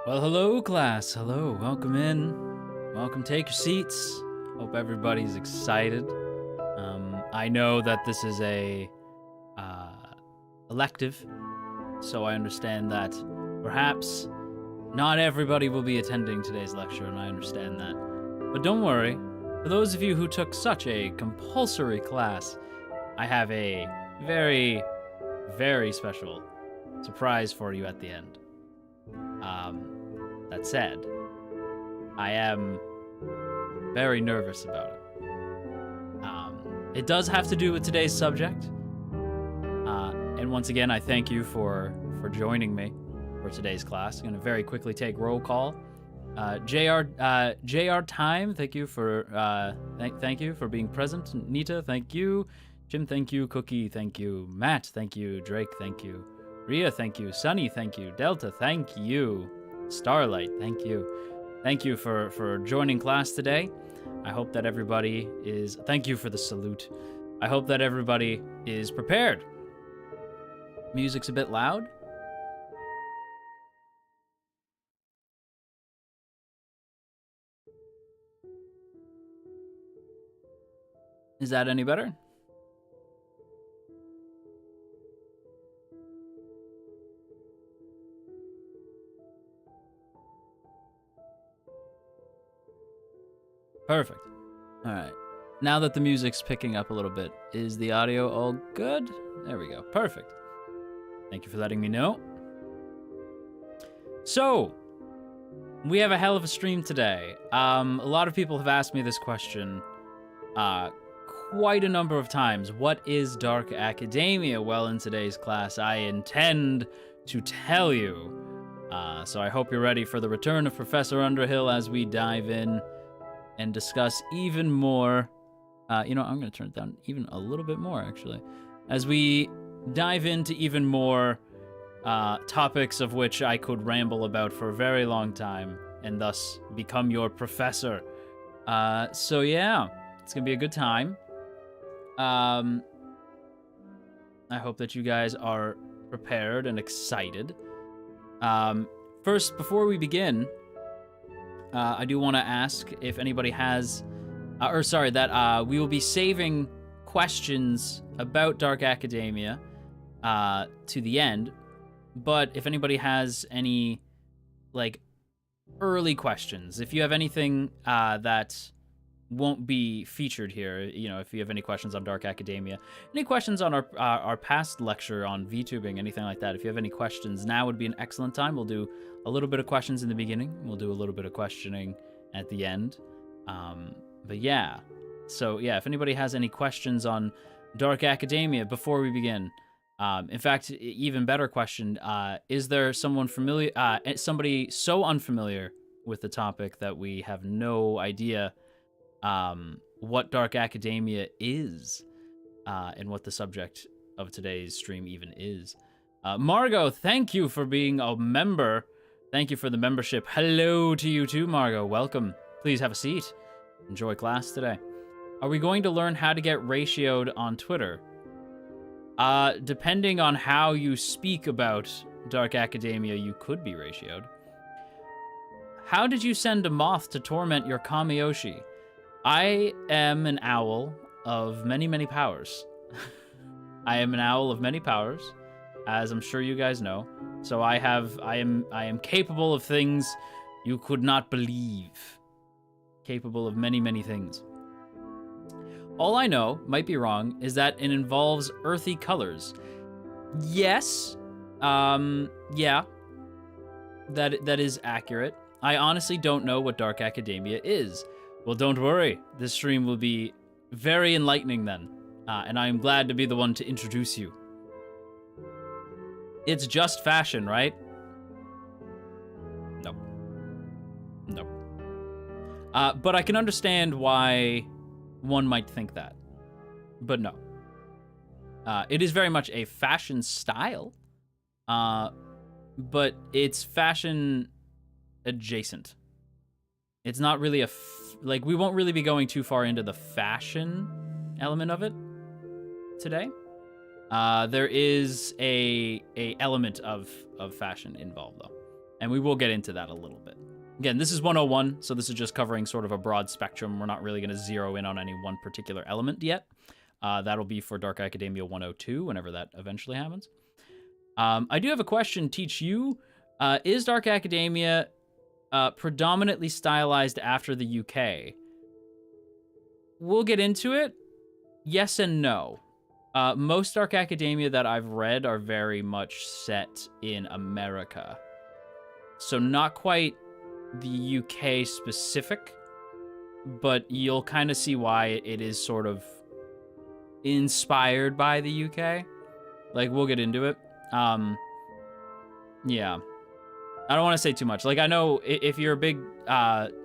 Well, hello, class. Hello. Welcome in. Welcome. Take your seats. Hope everybody's excited. I know that this is a elective, so I understand that perhaps not everybody will be attending today's lecture, and I understand that. But don't worry. For those of you who took such a compulsory class, I have a very, very special surprise for you at the end. That said, I am very nervous about it. It does have to do with today's subject. And once again, I thank you for joining me for today's class. I'm going to very quickly take roll call. JR Time, thank you for thank you for being present. Nita, thank you. Jim, thank you. Cookie, thank you. Matt, thank you. Drake, thank you. Ria, thank you. Sunny, thank you. Delta, thank you. Starlight, thank you. Thank you for joining class today. I hope that everybody is... Thank you for the salute. I hope that everybody is prepared. Music's a bit loud. Is that any better? Perfect. All right. Now that the music's picking up a little bit, is the audio all good? There we go. Perfect. Thank you for letting me know. So, we have a hell of a stream today. A lot of people have asked me this question quite a number of times. What is dark academia? Well, in today's class, I intend to tell you. So I hope you're ready for the return of Professor Underhill as we dive in and discuss even more. I'm going to turn it down even a little bit more, actually, as we dive into even more topics of which I could ramble about for a very long time and thus become your professor. So yeah, it's going to be a good time. I hope that you guys are prepared and excited. First, before we begin, I do want to ask if anybody has, we will be saving questions about Dark Academia to the end. But if anybody has any, early questions, if you have anything that won't be featured here, if you have any questions on Dark Academia, any questions on our past lecture on VTubing, anything like that, if you have any questions, now would be an excellent time. We'll do a little bit of questions in the beginning. We'll do a little bit of questioning at the end. But yeah. So yeah, if anybody has any questions on Dark Academia before we begin, in fact, even better question, is there someone familiar, somebody so unfamiliar with the topic that we have no idea what Dark Academia is, and what the subject of today's stream even is? Margot, thank you for being a member. Thank you for the membership. Hello to you too, Margot. Welcome. Please have a seat. Enjoy class today. Are we going to learn how to get ratioed on Twitter? Depending on how you speak about Dark Academia, you could be ratioed. How did you send a moth to torment your Kamiyoshi? I am an owl of many, many powers. I am an owl of many powers, as I'm sure you guys know. So I am capable of things you could not believe. Capable of many, many things. All I know, might be wrong, is that it involves earthy colors. Yes. Yeah. That is accurate. I honestly don't know what Dark Academia is. Well, don't worry. This stream will be very enlightening then. And I am glad to be the one to introduce you. It's just fashion, right? Nope. Nope. But I can understand why one might think that. But no. It is very much a fashion style. But it's fashion adjacent. It's not really we won't really be going too far into the fashion element of it today. There is a element of fashion involved, though. And we will get into that a little bit. Again, this is 101, so this is just covering sort of a broad spectrum. We're not really going to zero in on any one particular element yet. That'll be for Dark Academia 102, whenever that eventually happens. I do have a question, Teach You. Is Dark Academia predominantly stylized after the UK? We'll get into it. Yes and no. Most Dark Academia that I've read are very much set in America. So not quite the UK specific, but you'll kind of see why it is sort of inspired by the UK. Like, we'll get into it. Yeah. I don't want to say too much. Like, I know if you're a big,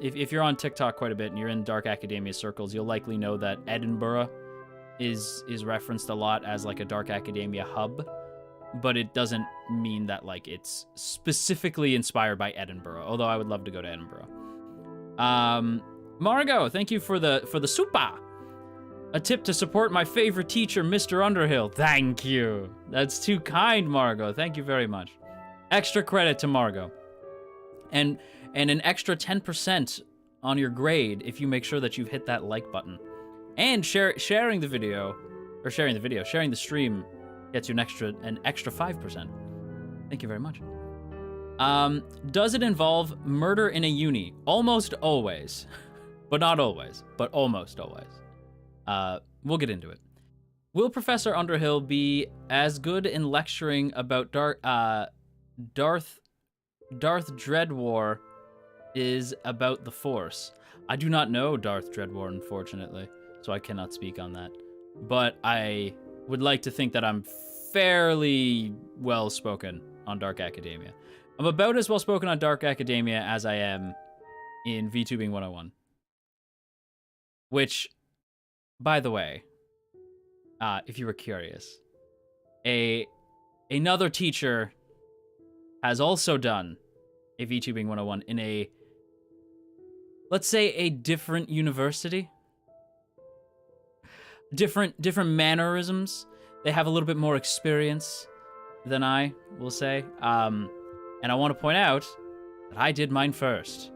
if you're on TikTok quite a bit and you're in Dark Academia circles, you'll likely know that Edinburgh is referenced a lot as like a Dark Academia hub, but it doesn't mean that like it's specifically inspired by Edinburgh, although I would love to go to Edinburgh. Margot, thank you for the super. A tip to support my favorite teacher, Mr. Underhill. Thank you. That's too kind, Margot. Thank you very much. Extra credit to Margot. And an extra 10% on your grade if you make sure that you've hit that like button. And sharing the stream gets you an extra 5%. Thank you very much. Does it involve murder in a uni? Almost always. But not always. But almost always. We'll get into it. Will Professor Underhill be as good in lecturing about Darth Dreadwar is about the Force? I do not know Darth Dreadwar, unfortunately, so I cannot speak on that. But I would like to think that I'm fairly well-spoken on Dark Academia. I'm about as well-spoken on Dark Academia as I am in VTubing 101. Which, by the way, if you were curious, another teacher has also done a VTubing 101 in a, let's say, a different university. Different mannerisms. They have a little bit more experience than I will say. And I want to point out that I did mine first.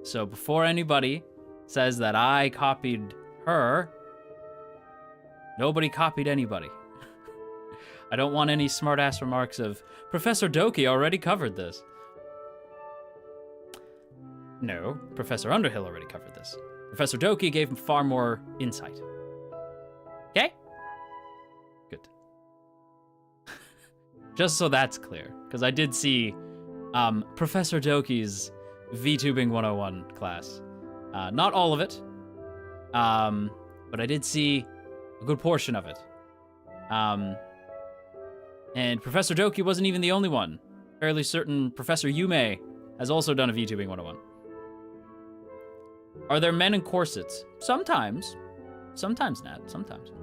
So before anybody says that I copied her, nobody copied anybody. I don't want any smart-ass remarks of, Professor Doki already covered this. No, Professor Underhill already covered this. Professor Doki gave him far more insight. Okay? Good. Just so that's clear, because I did see Professor Doki's VTubing 101 class. Not all of it, but I did see a good portion of it. And Professor Doki wasn't even the only one. Fairly certain Professor Yume has also done a VTubing 101. Are there men in corsets? Sometimes. Sometimes, Nat. Sometimes.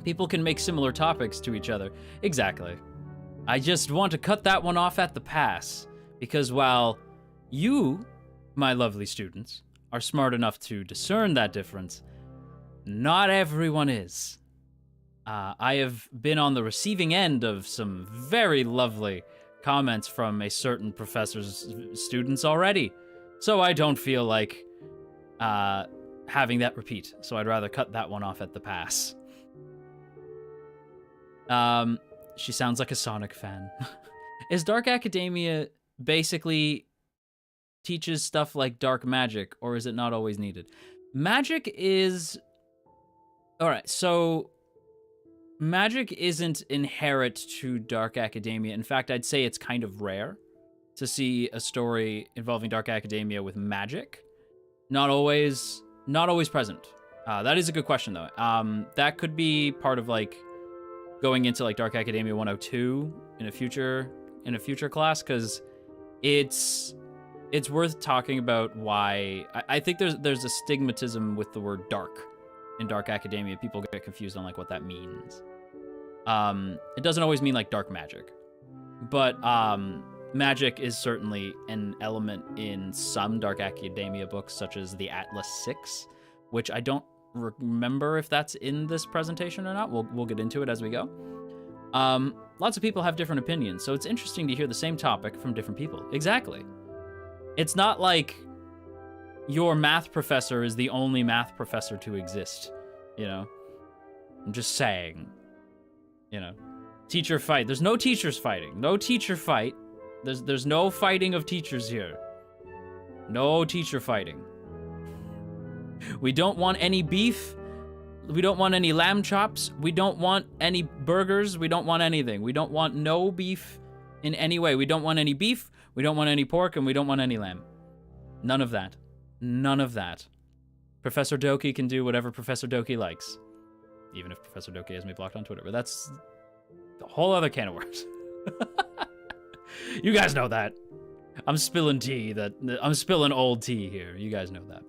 People can make similar topics to each other. Exactly. I just want to cut that one off at the pass. Because while you, my lovely students, are smart enough to discern that difference, not everyone is. I have been on the receiving end of some very lovely comments from a certain professor's students already. So I don't feel like having that repeat. So I'd rather cut that one off at the pass. She sounds like a Sonic fan. Is Dark Academia basically teaches stuff like dark magic, or is it not always needed? Magic is... Alright, so... Magic isn't inherent to Dark Academia. In fact, I'd say it's kind of rare to see a story involving Dark Academia with magic. Not always present. That is a good question, though. That could be part of, like, going into, like, Dark Academia 102 in a future class, because it's worth talking about why... I think there's a stigmatism with the word dark in Dark Academia. People get confused on, like, what that means. It doesn't always mean, like, dark magic. But, magic is certainly an element in some Dark Academia books, such as the Atlas 6, which I don't remember if that's in this presentation or not. We'll get into it as we go. Lots of people have different opinions, so it's interesting to hear the same topic from different people. Exactly. It's not like your math professor is the only math professor to exist, you know? I'm just saying, you know. Teacher fight. There's no teachers fighting. No teacher fight. There's no fighting of teachers here. No teacher fighting. We don't want any beef. We don't want any lamb chops. We don't want any burgers. We don't want anything. We don't want no beef in any way. We don't want any beef. We don't want any pork, and we don't want any lamb. None of that. None of that. Professor Doki can do whatever Professor Doki likes. Even if Professor Doki has me blocked on Twitter. But that's a whole other can of worms. You guys know that. I'm spilling tea. I'm spilling old tea here. You guys know that.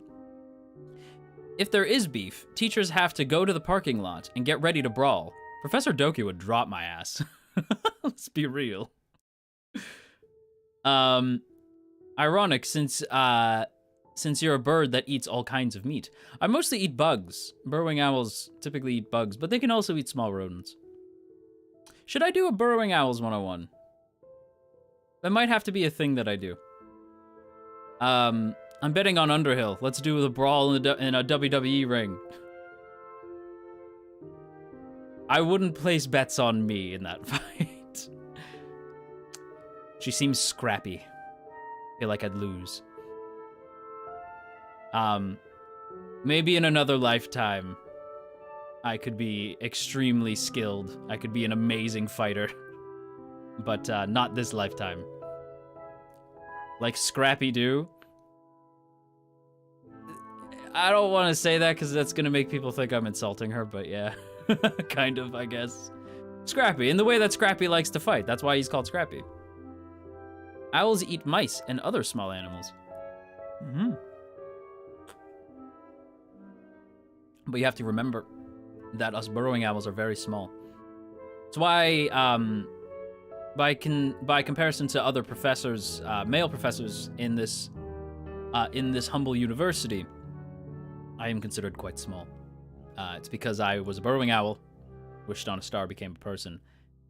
If there is beef, teachers have to go to the parking lot and get ready to brawl. Professor Doki would drop my ass. Let's be real. Ironic, since you're a bird that eats all kinds of meat. I mostly eat bugs. Burrowing owls typically eat bugs, but they can also eat small rodents. Should I do a Burrowing Owls 101? That might have to be a thing that I do. I'm betting on Underhill. Let's do the brawl in a WWE ring. I wouldn't place bets on me in that fight. She seems scrappy. I feel like I'd lose. Maybe in another lifetime, I could be extremely skilled. I could be an amazing fighter. But not this lifetime. Like Scrappy Doo. I don't want to say that because that's going to make people think I'm insulting her, but yeah. Kind of, I guess. Scrappy, in the way that Scrappy likes to fight. That's why he's called Scrappy. Owls eat mice and other small animals. Mm-hmm. But you have to remember that us burrowing owls are very small. That's why, by comparison to other professors, male professors in this humble university, I am considered quite small. It's because I was a burrowing owl, wished on a star, became a person,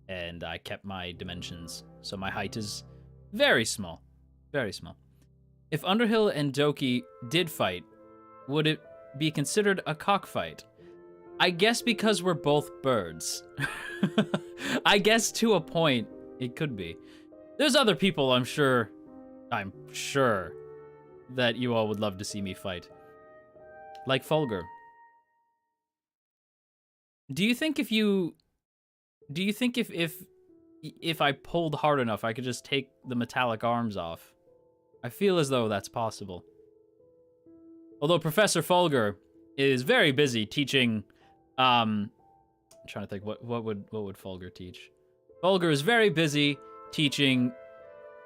and I kept my dimensions. So my height is very small. Very small. If Underhill and Doki did fight, would it be considered a cockfight? I guess because we're both birds. I guess to a point, it could be. There's other people I'm sure that you all would love to see me fight. Like Fulgur. Do you think if I pulled hard enough, I could just take the metallic arms off? I feel as though that's possible. Although Professor Fulgur is very busy teaching, I'm trying to think, what would Fulgur teach? Fulgur is very busy teaching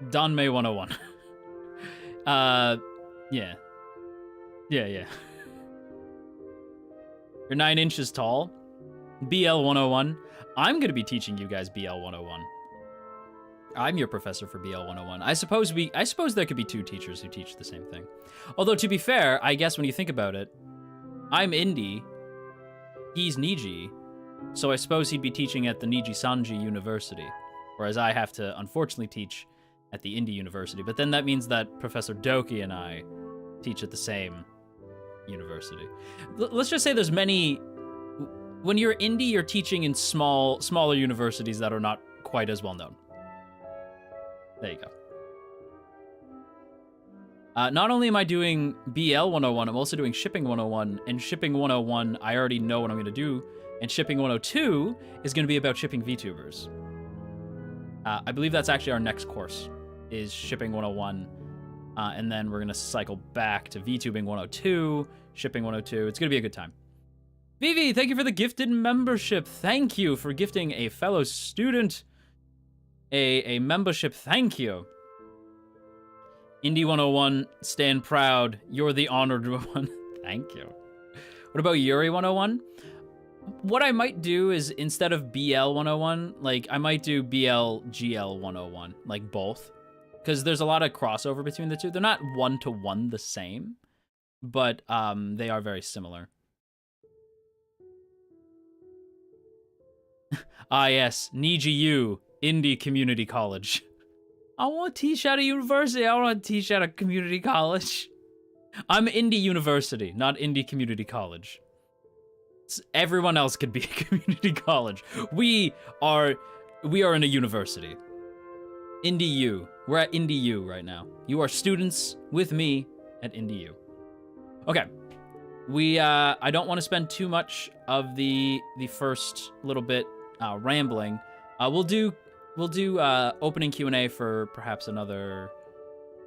Danmei 101. Yeah. You're 9 inches tall. BL 101. I'm gonna be teaching you guys BL 101. I'm your professor for BL 101. I suppose there could be 2 teachers who teach the same thing. Although, to be fair, I guess when you think about it, I'm Indie, he's Niji, so I suppose he'd be teaching at the Niji Sanji University, whereas I have to, unfortunately, teach at the Indie University. But then that means that Professor Doki and I teach at the same university. Let's just say there's many... When you're Indie, you're teaching in smaller universities that are not quite as well known. There you go. Not only am I doing BL 101, I'm also doing Shipping 101, and Shipping 101, I already know what I'm going to do, and Shipping 102 is going to be about shipping VTubers. I believe that's actually our next course, is Shipping 101, and then we're going to cycle back to VTubing 102, Shipping 102. It's going to be a good time. Vivi, thank you for the gifted membership. Thank you for gifting a fellow student a membership. Thank you. Indie 101, stand proud. You're the honored one. Thank you. What about Yuri 101? What I might do is, instead of BL 101, like, I might do BL GL 101, like both. Because there's a lot of crossover between the two. They're not one-to-one the same, but they are very similar. Ah, yes. NIJU, Indie Community College. I want to teach at a university. I want to teach at a community college. I'm Indie University, not Indie Community College. Everyone else could be a community college. We are in a university. Indie U. We're at Indie U right now. You are students with me at Indie U. Okay. I don't want to spend too much of the first little bit rambling. We'll do opening Q&A for perhaps another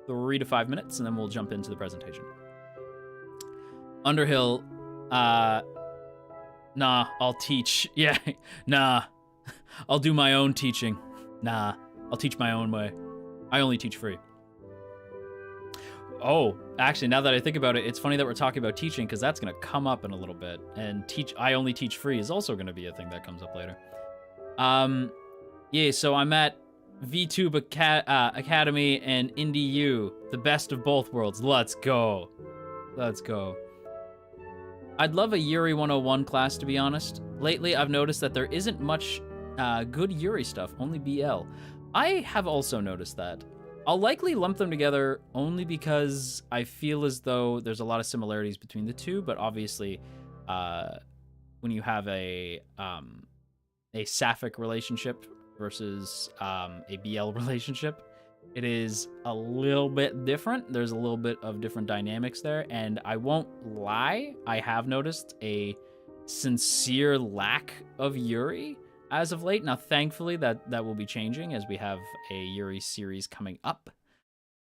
3 to 5 minutes, and then we'll jump into the presentation. Underhill, nah, I'll teach. Yeah, nah, I'll do my own teaching. Nah, I'll teach my own way. I only teach free. Oh, actually, now that I think about it, it's funny that we're talking about teaching, because that's going to come up in a little bit. And I only teach free is also going to be a thing that comes up later. Yeah, so I'm at VTuber Academy and Indie U, the best of both worlds. Let's go. Let's go. I'd love a Yuri 101 class, to be honest. Lately, I've noticed that there isn't much good Yuri stuff, only BL. I have also noticed that. I'll likely lump them together only because I feel as though there's a lot of similarities between the two, but obviously, when you have a sapphic relationship versus a BL relationship, it is a little bit different. There's a little bit of different dynamics there, and I won't lie, I have noticed a sincere lack of Yuri as of late. Now, thankfully, that will be changing as we have a Yuri series coming up,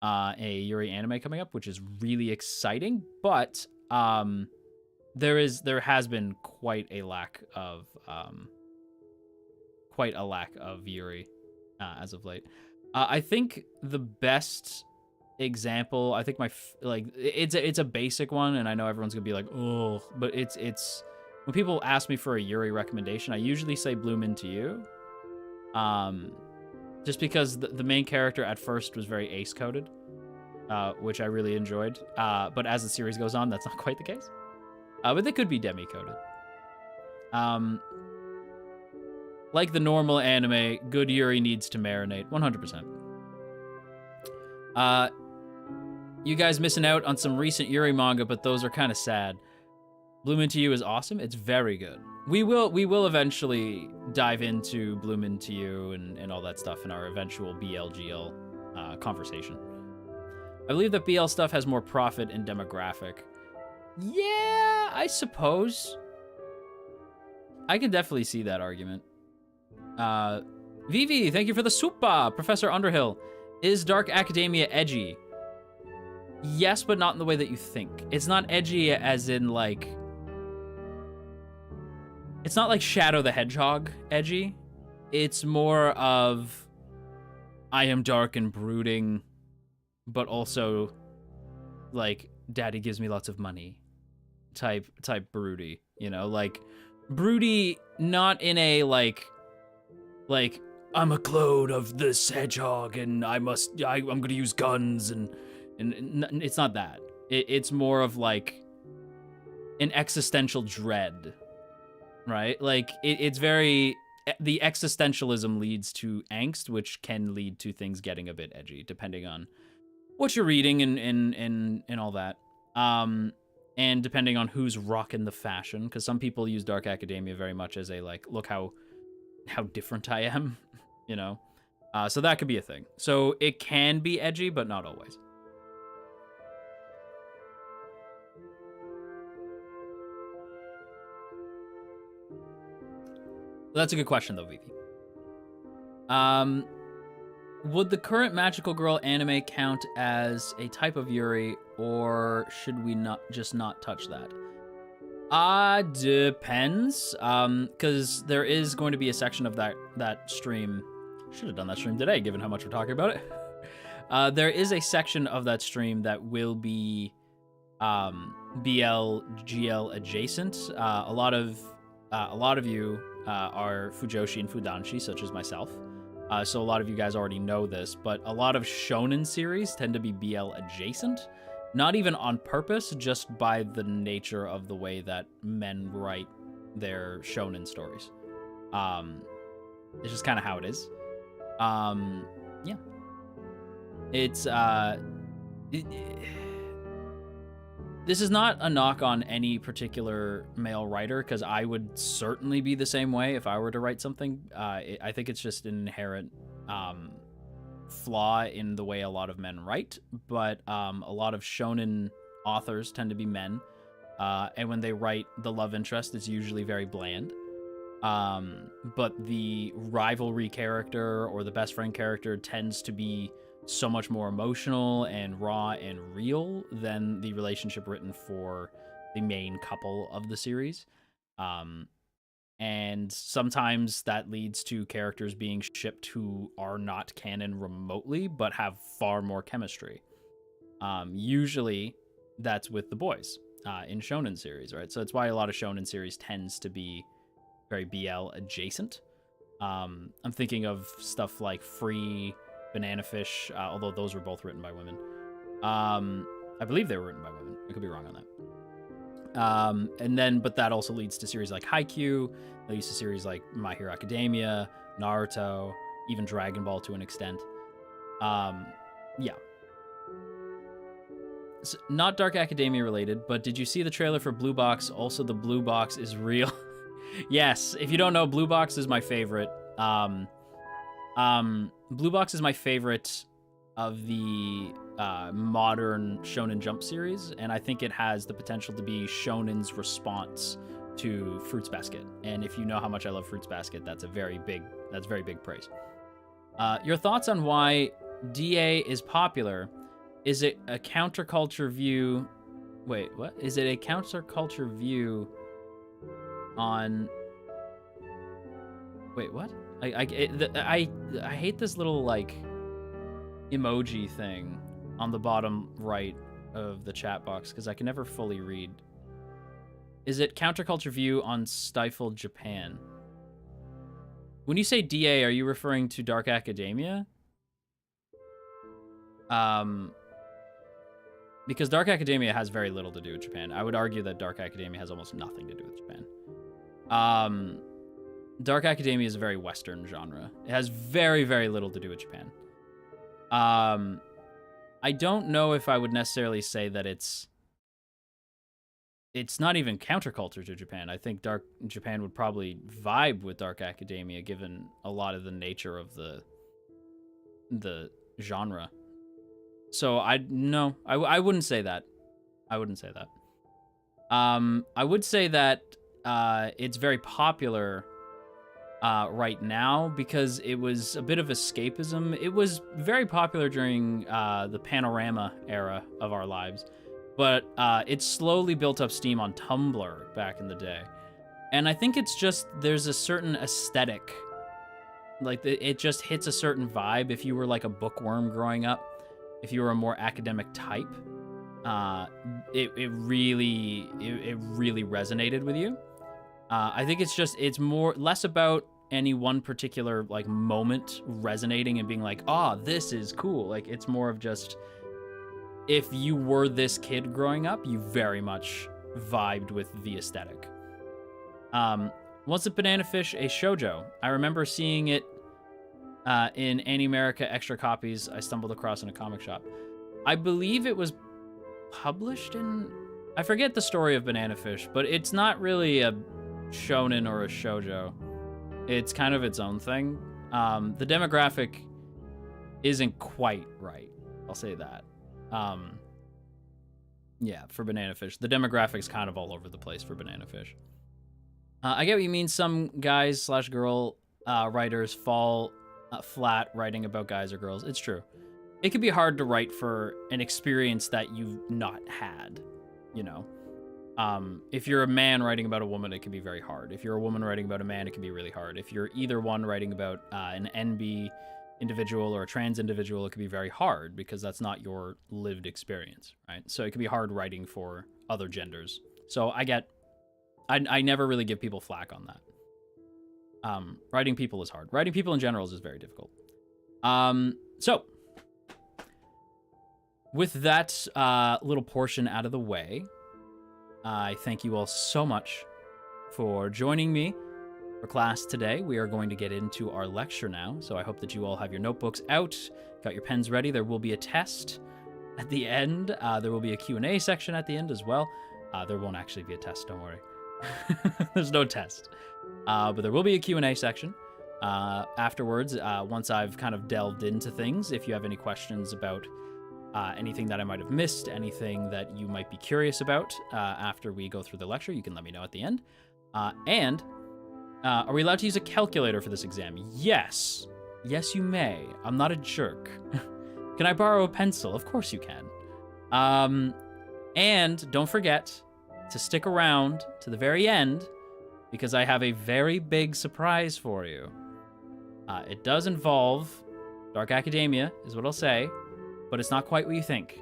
a Yuri anime coming up, which is really exciting. But there has been quite a lack of Yuri as of late. I think the best example, I think it's a basic one, and I know everyone's gonna be like, oh, but it's when people ask me for a Yuri recommendation, I usually say Bloom Into You. Just because the main character at first was very ace-coded, which I really enjoyed. But as the series goes on, that's not quite the case. But they could be demi-coded. Like the normal anime, good Yuri needs to marinate, 100%. You guys missing out on some recent Yuri manga, but those are kind of sad. Bloom Into You is awesome. It's very good. We will eventually dive into Bloom Into You and all that stuff in our eventual BLGL conversation. I believe that BL stuff has more profit and demographic. Yeah, I suppose. I can definitely see that argument. Vivi, thank you for the super. Professor Underhill, is Dark Academia edgy? Yes, but not in the way that you think. It's not edgy as in like... It's not like Shadow the Hedgehog edgy. It's more of... I am dark and brooding, but also like daddy gives me lots of money type broody, you know, like broody, not in a like I'm a clone of this hedgehog and I'm gonna use guns and it's not that. It's more of like an existential dread, right? Like it's very, the existentialism leads to angst, which can lead to things getting a bit edgy depending on what you're reading and all that. And depending on who's rocking the fashion, because some people use Dark Academia very much as a like, look how different I am, you know? So that could be a thing. So it can be edgy, but not always. That's a good question, though, Vivi. Would the current Magical Girl anime count as a type of Yuri, or should we not touch that? Depends. Because there is going to be a section of that stream. Should have done that stream today, given how much we're talking about it. There is a section of that stream that will be BL GL adjacent. A lot of you are Fujoshi and Fudanshi, such as myself. So a lot of you guys already know this, but a lot of shonen series tend to be BL adjacent. Not even on purpose, just by the nature of the way that men write their shonen stories. It's just kind of how it is. Yeah. It's this is not a knock on any particular male writer, because I would certainly be the same way if I were to write something. I think it's just an inherent flaw in the way a lot of men write, but a lot of shonen authors tend to be men, and when they write the love interest, it's usually very bland. But the rivalry character or the best friend character tends to be so much more emotional and raw and real than the relationship written for the main couple of the series. And sometimes that leads to characters being shipped who are not canon remotely, but have far more chemistry. Usually that's with the boys in shonen series, right? So that's why a lot of shonen series tends to be very BL adjacent. I'm thinking of stuff like Free, Banana Fish, although those were both written by women. I believe they were written by women. I could be wrong on that. But that also leads to series like Haikyuu. That leads to series like My Hero Academia, Naruto, even Dragon Ball to an extent. Yeah. So, not Dark Academia related, but did you see the trailer for Blue Box? Also, the Blue Box is real. Yes, if you don't know, Blue Box is my favorite. Blue Box is my favorite of the modern Shonen Jump series, and I think it has the potential to be Shonen's response to Fruits Basket. And if you know how much I love Fruits Basket, that's very big praise. Your thoughts on why DA is popular? Is it a counterculture view? Wait, what? Is it a counterculture view on? Wait, what? I hate this little like emoji thing on the bottom right of the chat box because I can never fully read. Is it counterculture view on stifled Japan? When you say DA, are you referring to Dark Academia? Because Dark Academia has very little to do with Japan. I would argue that Dark Academia has almost nothing to do with Japan. Dark Academia is a very Western genre. It has very, very little to do with Japan. I don't know if I would necessarily say that it's not even counterculture to Japan. I think Japan would probably vibe with Dark Academia given a lot of the nature of the genre. So I wouldn't say that. I wouldn't say that. I would say that it's very popular right now because it was a bit of escapism. It was very popular during the Panorama era of our lives, but it slowly built up steam on Tumblr back in the day. And I think it's just there's a certain aesthetic. Like it just hits a certain vibe if you were like a bookworm growing up. If you were a more academic type, it really resonated with you. I think it's less about any one particular like moment resonating and being like, this is cool. Like it's more of just if you were this kid growing up, you very much vibed with the aesthetic. Was it Banana Fish a shoujo? I remember seeing it in Animerica extra copies I stumbled across in a comic shop. I believe it was published in... I forget the story of Banana Fish, but it's not really a shonen or a shoujo. It's kind of its own thing. The demographic isn't quite right. I'll say that. Yeah, for Banana Fish. The demographic's kind of all over the place for Banana Fish. I get what you mean. Some guys / girl writers fall flat writing about guys or girls. It's true. It can be hard to write for an experience that you've not had, you know. If you're a man writing about a woman, it can be very hard. If you're a woman writing about a man, it can be really hard. If you're either one writing about an NB individual or a trans individual, it can be very hard because that's not your lived experience, right? So it can be hard writing for other genders. So I never really give people flack on that. Writing people is hard. Writing people in general is very difficult. So with that little portion out of the way, I thank you all so much for joining me For class today, we are going to get into our lecture now, so I hope that you all have your notebooks out, got your pens ready. There will be a test at the end. There will be a Q&A section at the end as well. There won't actually be a test, don't worry. There's no test. But there will be a Q&A section. Afterwards, once I've kind of delved into things, if you have any questions about anything that I might have missed, anything that you might be curious about after we go through the lecture, you can let me know at the end. Are we allowed to use a calculator for this exam? Yes. Yes, you may. I'm not a jerk. Can I borrow a pencil? Of course you can. And don't forget to stick around to the very end, because I have a very big surprise for you. It does involve Dark Academia, is what I'll say, but it's not quite what you think.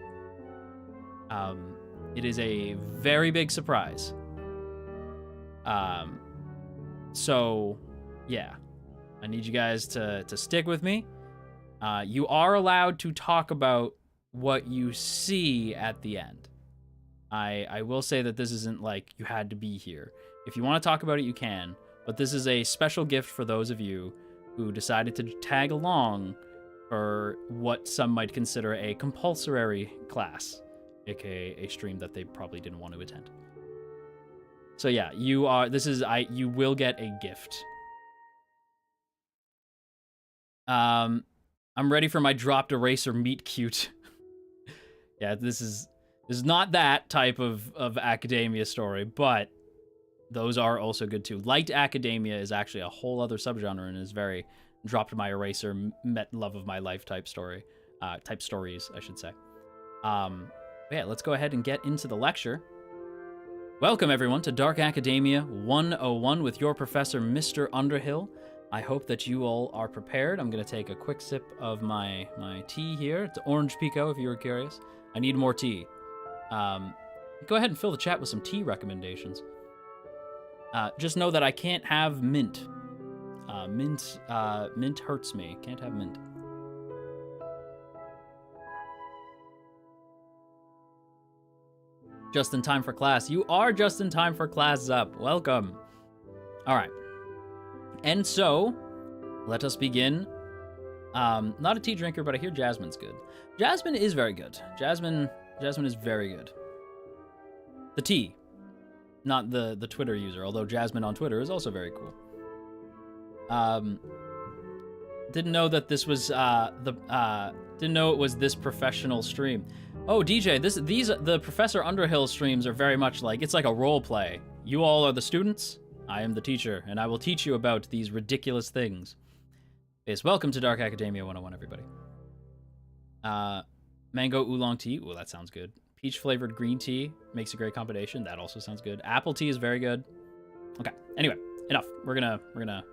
It is a very big surprise. So, yeah. I need you guys to stick with me. You are allowed to talk about what you see at the end. I will say that this isn't like you had to be here. If you want to talk about it, you can. But this is a special gift for those of you who decided to tag along for what some might consider a compulsory class, aka a stream that they probably didn't want to attend. So yeah, you will get a gift. I'm ready for my dropped eraser meet cute. Yeah, this is not that type of academia story, but those are also good too. Light academia is actually a whole other subgenre and is very dropped my eraser, met love of my life type story, type stories, I should say. Yeah, let's go ahead and get into the lecture. Welcome everyone to Dark Academia 101 with your professor, Mr. Underhill. I hope that you all are prepared. I'm gonna take a quick sip of my tea here. It's orange pico if you were curious. I need more tea. Go ahead and fill the chat with some tea recommendations. Just know that I can't have mint. Mint hurts me. Can't have mint. Just in time for class. You are just in time for class up. Welcome. All right. And so, let us begin. Not a tea drinker, but I hear Jasmine's good. Jasmine is very good. Jasmine is very good. The tea. Not the Twitter user, although Jasmine on Twitter is also very cool. Didn't know that this was didn't know it was this professional stream. Oh, DJ, the Professor Underhill streams are very much like, it's like a role play. You all are the students, I am the teacher, and I will teach you about these ridiculous things. Yes, welcome to Dark Academia 101, everybody. Mango oolong tea, ooh, that sounds good. Peach flavored green tea makes a great combination. That also sounds good. Apple tea is very good. Okay. Anyway, enough. We're gonna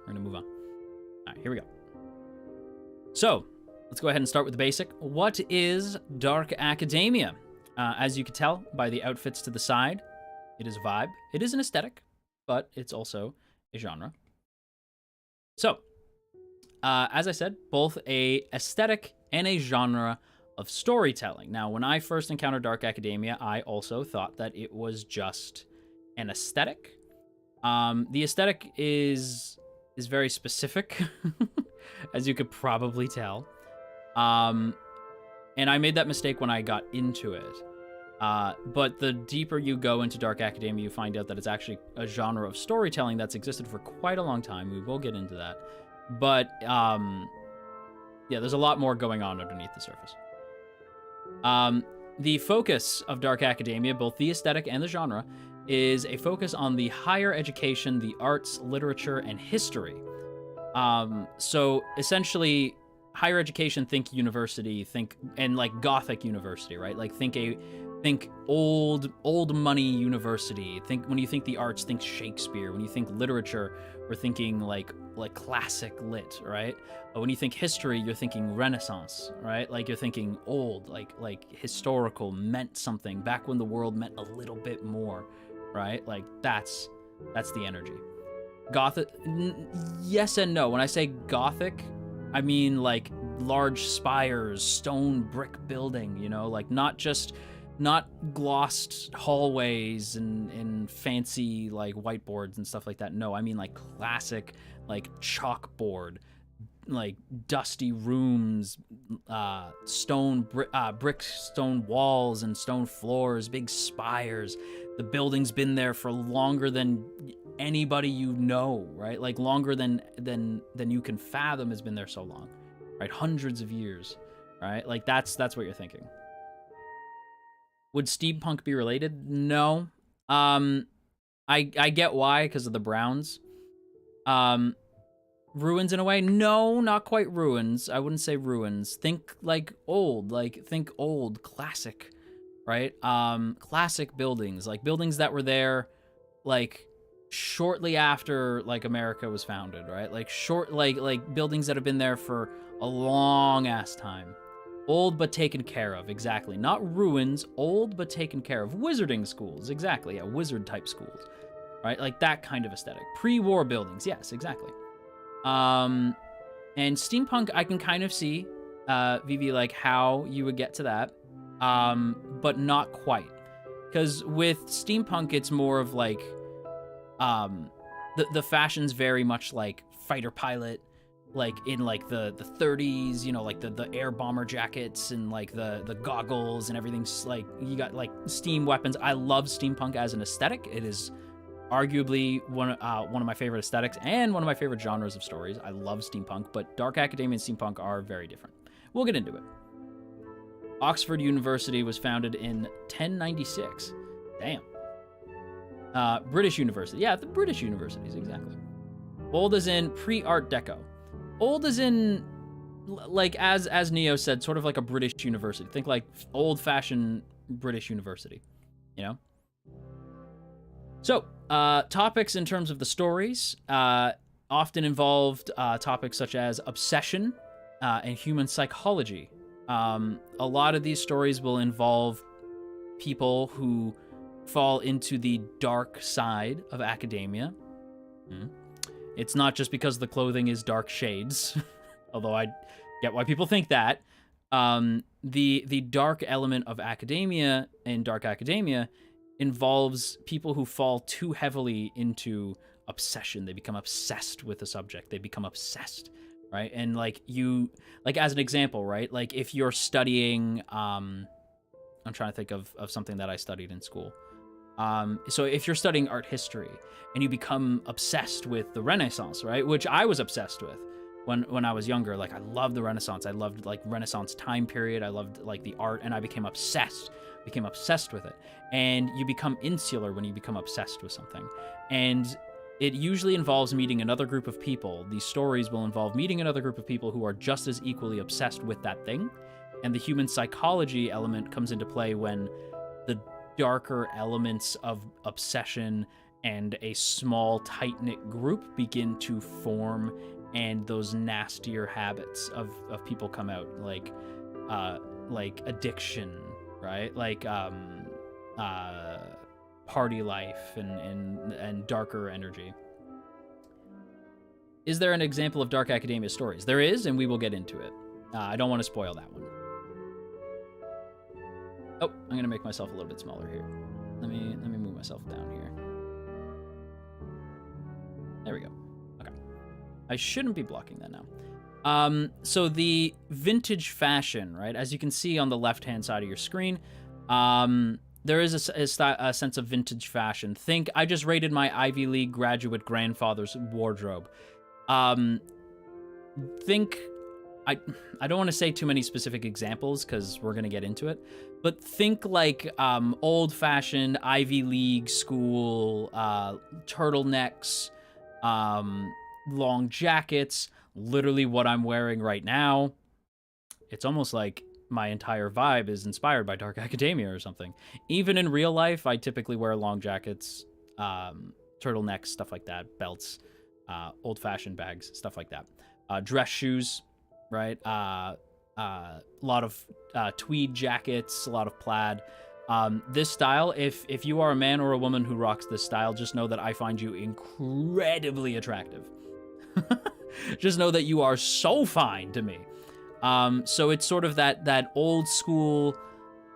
move on. All right, here we go. So, let's go ahead and start with the basic. What is Dark Academia? As you can tell by the outfits to the side, it is a vibe. It is an aesthetic, but it's also a genre. So, as I said, both a aesthetic and a genre of storytelling. Now, when I first encountered Dark Academia, I also thought that it was just an aesthetic. The aesthetic is very specific, as you could probably tell. And I made that mistake when I got into it. But the deeper you go into Dark Academia, you find out that it's actually a genre of storytelling that's existed for quite a long time. We will get into that. But, yeah, there's a lot more going on underneath the surface. The focus of Dark Academia, both the aesthetic and the genre, is a focus on the higher education, the arts, literature, and history. So essentially, higher education, think university, and like Gothic university, right? Like think old money university. When you think the arts, think Shakespeare. When you think literature, we're thinking like classic lit, right? But when you think history, you're thinking Renaissance, right? Like you're thinking old, like historical, meant something back when the world meant a little bit more, right? Like that's the energy. Gothic, yes and no. When I say Gothic, I mean like large spires, stone brick building, you know, like not just not glossed hallways and fancy like whiteboards and stuff like that. No, I mean like classic like chalkboard, like dusty rooms, brick stone walls and stone floors, big spires. The building's been there for longer than anybody you know, right? Like longer than you can fathom has been there so long, right? Hundreds of years, right? Like that's what you're thinking. Would steampunk be related? No. I get why, because of the Browns. Ruins in a way? No, not quite ruins. I wouldn't say ruins. Think like old, classic, right? Classic buildings, like buildings that were there, like shortly after like America was founded, right? Like like buildings that have been there for a long ass time. Old but taken care of, exactly. Not ruins, old but taken care of. Wizarding schools, exactly. Yeah, wizard type schools, right? Like that kind of aesthetic. Pre-war buildings, yes, exactly. And steampunk, I can kind of see, Vivi, like how you would get to that, but not quite. Because with steampunk, it's more of like, the fashion's very much like fighter pilot, like in like the 30s, you know, like the air bomber jackets and like the goggles and everything's like, you got like steam weapons. I love steampunk as an aesthetic. It is arguably one of my favorite aesthetics and one of my favorite genres of stories. I love steampunk, but Dark Academia and steampunk are very different. We'll get into it. Oxford University was founded in 1096. Damn. British University. Yeah, the British universities, exactly. Old as in pre-Art Deco. Old as in, like, as Neo said, sort of like a British university. Think like old-fashioned British university, you know? So, topics in terms of the stories often involved topics such as obsession and human psychology. A lot of these stories will involve people who fall into the dark side of academia. It's not just because the clothing is dark shades, although I get why people think that. The dark element of academia and Dark Academia involves people who fall too heavily into obsession. They become obsessed with the subject. They become obsessed, right? And like as an example, right? Like if you're studying, I'm trying to think of something that I studied in school. So if you're studying art history and you become obsessed with the Renaissance, right? Which I was obsessed with when I was younger. Like I loved the Renaissance. I loved like Renaissance time period. I loved like the art, and I became obsessed with it. And you become insular when you become obsessed with something. And it usually involves meeting another group of people. These stories will involve meeting another group of people who are just as equally obsessed with that thing. And the human psychology element comes into play when the darker elements of obsession and a small tight-knit group begin to form, and those nastier habits of people come out, like addiction, right? Like party life and darker energy. Is there an example of Dark Academia stories? There is, and we will get into it. I don't want to spoil that one. Oh, I'm gonna make myself a little bit smaller here. Let me move myself down here. There we go. Okay. I shouldn't be blocking that now. So the vintage fashion, right? As you can see on the left-hand side of your screen, there is a sense of vintage fashion. Think, I just rated my Ivy League graduate grandfather's wardrobe. Think, I don't want to say too many specific examples because we're going to get into it, but think like old-fashioned Ivy League school turtlenecks, long jackets, literally what I'm wearing right now. It's almost like my entire vibe is inspired by Dark Academia or something. Even in real life, I typically wear long jackets, turtlenecks, stuff like that, belts, old-fashioned bags, stuff like that. Dress shoes, right? A lot of tweed jackets, a lot of plaid. This style, if you are a man or a woman who rocks this style, just know that I find you incredibly attractive. Just know that you are so fine to me. So it's sort of that old school,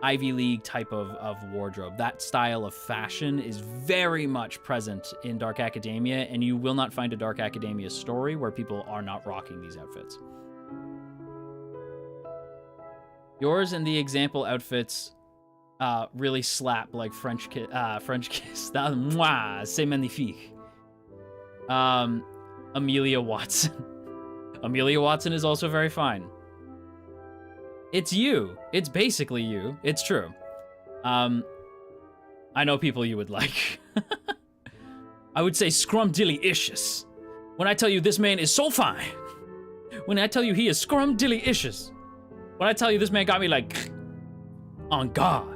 Ivy League type of wardrobe. That style of fashion is very much present in Dark Academia, and you will not find a Dark Academia story where people are not rocking these outfits. Yours and the example outfits really slap like French kiss. Mwah, c'est magnifique. Amelia Watson. Amelia Watson is also very fine. It's you. It's basically you. It's true. I know people you would like. I would say scrumdiddly-icious. When I tell you this man is so fine. When I tell you he is scrumdiddly-icious. When I tell you this man got me like, on God.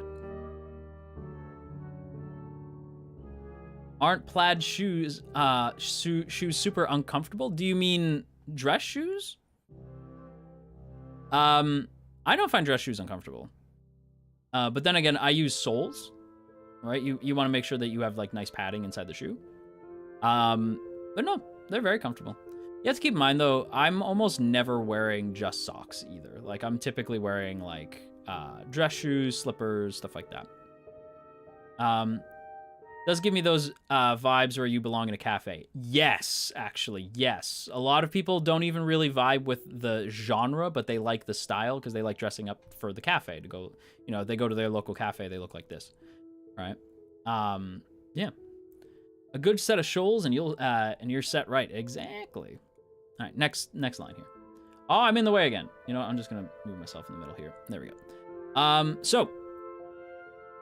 Aren't plaid shoes shoes super uncomfortable? Do you mean dress shoes? I don't find dress shoes uncomfortable. But then again, I use soles, right? You want to make sure that you have like nice padding inside the shoe. But no, they're very comfortable. You have to keep in mind though, I'm almost never wearing just socks either. Like I'm typically wearing like dress shoes, slippers, stuff like that. Does give me those vibes where you belong in a cafe. Yes, actually, yes. A lot of people don't even really vibe with the genre, but they like the style because they like dressing up for the cafe to go, you know, they go to their local cafe, they look like this, right? Yeah. A good set of shoals and you're set right. Exactly. All right, next line here. Oh, I'm in the way again. You know, I'm just gonna move myself in the middle here. There we go. So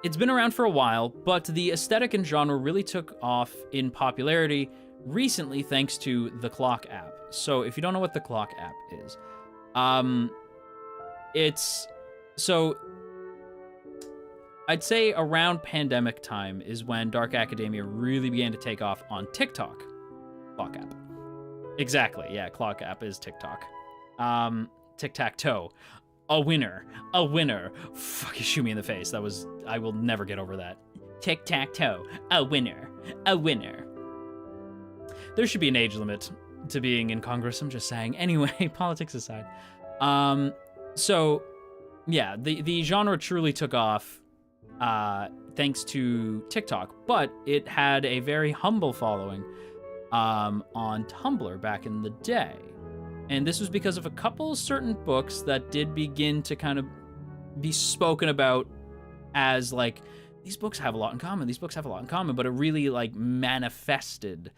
it's been around for a while, but the aesthetic and genre really took off in popularity recently thanks to the Clock app. So if you don't know what the Clock app is, I'd say around pandemic time is when Dark Academia really began to take off on TikTok. Clock app. Exactly, yeah, Clock app is TikTok. Tic-tac-toe. A winner. A winner. Fuck, you shoot me in the face. I will never get over that. Tic-tac-toe. A winner. A winner. There should be an age limit to being in Congress, I'm just saying. Anyway, politics aside. So, yeah, the genre truly took off thanks to TikTok, but it had a very humble following on Tumblr back in the day. And this was because of a couple certain books that did begin to kind of be spoken about as like, these books have a lot in common, these books have a lot in common, but it really like manifested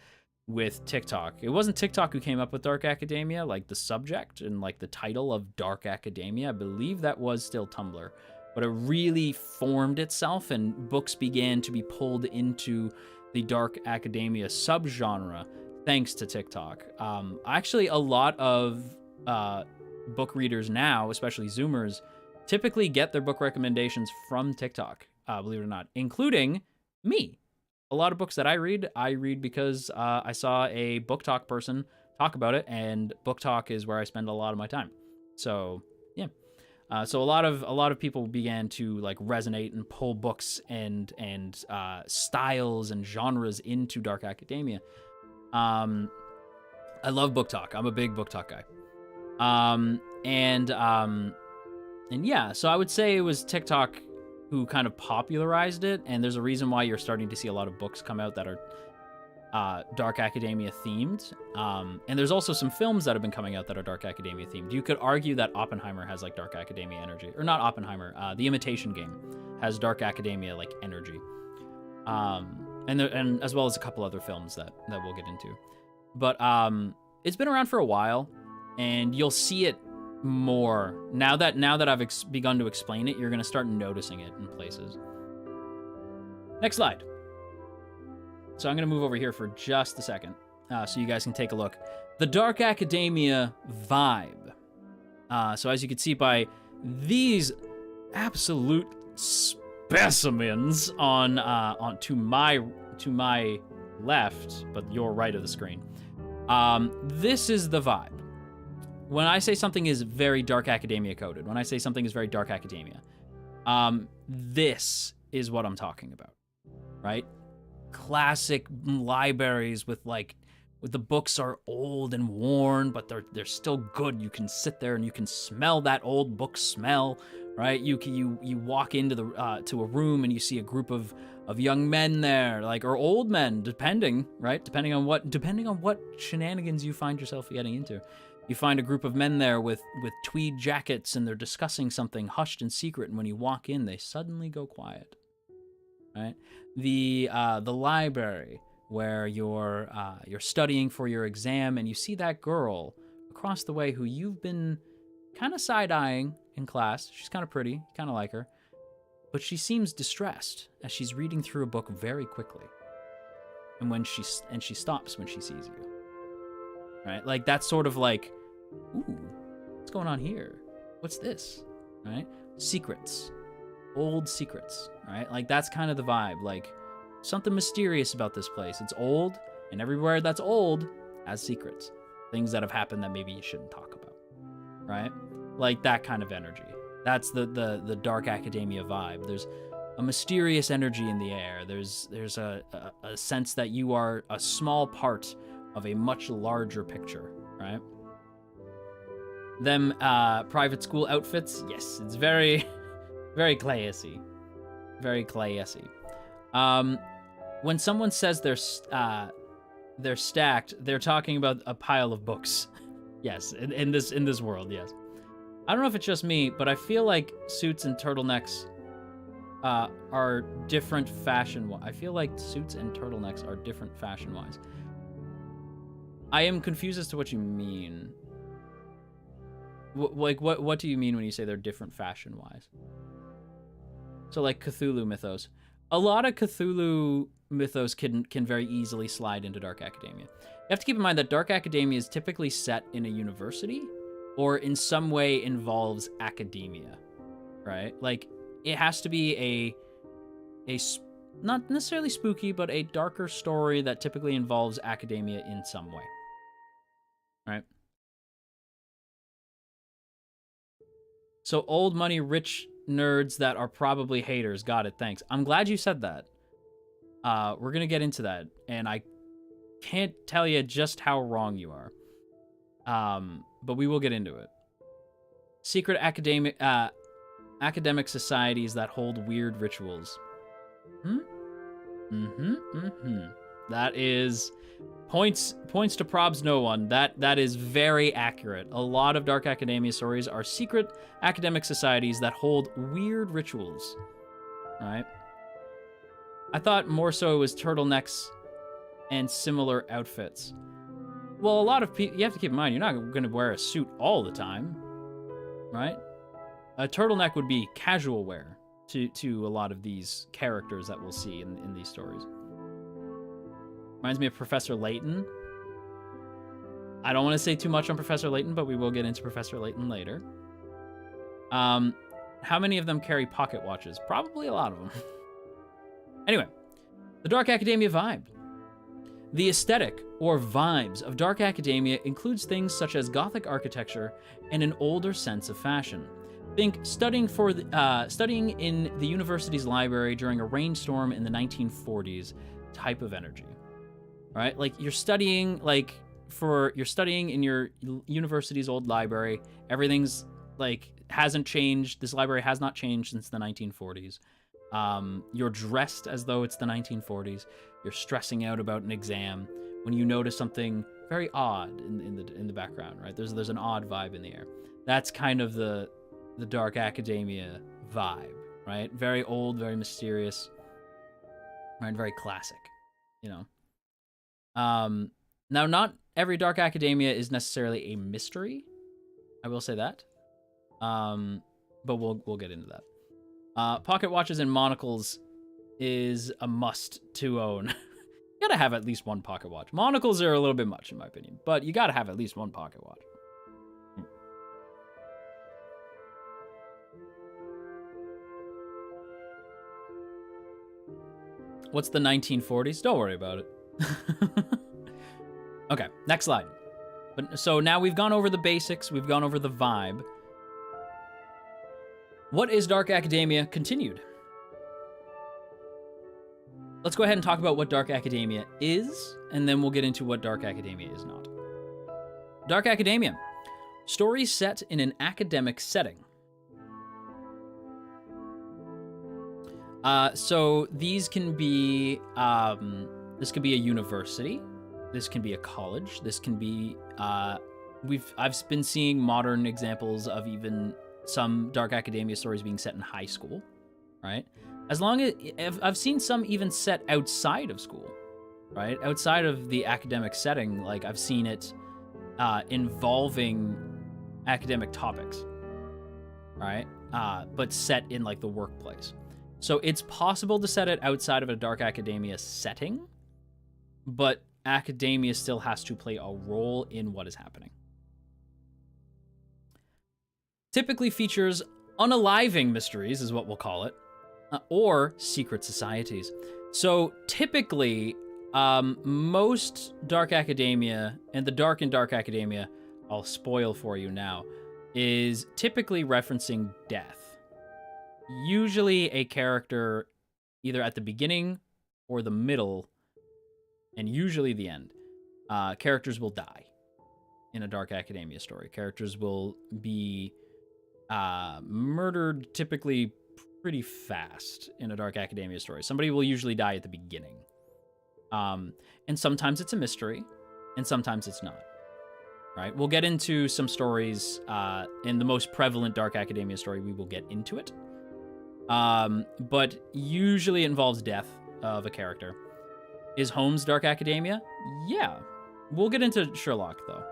with TikTok. It wasn't TikTok who came up with Dark Academia, like the subject and like the title of Dark Academia. I believe that was still Tumblr, but it really formed itself and books began to be pulled into the Dark Academia subgenre thanks to TikTok. Actually, a lot of book readers now, especially Zoomers, typically get their book recommendations from TikTok, believe it or not, including me. A lot of books that I read because I saw a book talk person talk about it, and book talk is where I spend a lot of my time. So, yeah. So a lot of people began to like resonate and pull books and styles and genres into Dark Academia. I love book talk. I'm a big book talk guy. And yeah, so I would say it was TikTok who kind of popularized it, and there's a reason why you're starting to see a lot of books come out that are Dark Academia themed. And there's also some films that have been coming out that are Dark Academia themed. You could argue that Oppenheimer has like Dark Academia energy, or not Oppenheimer, The Imitation Game has Dark Academia like energy. And as well as a couple other films that we'll get into. But it's been around for a while, and you'll see it more. Now that I've begun to explain it, you're going to start noticing it in places. Next slide. So I'm going to move over here for just a second so you guys can take a look. The Dark Academia vibe. So as you can see by these absolute specimens on to my left, but your right of the screen. This is the vibe. When I say something is very Dark Academia coded, when I say something is very Dark Academia, this is what I'm talking about, right? Classic libraries with like The books are old and worn, but they're still good. You can sit there and you can smell that old book smell, right? You walk into the to a room and you see a group of young men there, like, or old men, depending, right? Depending on what shenanigans you find yourself getting into. You find a group of men there with tweed jackets, and they're discussing something hushed and secret, and when you walk in, they suddenly go quiet, right? The library, where you're studying for your exam, and you see that girl across the way who you've been kind of side-eyeing in class. She's kind of pretty, you kind of like her, but she seems distressed as she's reading through a book very quickly. And she stops when she sees you. Right? Like, that's sort of like, ooh, what's going on here? What's this? Right? Secrets. Old secrets, right? Like, that's kind of the vibe. Like, something mysterious about this place. It's old, and everywhere that's old has secrets. Things that have happened that maybe you shouldn't talk about, right? Like, that kind of energy. That's the dark academia vibe. There's a mysterious energy in the air. There's a sense that you are a small part of a much larger picture, right? Them private school outfits, yes, it's very, very classy. Very classy. When someone says they're stacked, they're talking about a pile of books. Yes, in this world, yes. I don't know if it's just me, but I feel like suits and turtlenecks are different fashion. I feel like suits and turtlenecks are different fashion-wise. I am confused as to what you mean. What do you mean when you say they're different fashion-wise? So, like, Cthulhu mythos. A lot of Cthulhu mythos can very easily slide into dark academia. You have to keep in mind that dark academia is typically set in a university or in some way involves academia, right? Like, it has to be a not necessarily spooky, but a darker story that typically involves academia in some way, right? So old money, rich nerds that are probably haters. Got it, thanks. I'm glad you said that. We're gonna get into that, and I can't tell you just how wrong you are. But we will get into it. Secret academic societies that hold weird rituals. That is points to probs no one. That is very accurate. A lot of dark academia stories are secret academic societies that hold weird rituals. All right. I thought more so it was turtlenecks and similar outfits. Well, a lot of people, you have to keep in mind, you're not going to wear a suit all the time, right? A turtleneck would be casual wear to a lot of these characters that we'll see in these stories. Reminds me of Professor Layton. I don't want to say too much on Professor Layton, but we will get into Professor Layton later. How many of them carry pocket watches? Probably a lot of them. Anyway, the dark academia vibe. The aesthetic, or vibes, of dark academia includes things such as Gothic architecture and an older sense of fashion. Think studying in the university's library during a rainstorm in the 1940s type of energy, right? Like, you're studying in your university's old library. Everything's like hasn't changed. This library has not changed since the 1940s. You're dressed as though it's the 1940s. You're stressing out about an exam when you notice something very odd in the background, right? There's an odd vibe in the air. That's kind of the dark academia vibe, right? Very old, very mysterious, right? Very classic, you know. Now, not every dark academia is necessarily a mystery. I will say that. But we'll get into that. Pocket watches and monocles is a must to own. You gotta have at least one pocket watch. Monocles are a little bit much, in my opinion, but you gotta have at least one pocket watch. What's the 1940s? Don't worry about it. Okay, next slide. So now we've gone over the basics, we've gone over the vibe. What is dark academia continued? let's go ahead and talk about what dark academia is, and then we'll get into what dark academia is not. Dark academia. Stories set in an academic setting. So these can be, this could be a university, this can be a college, this can be, I've been seeing modern examples of even some dark academia stories being set in high school, right? As long as, I've seen some even set outside of school, right? Outside of the academic setting, like I've seen it involving academic topics, right? But set in like the workplace. So it's possible to set it outside of a dark academia setting, but academia still has to play a role in what is happening. Typically features unaliving mysteries, is what we'll call it, or secret societies. So typically, most dark academia, and the dark in dark academia, I'll spoil for you now, is typically referencing death. Usually a character either at the beginning or the middle, and usually the end. Characters will die in a dark academia story. Characters will be murdered typically pretty fast in a dark academia story. Somebody will usually die at the beginning. And sometimes it's a mystery, and sometimes it's not. Right? We'll get into some stories in the most prevalent dark academia story. We will get into it. But usually it involves death of a character. Is Holmes dark academia? Yeah. We'll get into Sherlock, though.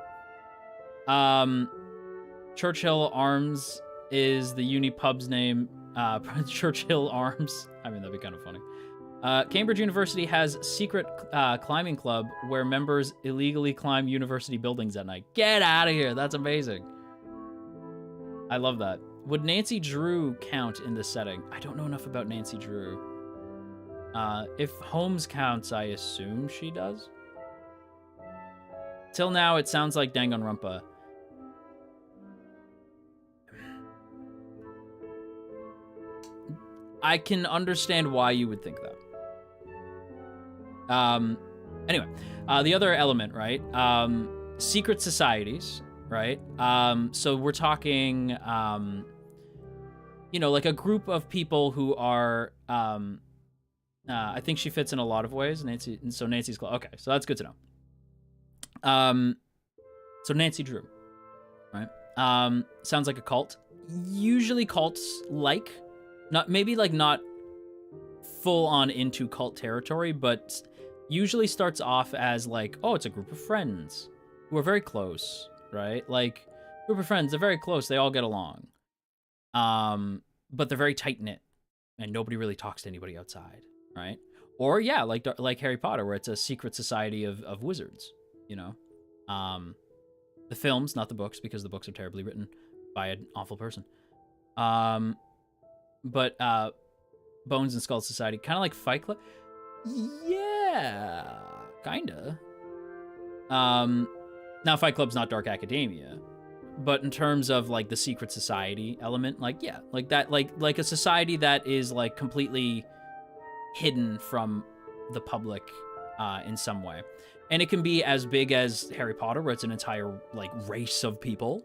Churchill Arms is the uni pub's name. Churchill Arms. I mean, that'd be kind of funny. Cambridge University has secret climbing club where members illegally climb university buildings at night. Get out of here. That's amazing. I love that. Would Nancy Drew count in this setting? I don't know enough about Nancy Drew. If Holmes counts, I assume she does. Till now, it sounds like Danganronpa. I can understand why you would think that. Anyway, the other element, right? Secret societies, right? So we're talking, like a group of people who are, I think she fits in a lot of ways. Nancy, and so Nancy's close. Okay, so that's good to know. So Nancy Drew, right? Sounds like a cult. Usually cults not full on into cult territory, but usually starts off as like, oh, it's a group of friends who are very close, right? Like, group of friends, they're very close, they all get along. But they're very tight-knit, and nobody really talks to anybody outside, right? Or, yeah, like Harry Potter, where it's a secret society of wizards, The films, not the books, because the books are terribly written by an awful person. But Bones and Skull Society, kind of like Fight Club. Yeah, kinda. Now Fight Club's not dark academia, but in terms of like the secret society element, like yeah, like that, like a society that is like completely hidden from the public in some way. And it can be as big as Harry Potter, where it's an entire like race of people,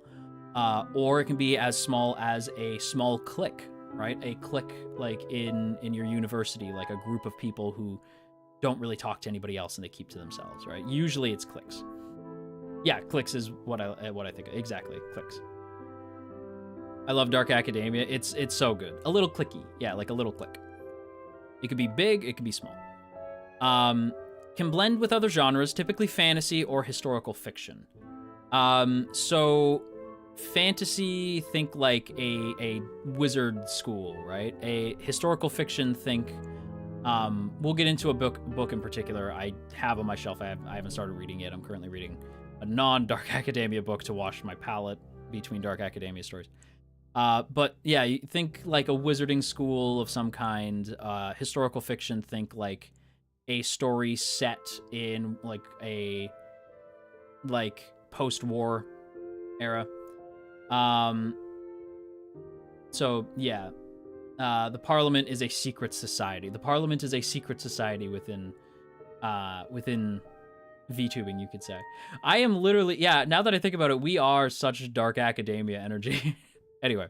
or it can be as small as a small clique. Right? A clique, like in your university, like a group of people who don't really talk to anybody else and they keep to themselves, right? Usually it's cliques. Yeah, cliques is what I think of. Exactly, cliques. I love dark academia. It's so good. A little cliquey. Yeah, like a little clique. It could be big, it could be small. Can blend with other genres, typically fantasy or historical fiction. So fantasy, think like a wizard school, right? A historical fiction, think we'll get into a book in particular I have on my shelf. I haven't started reading it. I'm currently reading a non-dark academia book to wash my palate between dark academia stories. But yeah, you think like a wizarding school of some kind. Historical fiction, think like a story set in like a post-war era. So yeah, the Parliament is a secret society. The Parliament is a secret society within VTubing, you could say. I am literally, yeah, now that I think about it, we are such dark academia energy. Anyway.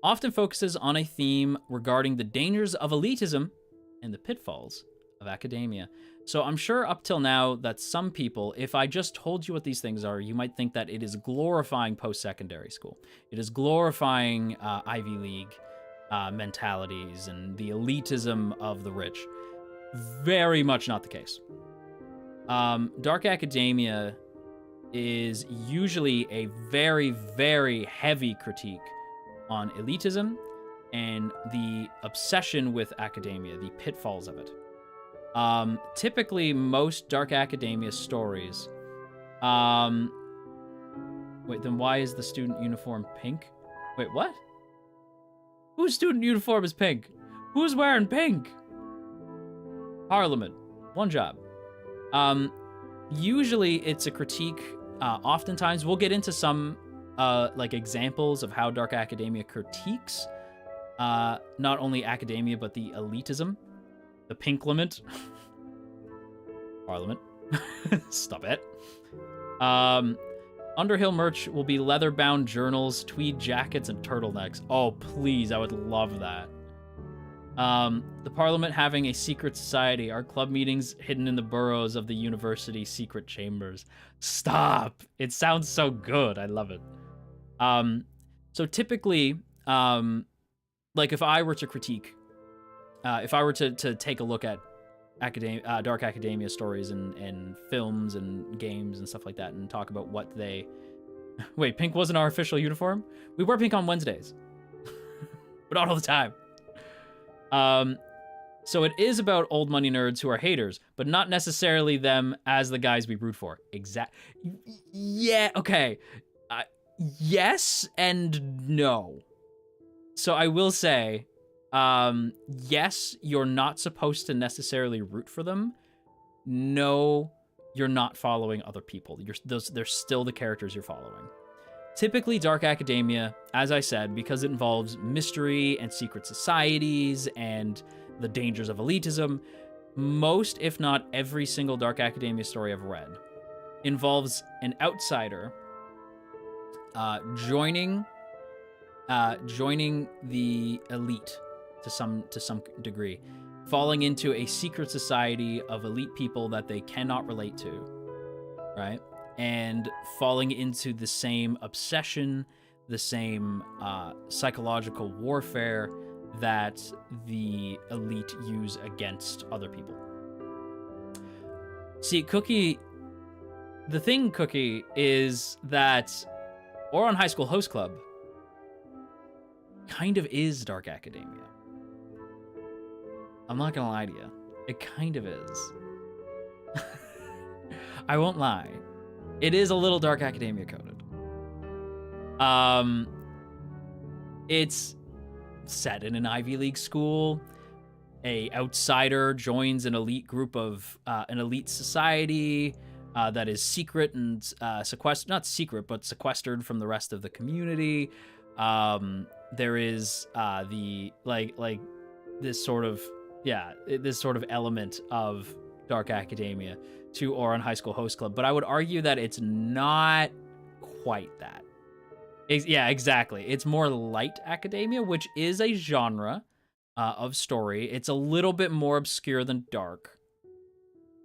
Often focuses on a theme regarding the dangers of elitism and the pitfalls of academia. So I'm sure up till now that some people, if I just told you what these things are, you might think that it is glorifying post-secondary school. It is glorifying Ivy League mentalities and the elitism of the rich. Very much not the case. Dark academia is usually a very, very heavy critique on elitism and the obsession with academia, the pitfalls of it. Typically, most dark academia stories... Wait, then why is the student uniform pink? Wait, what? Whose student uniform is pink? Who's wearing pink? Parliament. One job. Usually, it's a critique. Oftentimes, we'll get into some like examples of how dark academia critiques not only academia but the elitism, the pink limit, Parliament. Stop it. Underhill merch will be leather-bound journals, tweed jackets, and turtlenecks. Oh, please, I would love that. The Parliament having a secret society, our club meetings hidden in the burrows of the university secret chambers. Stop! It sounds so good. I love it. So typically, like if I were to critique, if I were to take a look at dark academia stories and films and games and stuff like that and talk about what they... Wait, pink wasn't our official uniform? We wear pink on Wednesdays. But not all the time. So it is about old money nerds who are haters, but not necessarily them as the guys we root for. Yeah, okay. Yes and no. So I will say, yes, you're not supposed to necessarily root for them. No, you're not following other people. They're still the characters you're following. Typically, dark academia, as I said, because it involves mystery and secret societies and the dangers of elitism, most, if not every single dark academia story I've read involves an outsider joining the elite to some degree, falling into a secret society of elite people that they cannot relate to, right? And falling into the same obsession, the same psychological warfare that the elite use against other people. See, the thing, Cookie, is that Ouran High School Host Club kind of is dark academia. I'm not gonna lie to you. It kind of is. I won't lie. It is a little dark academia coded. It's set in an Ivy League school. A outsider joins an elite group of an elite society that is secret and not secret, but sequestered from the rest of the community. There is the like this sort of element of dark academia to Ouran High School Host Club, but I would argue that it's not quite that. Yeah, exactly. It's more light academia, which is a genre of story. It's a little bit more obscure than dark.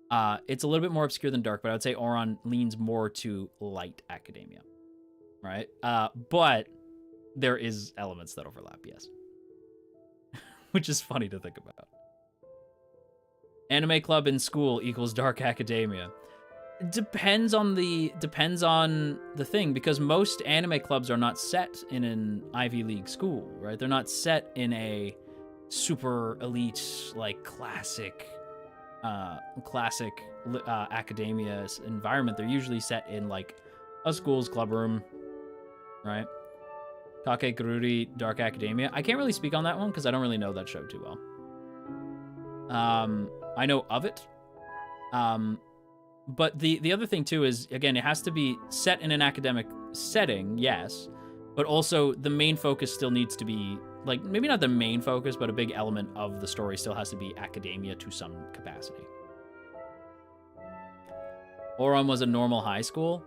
But I would say Ouran leans more to light academia, right? But there is elements that overlap, yes. Which is funny to think about. Anime club in school equals dark academia. Depends on the thing, because most anime clubs are not set in an Ivy League school, right? They're not set in a super elite, like classic academia environment. They're usually set in like a school's club room, right? Kakegururi Dark Academia. I can't really speak on that one because I don't really know that show too well. I know of it. But the other thing too is, again, it has to be set in an academic setting, yes, but also the main focus still needs to be like, maybe not the main focus, but a big element of the story still has to be academia to some capacity. Oron was a normal high school.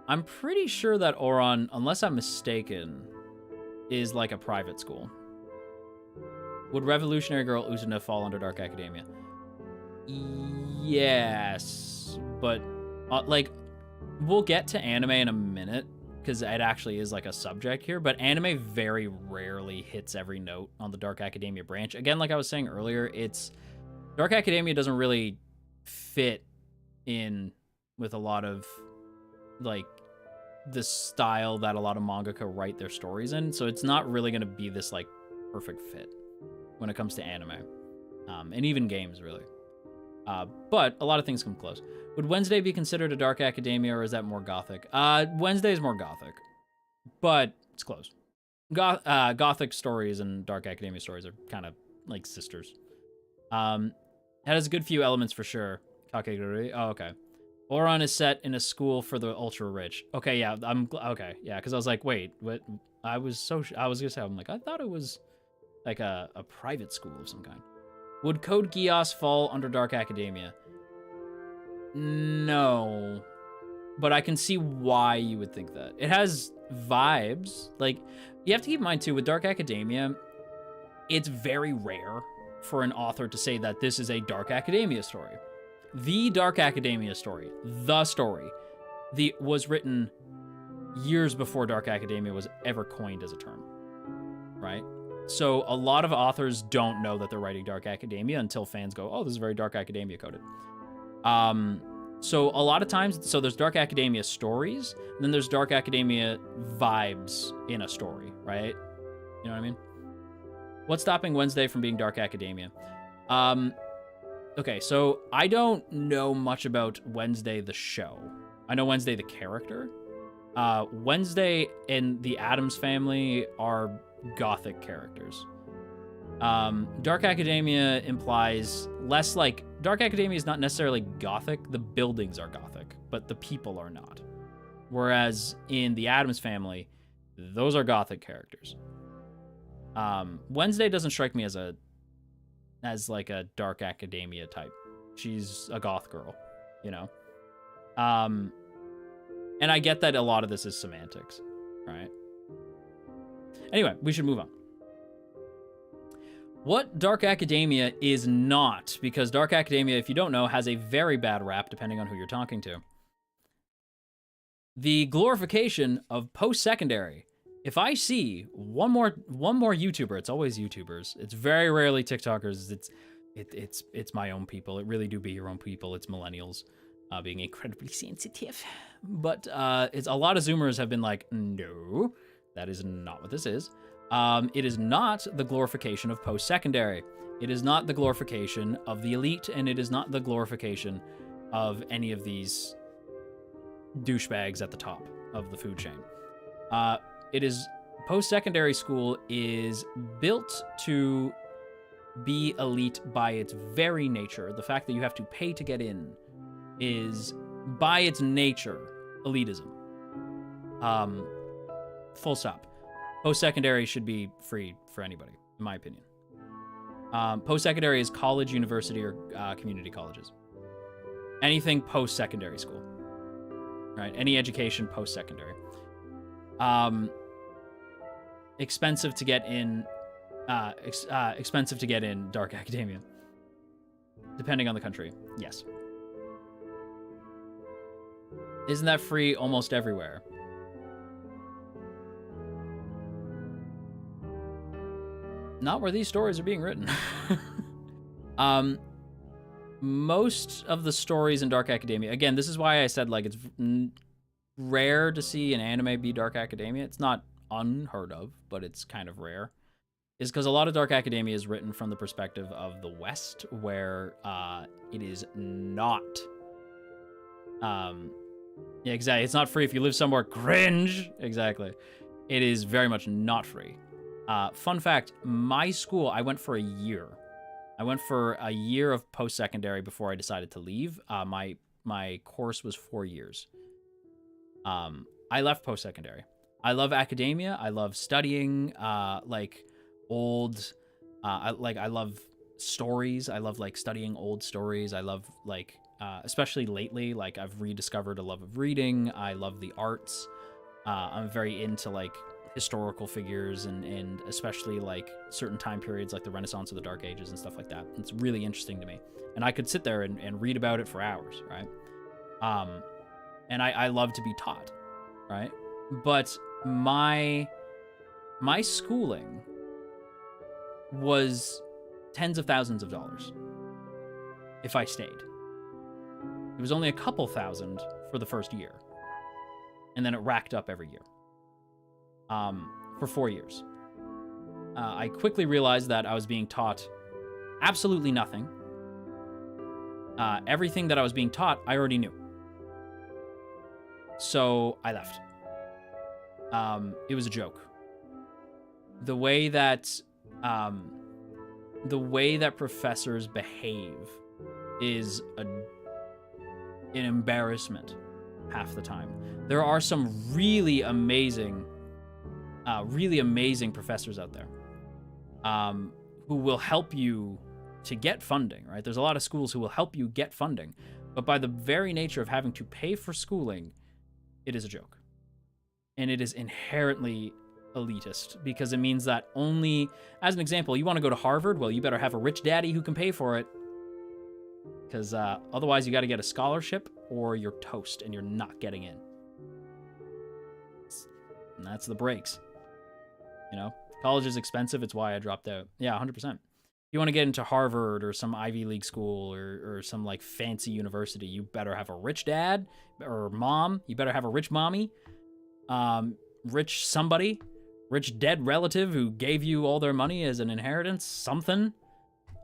I'm pretty sure that Oron, unless I'm mistaken, is like a private school. Would Revolutionary Girl Usuna fall under Dark Academia? Yes, but like, we'll get to anime in a minute because it actually is like a subject here, but anime very rarely hits every note on the Dark Academia branch. Again, like I was saying earlier, Dark Academia doesn't really fit in with a lot of like the style that a lot of mangaka write their stories in, so it's not really going to be this like perfect fit when it comes to anime, and even games, really. But a lot of things come close. Would Wednesday be considered a Dark Academia, or is that more gothic? Wednesday is more gothic, but it's close. Gothic stories and Dark Academia stories are kind of like sisters. It has a good few elements for sure. Kakegurui. Oh, okay. Oron is set in a school for the ultra rich. Okay, yeah, okay, yeah, because I was like, wait, what? I was gonna say, I'm like, I thought it was like a private school of some kind. Would Code Geass fall under Dark Academia? No, but I can see why you would think that. It has vibes. Like, you have to keep in mind too, with Dark Academia, it's very rare for an author to say that this is a Dark Academia story. The Dark Academia story, was written years before Dark Academia was ever coined as a term, right? So a lot of authors don't know that they're writing Dark Academia until fans go, oh, this is very Dark Academia coded. So a lot of times, so there's Dark Academia stories, and then there's Dark Academia vibes in a story, right? You know what I mean? What's stopping Wednesday from being Dark Academia? Okay, so I don't know much about Wednesday the show. I know Wednesday the character. Wednesday and the Addams family are gothic characters. Dark Academia implies less like... Dark Academia is not necessarily gothic. The buildings are gothic, but the people are not. Whereas in the Addams family, those are gothic characters. Wednesday doesn't strike me as like a Dark Academia type. She's a goth girl, you know? And I get that a lot of this is semantics, right? Anyway, we should move on. What Dark Academia is not, because Dark Academia, if you don't know, has a very bad rap depending on who you're talking to. The glorification of post-secondary. If I see one more YouTuber, it's always YouTubers. It's very rarely TikTokers. It's my own people. It really do be your own people. It's millennials being incredibly sensitive. But it's a lot of Zoomers have been like, no, that is not what this is. It is not the glorification of post-secondary. It is not the glorification of the elite, and it is not the glorification of any of these douchebags at the top of the food chain. It is post-secondary school is built to be elite by its very nature. The fact that you have to pay to get in is, by its nature, elitism. Full stop. Post-secondary should be free for anybody, in my opinion. Post-secondary is college, university, or community colleges. Anything post-secondary school, right? Any education post-secondary. Expensive to get in. Expensive to get in Dark Academia, depending on the country. Yes. Isn't that free almost everywhere? Not where these stories are being written. Most of the stories in Dark Academia, again, this is why I said like it's rare to see an anime be Dark Academia. It's not unheard of, but it's kind of rare. Is because a lot of Dark Academia is written from the perspective of the West, where it is not. Yeah, exactly. It's not free if you live somewhere cringe. Exactly. It is very much not free. Fun fact, my school, I went for a year. I went for a year of post-secondary before I decided to leave. My course was 4 years. I left post-secondary. I love academia. I love studying. Like, old, I love stories. I love like studying old stories. I love like, especially lately, like I've rediscovered a love of reading. I love the arts. I'm very into like historical figures and especially like certain time periods like the Renaissance or the Dark Ages and stuff like that. It's really interesting to me. And I could sit there and read about it for hours, right? And I love to be taught, right? But my schooling was tens of thousands of dollars if I stayed. It was only a couple thousand for the first year. And then it racked up every year. For 4 years. I quickly realized that I was being taught absolutely nothing. Everything that I was being taught, I already knew. So I left. It was a joke. The way that professors behave is an embarrassment half the time. There are some really amazing professors out there who will help you to get funding, right? There's a lot of schools who will help you get funding, but by the very nature of having to pay for schooling, it is a joke. And it is inherently elitist because it means that only, as an example, you want to go to Harvard, well, you better have a rich daddy who can pay for it because otherwise you got to get a scholarship or you're toast and you're not getting in. And that's the breaks. You know, college is expensive. It's why I dropped out. Yeah, 100%. If you want to get into Harvard or some Ivy League school or some like fancy university, you better have a rich dad or mom. You better have a rich mommy, rich somebody, rich dead relative who gave you all their money as an inheritance, something.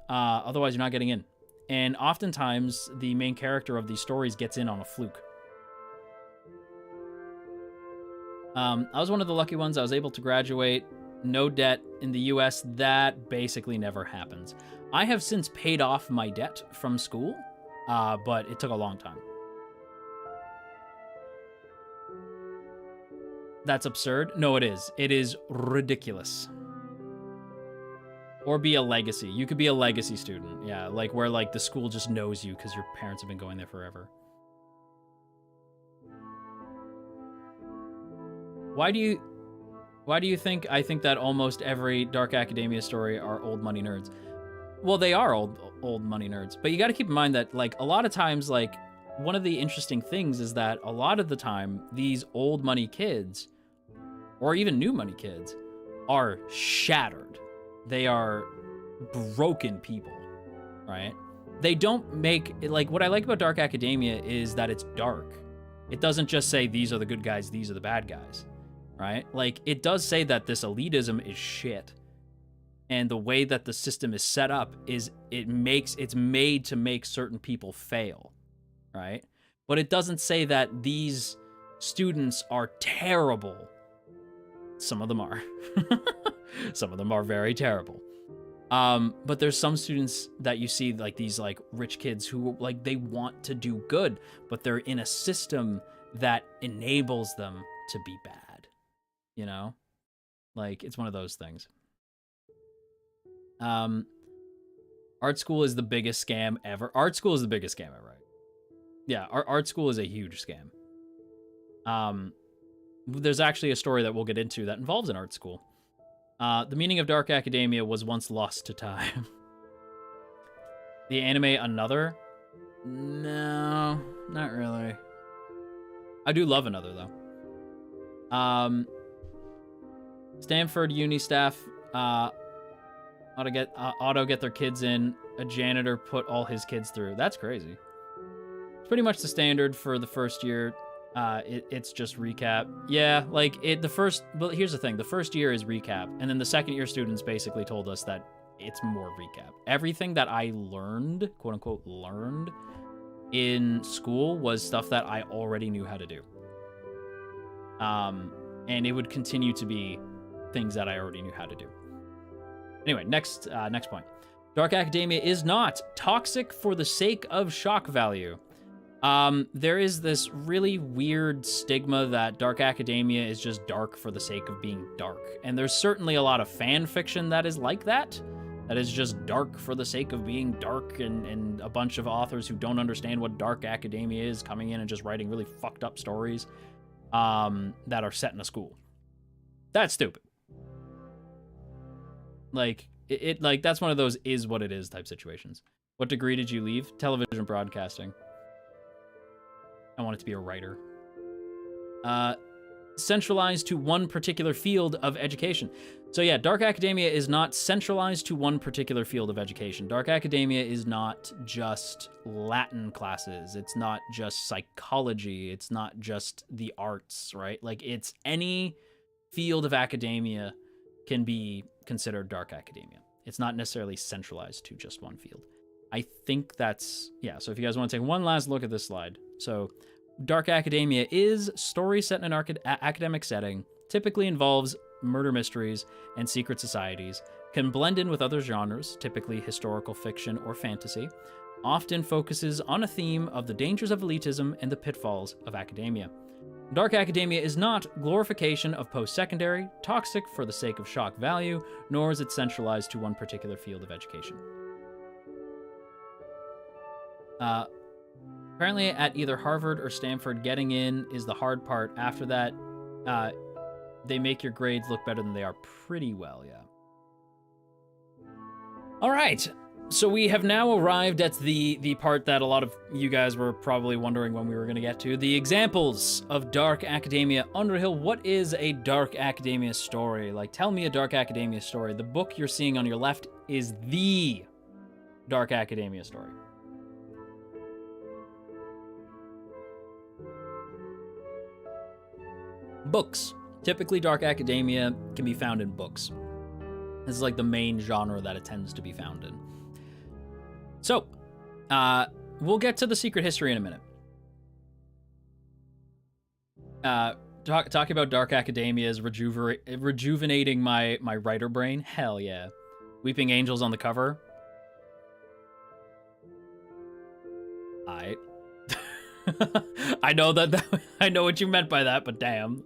Otherwise, you're not getting in. And oftentimes, the main character of these stories gets in on a fluke. I was one of the lucky ones. I was able to graduate, no debt in the US. That basically never happens. I have since paid off my debt from school, but it took a long time. That's absurd. No, it is. It is ridiculous. Or be a legacy. You could be a legacy student. Yeah, like where like the school just knows you because your parents have been going there forever. Why do you think I think that almost every Dark Academia story are old money nerds? Well, they are old money nerds, but you got to keep in mind that like a lot of times, like one of the interesting things is that a lot of the time these old money kids, or even new money kids, are shattered. They are broken people, right? They don't make like what I like about Dark Academia is that it's dark. It doesn't just say these are the good guys, these are the bad guys. Right? Like, it does say that this elitism is shit. And the way that the system is set up is it's made to make certain people fail. Right? But it doesn't say that these students are terrible. Some of them are. Some of them are very terrible. But there's some students that you see, like these like rich kids who like they want to do good, but they're in a system that enables them to be bad. You know, like it's one of those things. Art school is the biggest scam ever. Art school is the biggest scam ever, right? Yeah, art school is a huge scam. There's actually a story that we'll get into that involves an art school. The meaning of Dark Academia was once lost to time. The anime Another? No, not really. I do love Another though. Stanford Uni staff auto get their kids in. A janitor put all his kids through. That's crazy. It's pretty much the standard for the first year. It's just recap. Yeah, like but here's the thing. The first year is recap. And then the second year students basically told us that it's more recap. Everything that I learned, quote unquote, learned in school was stuff that I already knew how to do. And it would continue to be things that I already knew how to do. Anyway, next point. Dark Academia is not toxic for the sake of shock value. There is this really weird stigma that dark academia is just dark for the sake of being dark. And there's certainly a lot of fan fiction that is like that. That is just dark for the sake of being dark, and a bunch of authors who don't understand what dark academia is coming in and just writing really fucked up stories that are set in a school. That's stupid. Like, like, that's one of those is what it is type situations. What degree did you leave? Television broadcasting. I wanted to be a writer. Centralized to one particular field of education. So yeah, dark academia is not centralized to one particular field of education. Dark academia is not just Latin classes. It's not just psychology. It's not just the arts, right? Like, it's any field of academia can be considered dark academia. It's not necessarily centralized to just one field. I think that's, yeah, so if you guys want to take one last look at this slide. So, dark academia is story set in an academic setting, typically involves murder mysteries and secret societies, can blend in with other genres, typically historical fiction or fantasy, often focuses on a theme of the dangers of elitism and the pitfalls of academia. Dark academia is not glorification of post-secondary, toxic for the sake of shock value, nor is it centralized to one particular field of education. Apparently at either Harvard or Stanford, getting in is the hard part. After that, they make your grades look better than they are pretty well, yeah. All right, so we have now arrived at the part that a lot of you guys were probably wondering when we were going to get to. The examples of dark academia. Underhill, what is a dark academia story? Like, tell me a dark academia story. The book you're seeing on your left is the dark academia story. Books. Typically, dark academia can be found in books. This is like the main genre that it tends to be found in. So, we'll get to the secret history in a minute. Talking about dark academia is rejuvenating my writer brain. Hell yeah. Weeping Angels on the cover. I know that I know what you meant by that, but damn.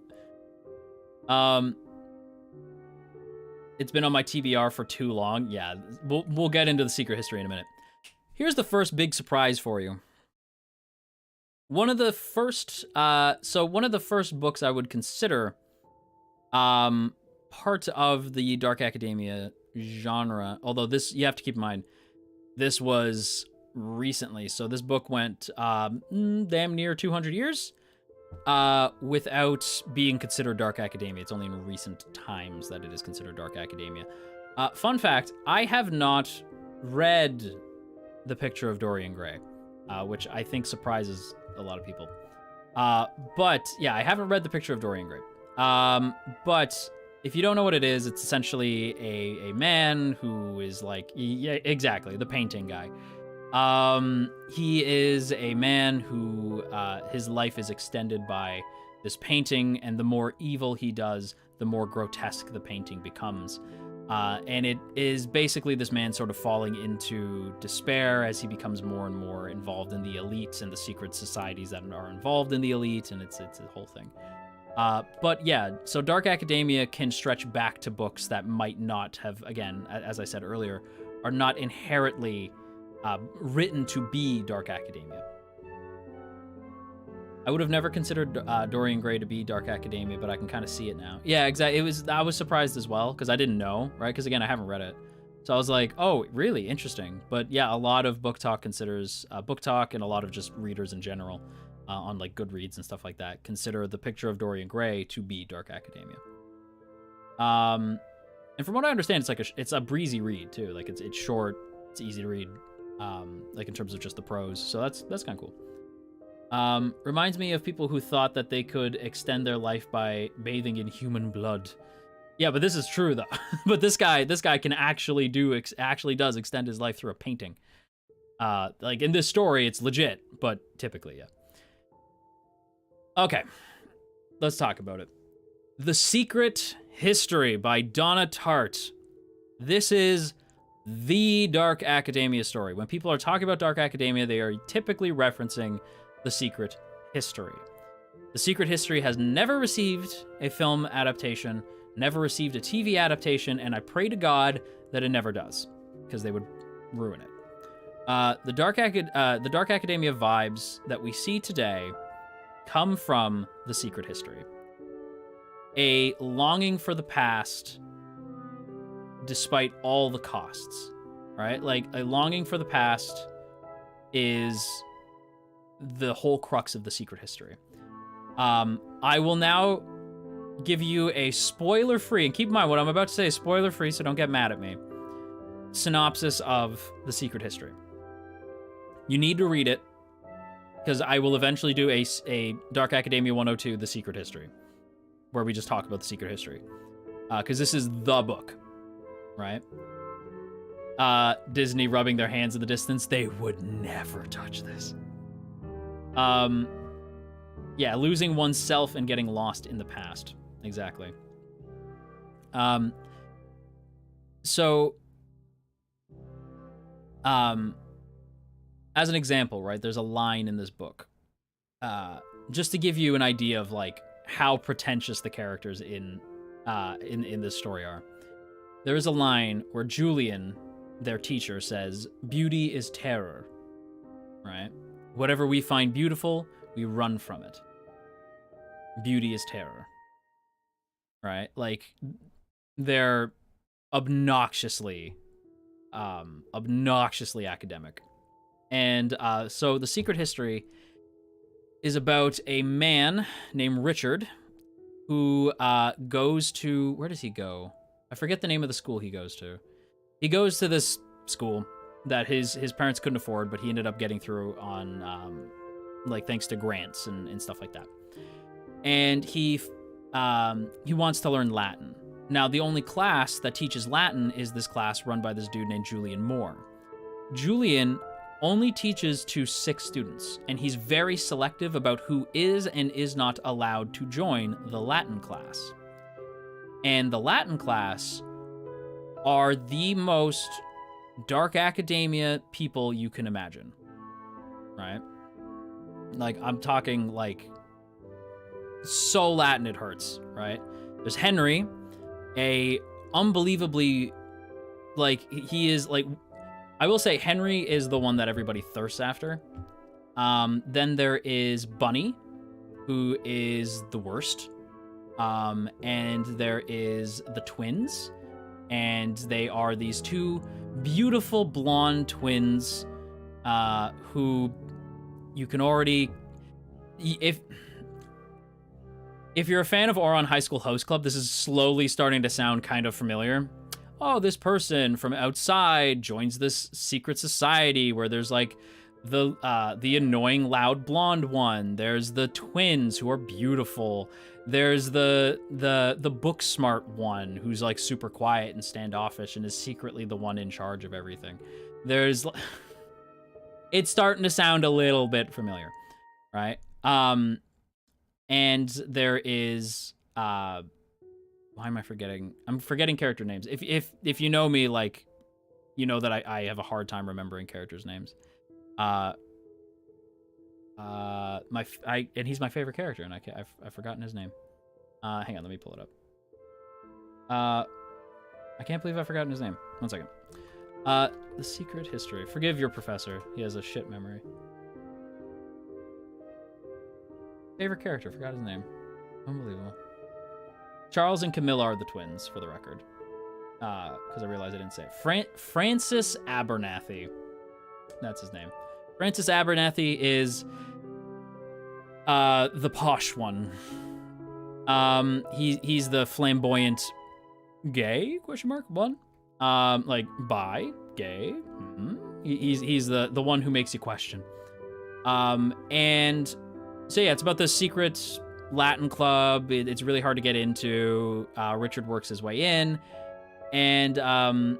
It's been on my TBR for too long. Yeah, we'll get into the secret history in a minute. Here's the first big surprise for you. One of the first books I would consider part of the dark academia genre, although this, you have to keep in mind, this was recently. So this book went damn near 200 years without being considered dark academia. It's only in recent times that it is considered dark academia. Fun fact, I have not read The Picture of Dorian Gray, which I think surprises a lot of people. But yeah, I haven't read The Picture of Dorian Gray. But if you don't know what it is, it's essentially a man who is like, yeah, exactly, the painting guy. He is a man who, his life is extended by this painting, and the more evil he does, the more grotesque the painting becomes. And it is basically this man sort of falling into despair as he becomes more and more involved in the elites and the secret societies that are involved in the elite, and it's a whole thing. But yeah, so dark academia can stretch back to books that might not have, again, as I said earlier, are not inherently written to be dark academia. I would have never considered Dorian Gray to be dark academia, but I can kind of see it now. Yeah, exactly. I was surprised as well, because I didn't know, right? Because again, I haven't read it. So I was like, oh, really? Interesting. But yeah, a lot of Book Talk considers, Book Talk and a lot of just readers in general, on like Goodreads and stuff like that, consider The Picture of Dorian Gray to be dark academia. And from what I understand, it's a breezy read too. Like it's short, it's easy to read, like in terms of just the prose. So that's kind of cool. Reminds me of people who thought that they could extend their life by bathing in human blood. Yeah, but this is true though. But this guy can actually does extend his life through a painting. Like in this story, it's legit, but typically, yeah. Okay, let's talk about it. The Secret History by Donna Tartt. This is the dark academia story. When people are talking about dark academia, they are typically referencing The Secret History. The Secret History has never received a film adaptation, never received a TV adaptation, and I pray to God that it never does, because they would ruin it. The Dark Academia vibes that we see today come from The Secret History. A longing for the past despite all the costs, right? Like, a longing for the past is the whole crux of The Secret History. I will now give you a spoiler-free, and keep in mind what I'm about to say is spoiler-free, so don't get mad at me, synopsis of The Secret History. You need to read it, because I will eventually do a Dark Academia 102, The Secret History, where we just talk about The Secret History. Because this is the book, right? Disney rubbing their hands in the distance. They would never touch this. Yeah, losing oneself and getting lost in the past. Exactly. As an example, right, there's a line in this book. Just to give you an idea of, like, how pretentious the characters in this story are. There is a line where Julian, their teacher, says, "Beauty is terror," right? Whatever we find beautiful, we run from it. Beauty is terror, right? Like, they're obnoxiously academic. And so The Secret History is about a man named Richard who goes to... Where does he go? I forget the name of the school he goes to. He goes to this school that his parents couldn't afford, but he ended up getting through on, like, thanks to grants and stuff like that. And he wants to learn Latin. Now, the only class that teaches Latin is this class run by this dude named Julian Moore. Julian only teaches to 6 students, and he's very selective about who is and is not allowed to join the Latin class. And the Latin class are the most dark academia people you can imagine, right? Like, I'm talking, like, so Latin it hurts, right? There's Henry, a unbelievably, like, he is, like, I will say Henry is the one that everybody thirsts after. Then there is Bunny, who is the worst. And there is the twins, and they are these 2 beautiful blonde twins, who you can already... If you're a fan of Ouran High School Host Club, this is slowly starting to sound kind of familiar. Oh, this person from outside joins this secret society where there's, like, the annoying loud blonde one. There's the twins who are beautiful. There's the book smart one who's, like, super quiet and standoffish and is secretly the one in charge of everything. There's... It's starting to sound a little bit familiar, right? And there is... why am I forgetting? I'm forgetting character names. If you know me, like, you know that I have a hard time remembering characters' names. And he's my favorite character, and I've forgotten his name. Hang on, let me pull it up. I can't believe I've forgotten his name. 1 second. The Secret History. Forgive your professor. He has a shit memory. Favorite character. Forgot his name. Unbelievable. Charles and Camilla are the twins, for the record. Because I realized I didn't say it. Francis Abernathy. That's his name. Francis Abernathy is the posh one. He's the flamboyant gay one. Like bi, gay. He's the one who makes you question. And so yeah, it's about this secret Latin club. It's really hard to get into. Richard works his way in, and I'm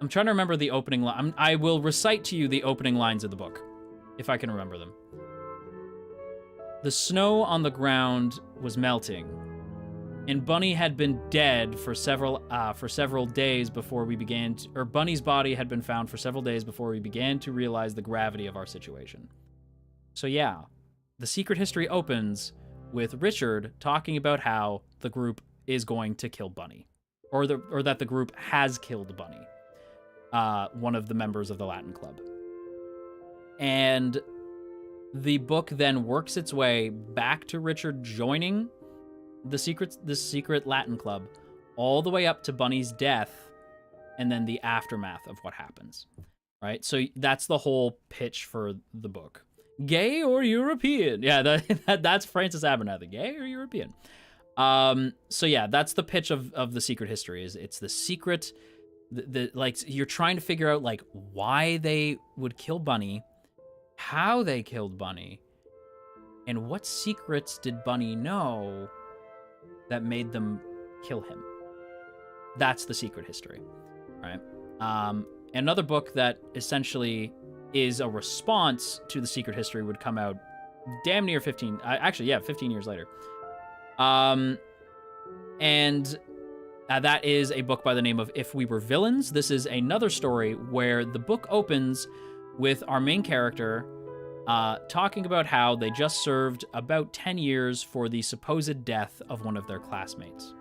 trying to remember the opening line. I will recite to you the opening lines of the book, if I can remember them. The snow on the ground was melting. and Bunny had been dead for several days before we began to, or Bunny's body had been found for several days before we began to realize the gravity of our situation. So yeah, the secret history opens with Richard talking about how the group is going to kill Bunny, or that the group has killed Bunny, one of the members of the Latin Club. And the book then works its way back to Richard joining the secret Latin Club, all the way up to Bunny's death, and then the aftermath of what happens. Right? So that's the whole pitch for the book. Gay or European? Yeah, that's Francis Abernathy. Gay or European? So yeah, that's the pitch of the secret history. It's the secret, like, you're trying to figure out like why they would kill Bunny, how they killed Bunny, and what secrets did Bunny know that made them kill him. That's the secret history, right? Another book that essentially is a response to the secret history would come out damn near 15 years later. And that is a book by the name of If We Were Villains. This is another story where the book opens with our main character talking about how they just served about 10 years for the supposed death of one of their classmates.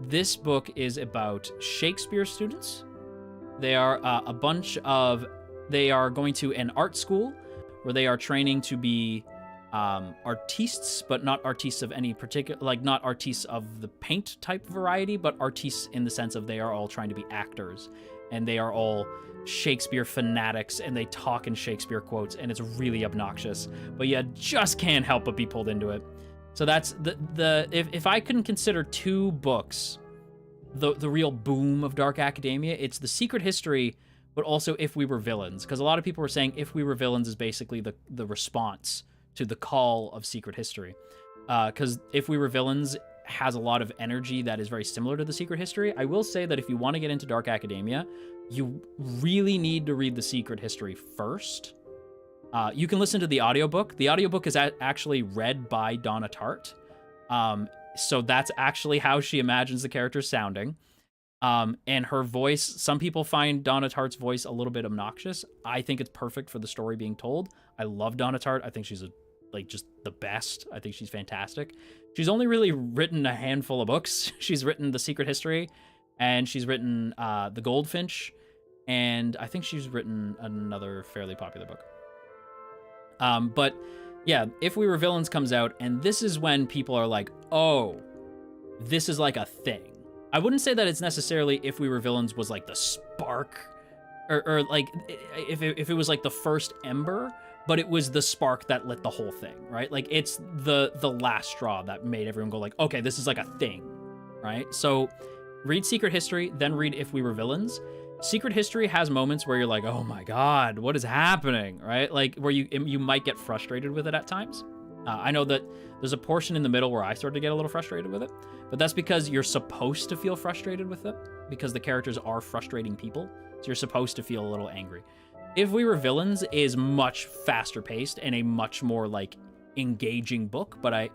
This book is about Shakespeare students. They are they are going to an art school where they are training to be artistes, but not artistes of any particular, like not artistes of the paint type variety, but artistes in the sense of they are all trying to be actors, and they are all Shakespeare fanatics, and they talk in Shakespeare quotes, and it's really obnoxious, but you just can't help but be pulled into it. So that's if I couldn't consider two books the real boom of dark academia, it's The Secret History, but also If We Were Villains, because a lot of people were saying If We Were Villains is basically the response to the call of Secret History, because If We Were Villains has a lot of energy that is very similar to The Secret History. I will say that if you want to get into dark academia, you really need to read The Secret History first. You can listen to the audiobook. The audiobook is actually read by Donna Tartt. So that's actually how she imagines the characters sounding. And her voice, some people find Donna Tartt's voice a little bit obnoxious. I think it's perfect for the story being told. I love Donna Tartt. I think she's just the best. I think she's fantastic. She's only really written a handful of books. She's written The Secret History, and she's written The Goldfinch, and I think she's written another fairly popular book. But yeah, If We Were Villains comes out, and this is when people are like, oh, this is like a thing. I wouldn't say that it's necessarily If We Were Villains was like the spark, or like if it was like the first ember, but it was the spark that lit the whole thing, right? Like it's the last straw that made everyone go like, okay, this is like a thing, right? So read Secret History, then read If We Were Villains. Secret History has moments where you're like, oh my God, what is happening, right? Like where you might get frustrated with it at times. I know that there's a portion in the middle where I started to get a little frustrated with it, but that's because you're supposed to feel frustrated with it because the characters are frustrating people. So you're supposed to feel a little angry. If We Were Villains is much faster paced and a much more like engaging book, but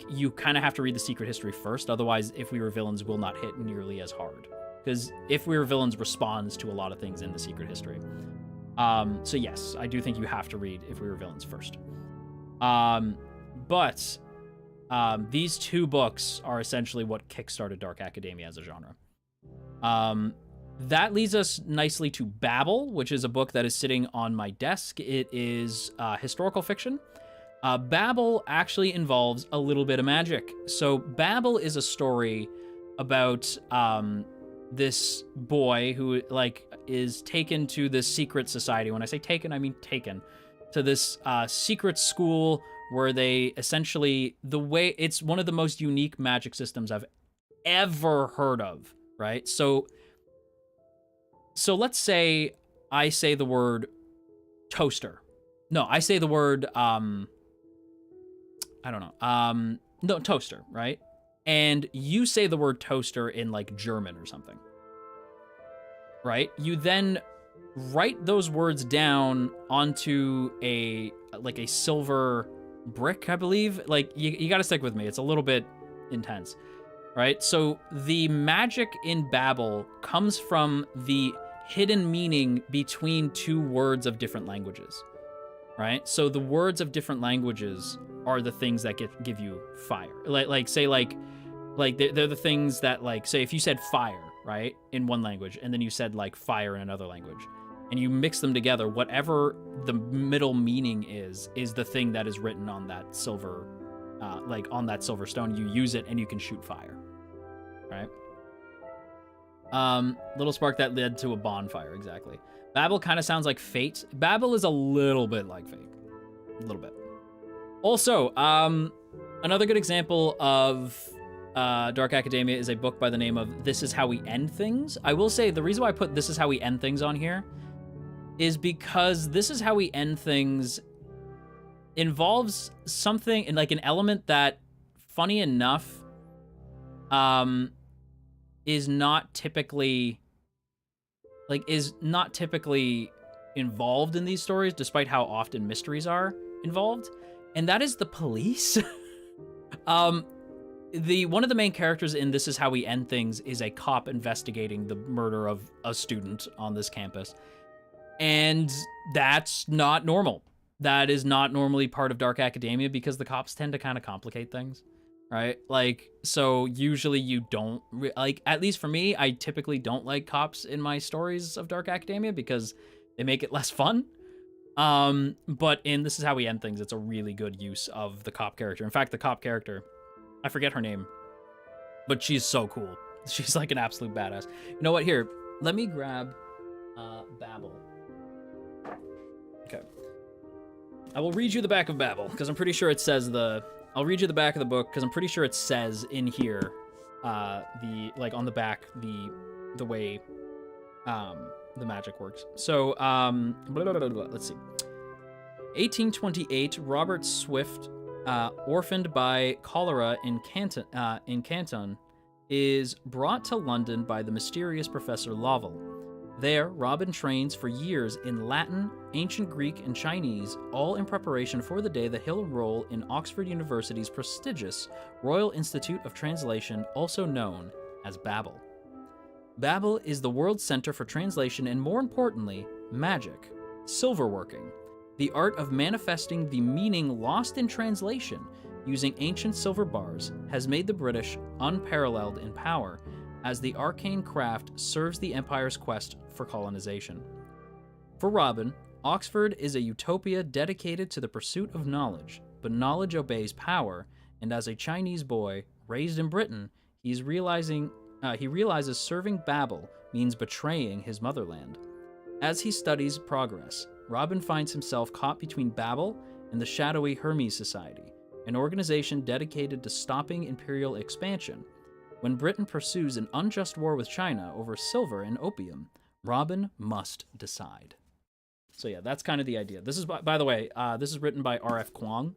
you kind of have to read The Secret History first. Otherwise, If We Were Villains will not hit nearly as hard. Because If We Were Villains responds to a lot of things in The Secret History. So yes, I do think you have to read If We Were Villains first. But these two books are essentially what kickstarted dark academia as a genre. That leads us nicely to Babel, which is a book that is sitting on my desk. It is historical fiction. Babel actually involves a little bit of magic. So Babel is a story about this boy who is taken to this secret society. When I say taken, I mean taken to this secret school where they essentially, it's one of the most unique magic systems I've ever heard of, right? So let's say I say the word toaster. No, I say the word, toaster, right? And you say the word toaster in like German or something, right? You then write those words down onto a silver brick, I believe. Like you got to stick with me. It's a little bit intense, right? So the magic in Babel comes from the hidden meaning between two words of different languages, right? So the words of different languages are the things that give you fire. Like they're the things that, like, say if you said fire, right, in one language, and then you said like fire in another language, and you mix them together, whatever the middle meaning is the thing that is written on that silver, like on that silver stone. You use it and you can shoot fire, right? Little spark that led to a bonfire, exactly. Babel kind of sounds like fate. Babel is a little bit like fate, a little bit. Also, another good example of Dark Academia is a book by the name of This Is How We End Things. I will say the reason why I put This Is How We End Things on here is because This Is How We End Things involves something, and like an element that, funny enough, is not typically involved in these stories, despite how often mysteries are involved, and that is the police. One of the main characters in This Is How We End Things is a cop investigating the murder of a student on this campus. And that's not normal. That is not normally part of Dark Academia because the cops tend to kind of complicate things, right? Like, so usually you don't, like, at least for me, I typically don't like cops in my stories of Dark Academia because they make it less fun. But in This Is How We End Things, it's a really good use of the cop character. In fact, the cop character, I forget her name, but she's so cool. She's like an absolute badass. You know what? Here, let me grab Babel. Okay. I will read you the back of Babel, because I'm pretty sure it says I'll read you the back of the book, because I'm pretty sure it says in here, like on the back, the way the magic works. So, let's see. 1828, Robert Swift, orphaned by cholera in Canton, is brought to London by the mysterious Professor Lovell. There, Robin trains for years in Latin, ancient Greek, and Chinese, all in preparation for the day that he'll enroll in Oxford University's prestigious Royal Institute of Translation, also known as Babel. Babel is the world's center for translation and, more importantly, magic, silverworking, the art of manifesting the meaning lost in translation using ancient silver bars, has made the British unparalleled in power, as the arcane craft serves the Empire's quest for colonization. For Robin, Oxford is a utopia dedicated to the pursuit of knowledge, but knowledge obeys power, and as a Chinese boy raised in Britain, he realizes serving Babel means betraying his motherland. As he studies progress, Robin finds himself caught between Babel and the shadowy Hermes Society, an organization dedicated to stopping imperial expansion. When Britain pursues an unjust war with China over silver and opium, Robin must decide. So yeah, that's kind of the idea. This is, by the way, this is written by R.F. Kuang,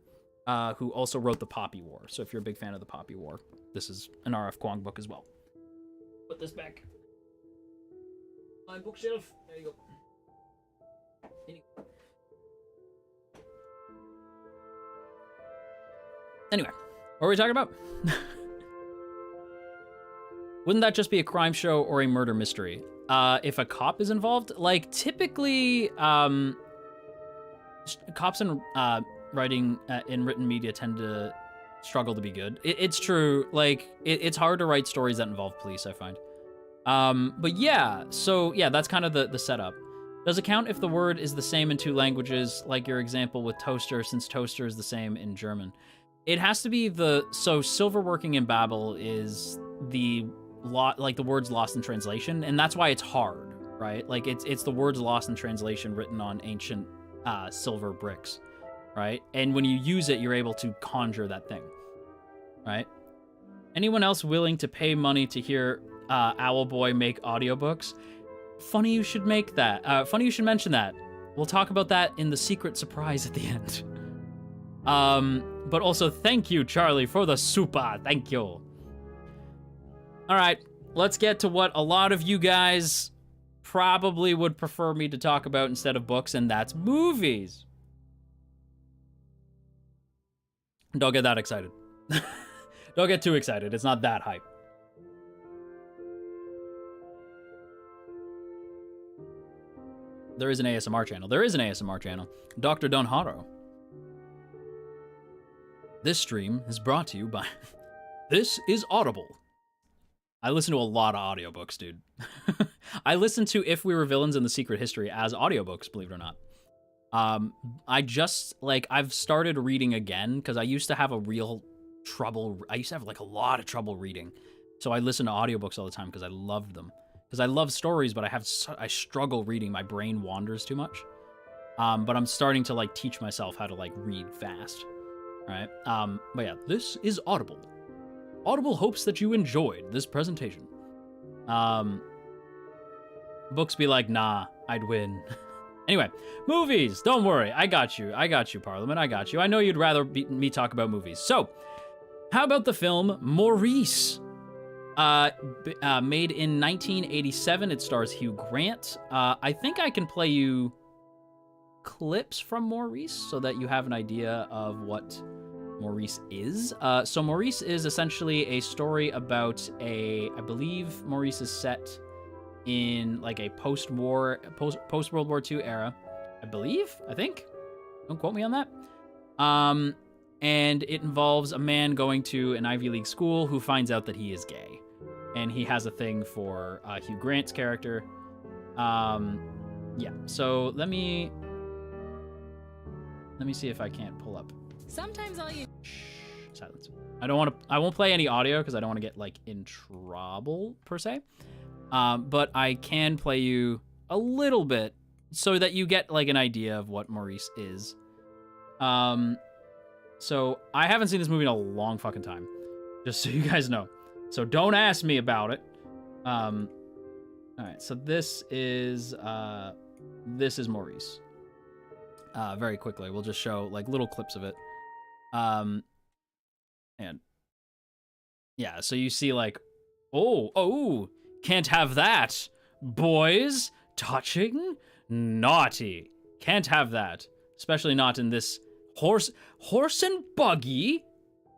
who also wrote The Poppy War. So if you're a big fan of The Poppy War, this is an R.F. Kuang book as well. Put this back. My bookshelf. There you go. Anyway, what were we talking about? Wouldn't that just be a crime show or a murder mystery? If a cop is involved? Like, typically, cops in writing in written media tend to struggle to be good. It's true. Like, it's hard to write stories that involve police, I find. But yeah, so yeah, that's kind of the setup. Does it count if the word is the same in two languages, like your example with toaster, since toaster is the same in German? It has to be so silverworking in Babel is the words lost in translation, and that's why it's hard, right? Like it's the words lost in translation written on ancient silver bricks, right? And when you use it, you're able to conjure that thing, right? Anyone else willing to pay money to hear Owlboy make audiobooks? Funny you should make that. Funny you should mention that. We'll talk about that in the secret surprise at the end. But also thank you, Charlie, for the super. Thank you. All right, let's get to what a lot of you guys probably would prefer me to talk about instead of books, and that's movies. Don't get that excited. Don't get too excited. It's not that hype. There is an ASMR channel. There is an ASMR channel. Dr. Donharo. This stream is brought to you by... This is Audible. I listen to a lot of audiobooks, dude. I listen to If We Were Villains in the Secret History as audiobooks, believe it or not. I've started reading again, because I used to have a lot of trouble reading. So I listen to audiobooks all the time because I loved them. Because I love stories, but I struggle reading. My brain wanders too much. But I'm starting to like teach myself how to like read fast. All right. But yeah, this is Audible. Audible hopes that you enjoyed this presentation. Books be like, nah, I'd win. Anyway, movies. Don't worry. I got you. I got you, Parliament. I got you. I know you'd rather me talk about movies. So, how about the film Maurice? Made in 1987. It stars Hugh Grant. I think I can play you clips from Maurice so that you have an idea of what Maurice is. So Maurice is essentially a story about I believe Maurice is set in like a post-World War II era. I think. Don't quote me on that. And it involves a man going to an Ivy League school who finds out that he is gay. And he has a thing for Hugh Grant's character. Yeah, so let me see if I can't pull up. Sometimes all you... Shh, silence. I won't play any audio because I don't want to get like in trouble per se. But I can play you a little bit so that you get like an idea of what Maurice is. So I haven't seen this movie in a long fucking time, just so you guys know. So don't ask me about it. All right, so this is Maurice. Very quickly, we'll just show like little clips of it. And yeah, so you see like, oh, can't have that. Boys touching, naughty. Can't have that, especially not in this horse and buggy.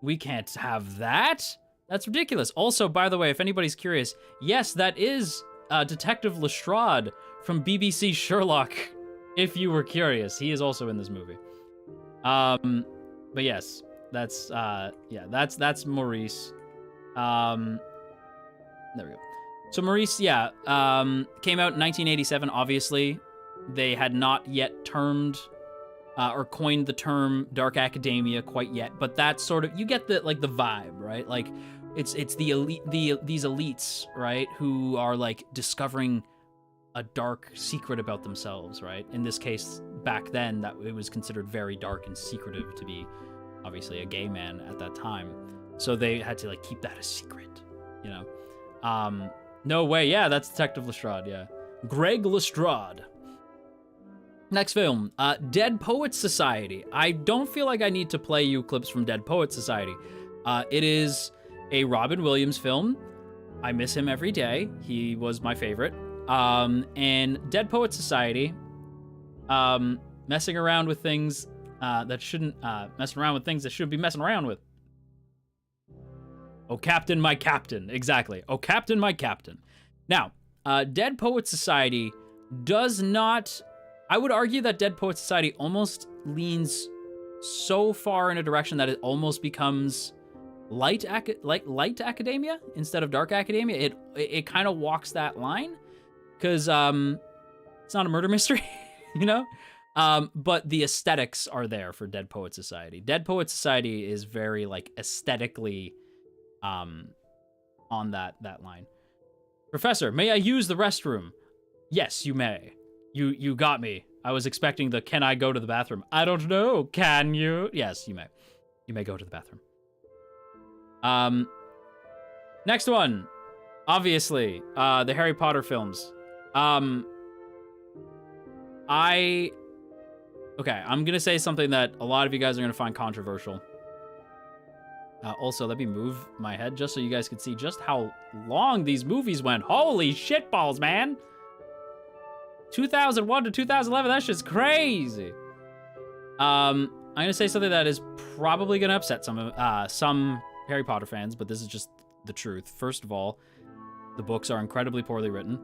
We can't have that. That's ridiculous. Also, by the way, if anybody's curious, yes, that is Detective Lestrade from BBC Sherlock. If you were curious, he is also in this movie. But yes, that's Maurice. There we go. So Maurice, yeah, came out in 1987. Obviously, they had not yet termed or coined the term dark academia quite yet, but that's sort of, you get the like the vibe, right? Like it's the elite, these elites, right, who are like discovering a dark secret about themselves, right? In this case, back then, that it was considered very dark and secretive to be obviously a gay man at that time. So they had to like keep that a secret, you know? No way. Yeah, that's Detective Lestrade. Yeah. Greg Lestrade. Next film, Dead Poets Society. I don't feel like I need to play you clips from Dead Poets Society. It is a Robin Williams film. I miss him every day. He was my favorite. And Dead Poets Society, messing around with things that shouldn't, messing around with things that shouldn't be messing around with. Oh, Captain, my Captain. Exactly. Oh, Captain, my Captain. Now, Dead Poets Society does not... I would argue that Dead Poets Society almost leans so far in a direction that it almost becomes light academia instead of dark academia. It kind of walks that line because it's not a murder mystery, you know? But the aesthetics are there for Dead Poets Society. Dead Poets Society is very like aesthetically on that line. Professor, may I use the restroom? Yes, you may. You got me. I was expecting the can I go to the bathroom? I don't know. Can you? Yes, you may. You may go to the bathroom. Next one. Obviously, the Harry Potter films. Okay, I'm gonna say something that a lot of you guys are gonna find controversial. Also, let me move my head just so you guys can see just how long these movies went. Holy shitballs, man! 2001 to 2011, that shit's crazy. I'm gonna say something that is probably gonna upset some Harry Potter fans, but this is just the truth. First of all, the books are incredibly poorly written.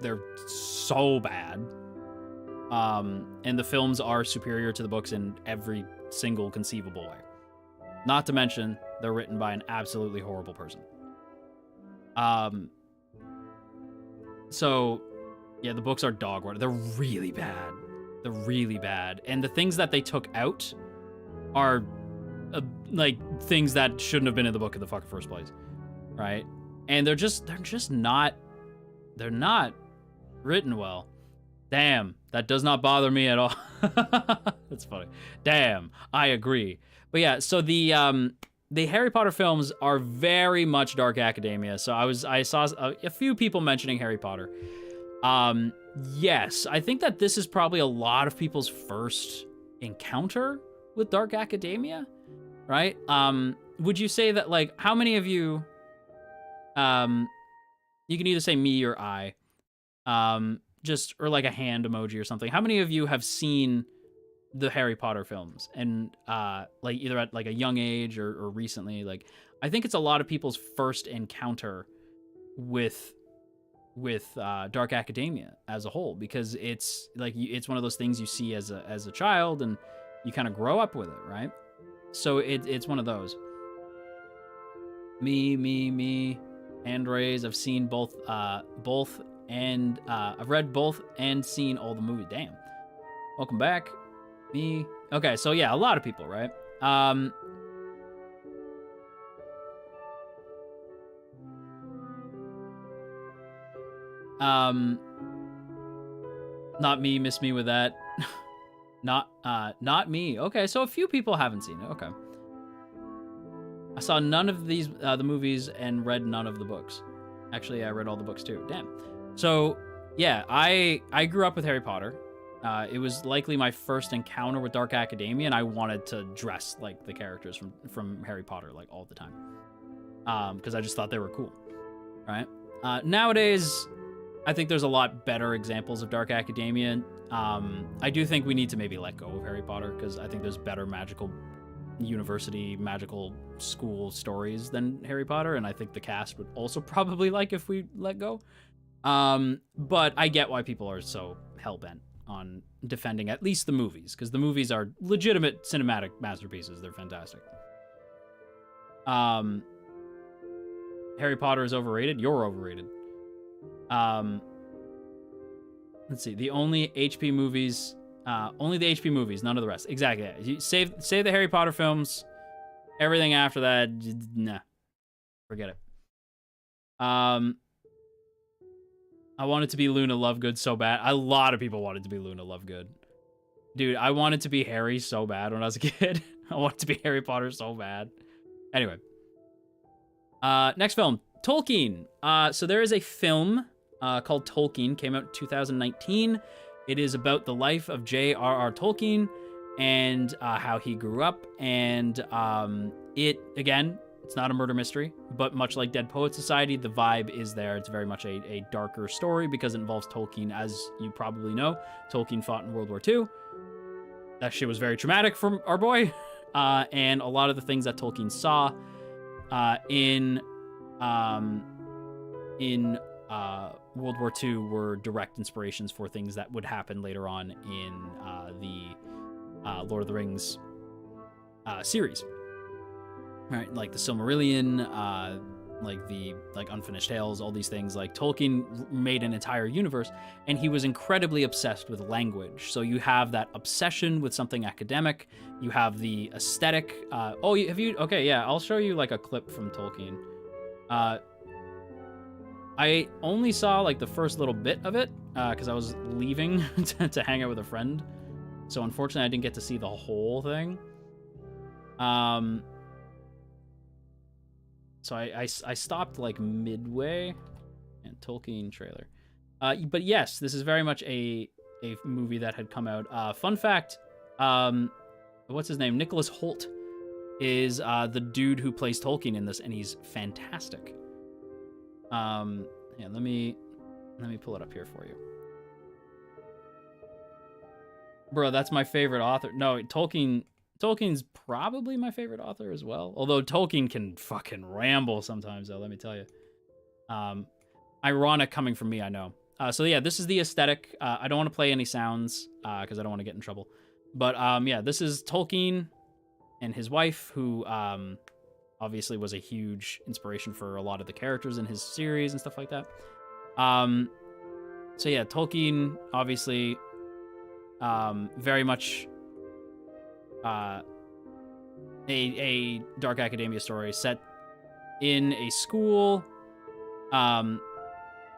They're so bad. And the films are superior to the books in every single conceivable way. Not to mention, they're written by an absolutely horrible person. So, yeah, the books are dog water. They're really bad. They're really bad. And the things that they took out are, like, things that shouldn't have been in the book in the fucking first place. Right? And they're just not, they're not written well. Damn, that does not bother me at all. That's funny. Damn, I agree. But yeah, so the Harry Potter films are very much dark academia. So I saw a few people mentioning Harry Potter. Yes, I think that this is probably a lot of people's first encounter with dark academia, right? Would you say that, like, how many of you, you can either say me or I, just, or like a hand emoji or something. How many of you have seen the Harry Potter films, and like either at like a young age or recently? Like, I think it's a lot of people's first encounter with dark academia as a whole, because it's like it's one of those things you see as a child, and you kind of grow up with it, right? So it's one of those. Me. Hand raise. I've seen both, and I've read both and seen all the movies. Damn. Welcome back. Me. Okay, so yeah, a lot of people, right? Not me, miss me with that. Not me. Okay, so a few people haven't seen it. Okay. I saw none of these, the movies, and read none of the books. Actually, I read all the books too. Damn. So, yeah, I grew up with Harry Potter. It was likely my first encounter with dark academia, and I wanted to dress like the characters from Harry Potter, like, all the time. Because I just thought they were cool, right? Nowadays, I think there's a lot better examples of dark academia. I do think we need to maybe let go of Harry Potter, because I think there's better magical university, magical school stories than Harry Potter, and I think the cast would also probably like if we let go. But I get why people are so hell-bent on defending at least the movies, because the movies are legitimate cinematic masterpieces. They're fantastic. Harry Potter is overrated. You're overrated. Let's see. The only HP movies, only the HP movies, none of the rest. Exactly. You save the Harry Potter films. Everything after that, nah, forget it. I wanted to be Luna Lovegood so bad. A lot of people wanted to be Luna Lovegood. Dude, I wanted to be Harry so bad when I was a kid. I wanted to be Harry Potter so bad. Anyway. Next film, Tolkien. So there is a film called Tolkien, came out in 2019. It is about the life of J.R.R. Tolkien and how he grew up. And again, it's not a murder mystery, but much like Dead Poets Society, the vibe is there. It's very much a darker story because it involves Tolkien. As you probably know, Tolkien fought in World War II. That shit was very traumatic for our boy. And a lot of the things that Tolkien saw in World War II were direct inspirations for things that would happen later on in the Lord of the Rings series. Right, like the Silmarillion, like Unfinished Tales, all these things. Like, Tolkien made an entire universe, and he was incredibly obsessed with language. So you have that obsession with something academic. You have the aesthetic. Okay, yeah, I'll show you like a clip from Tolkien. I only saw like the first little bit of it because I was leaving to hang out with a friend. So unfortunately, I didn't get to see the whole thing. So I stopped like midway. And Tolkien trailer. But yes, this is very much a movie that had come out. Fun fact, what's his name? Nicholas Hoult is the dude who plays Tolkien in this, and he's fantastic. Yeah, let me pull it up here for you. Bro, that's my favorite author. No, Tolkien Tolkien's probably my favorite author as well. Although Tolkien can fucking ramble sometimes, though, let me tell you. Ironic coming from me, I know. So yeah, this is the aesthetic. I don't want to play any sounds because I don't want to get in trouble. But yeah, this is Tolkien and his wife, who obviously was a huge inspiration for a lot of the characters in his series and stuff like that. So yeah, Tolkien, obviously, very much a dark academia story set in a school. I'm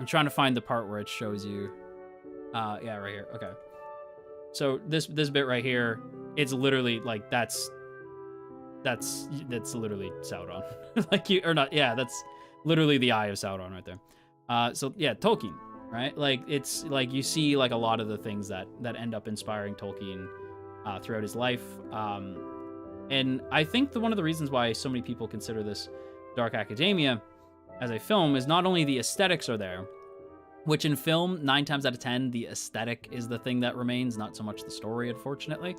trying to find the part where it shows you. Yeah, right here. Okay. So this bit right here, it's literally like that's literally Sauron. Like you or not? Yeah, that's literally the eye of Sauron right there. So yeah, Tolkien, right? Like it's like you see like a lot of the things that end up inspiring Tolkien throughout his life. And I think one of the reasons why so many people consider this Dark Academia as a film is not only the aesthetics are there, which in film, 9 times out of 10, the aesthetic is the thing that remains, not so much the story, unfortunately.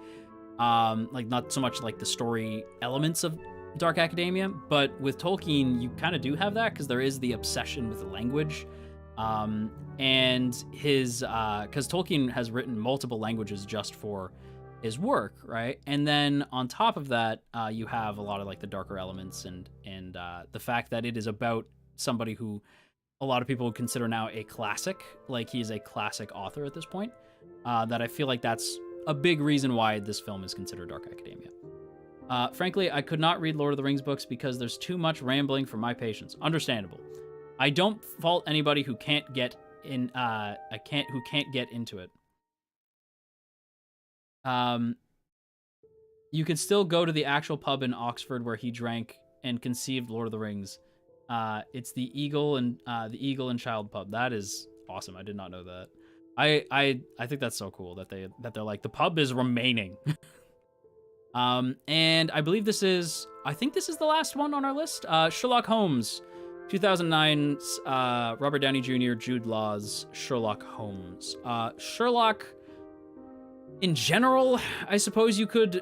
Like, not so much like the story elements of Dark Academia, but with Tolkien, you kind of do have that because there is the obsession with the language. And his, because Tolkien has written multiple languages just for his work, right? And then on top of that, you have a lot of like the darker elements and the fact that it is about somebody who a lot of people would consider now a classic, like he's a classic author at this point, that I feel like that's a big reason why this film is considered Dark Academia. Frankly, I could not read Lord of the Rings books because there's too much rambling for my patience. Understandable. I don't fault anybody who can't get in, who can't get into it. You could still go to the actual pub in Oxford where he drank and conceived Lord of the Rings. It's the Eagle and Child pub. That is awesome. I did not know that. I think that's so cool that they're like the pub is remaining. And I believe this is the last one on our list. Sherlock Holmes, 2009's Robert Downey Jr., Jude Law's Sherlock Holmes. Sherlock, in general, I suppose you could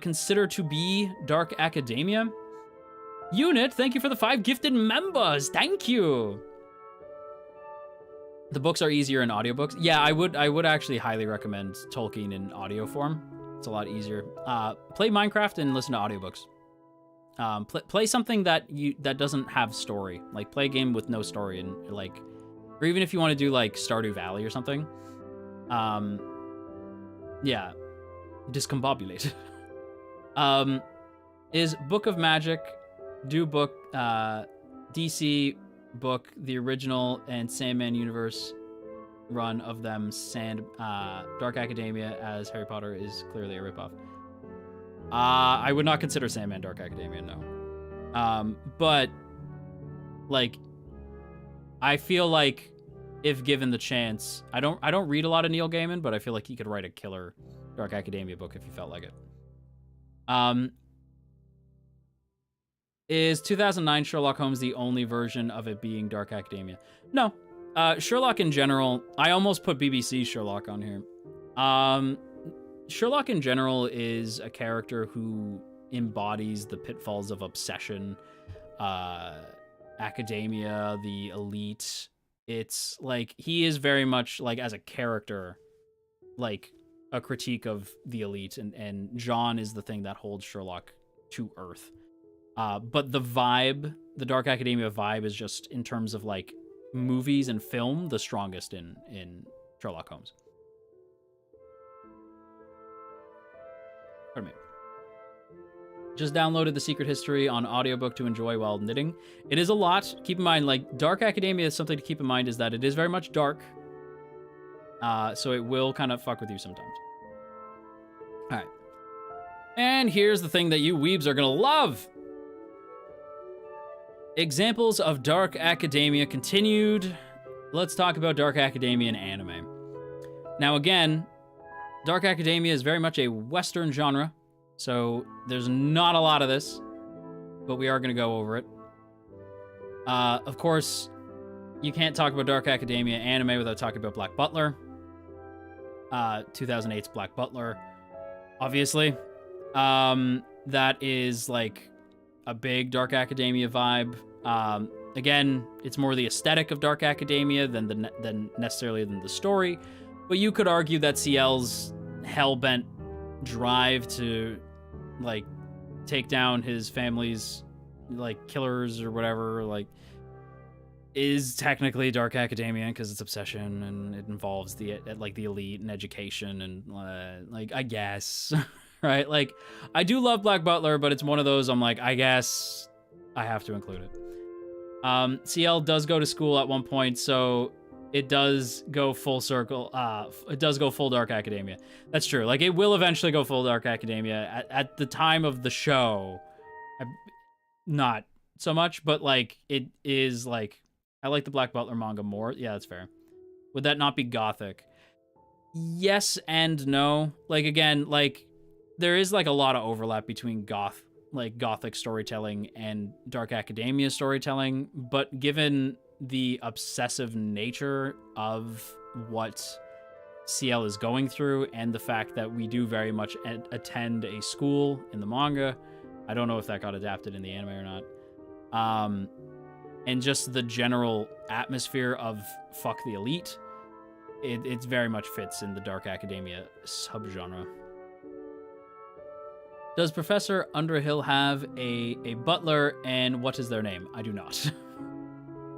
consider to be Dark Academia. Unit, thank you for the 5 gifted members. Thank you. The books are easier in audiobooks. Yeah, I would actually highly recommend Tolkien in audio form. It's a lot easier. Play Minecraft and listen to audiobooks. Play something that doesn't have story. Like play a game with no story and like, or even if you want to do like Stardew Valley or something. Yeah, discombobulate. Is Book of Magic, do book, DC book, the original and Sandman universe run of them, Dark Academia as Harry Potter is clearly a ripoff. I would not consider Sandman Dark Academia, no. But like, I feel like if given the chance, I don't read a lot of Neil Gaiman, but I feel like he could write a killer Dark Academia book if he felt like it. Is 2009 Sherlock Holmes the only version of it being Dark Academia? No. Sherlock in general, I almost put BBC Sherlock on here. Sherlock in general is a character who embodies the pitfalls of obsession, academia, the elite. It's like he is very much like as a character, like a critique of the elite, and John is the thing that holds Sherlock to earth. But the vibe, the Dark Academia vibe, is just in terms of like movies and film, the strongest in Sherlock Holmes. Pardon me. Just downloaded The Secret History on audiobook to enjoy while knitting. It is a lot. Keep in mind, like, Dark Academia is something to keep in mind is that it is very much dark. So it will kind of fuck with you sometimes. All right. And here's the thing that you weebs are going to love. Examples of Dark Academia continued. Let's talk about Dark Academia and anime. Now, again, Dark Academia is very much a Western genre, so there's not a lot of this, but we are going to go over it. Of course, you can't talk about Dark Academia anime without talking about Black Butler. 2008's Black Butler, obviously. That is like a big Dark Academia vibe. Again, it's more the aesthetic of Dark Academia than necessarily than the story. But you could argue that CL's hellbent drive to like take down his family's like killers or whatever, like, is technically Dark Academia because it's obsession and it involves the elite and education and like, I guess. Right? Like, I do love Black Butler, but it's one of those I'm like, I guess I have to include it. CL does go to school at one point, so it does go full circle. It does go full Dark Academia. That's true. Like, it will eventually go full Dark Academia. At the time of the show, not so much, but like, it is like, I like the Black Butler manga more. Yeah, that's fair. Would that not be gothic? Yes and no. Like, again, like, there is like a lot of overlap between gothic storytelling and Dark Academia storytelling, but given the obsessive nature of what CL is going through and the fact that we do very much attend a school in the manga, I don't know if that got adapted in the anime or not. And just the general atmosphere of fuck the elite, it very much fits in the Dark Academia subgenre. Does Professor Underhill have a butler, and what is their name? I do not.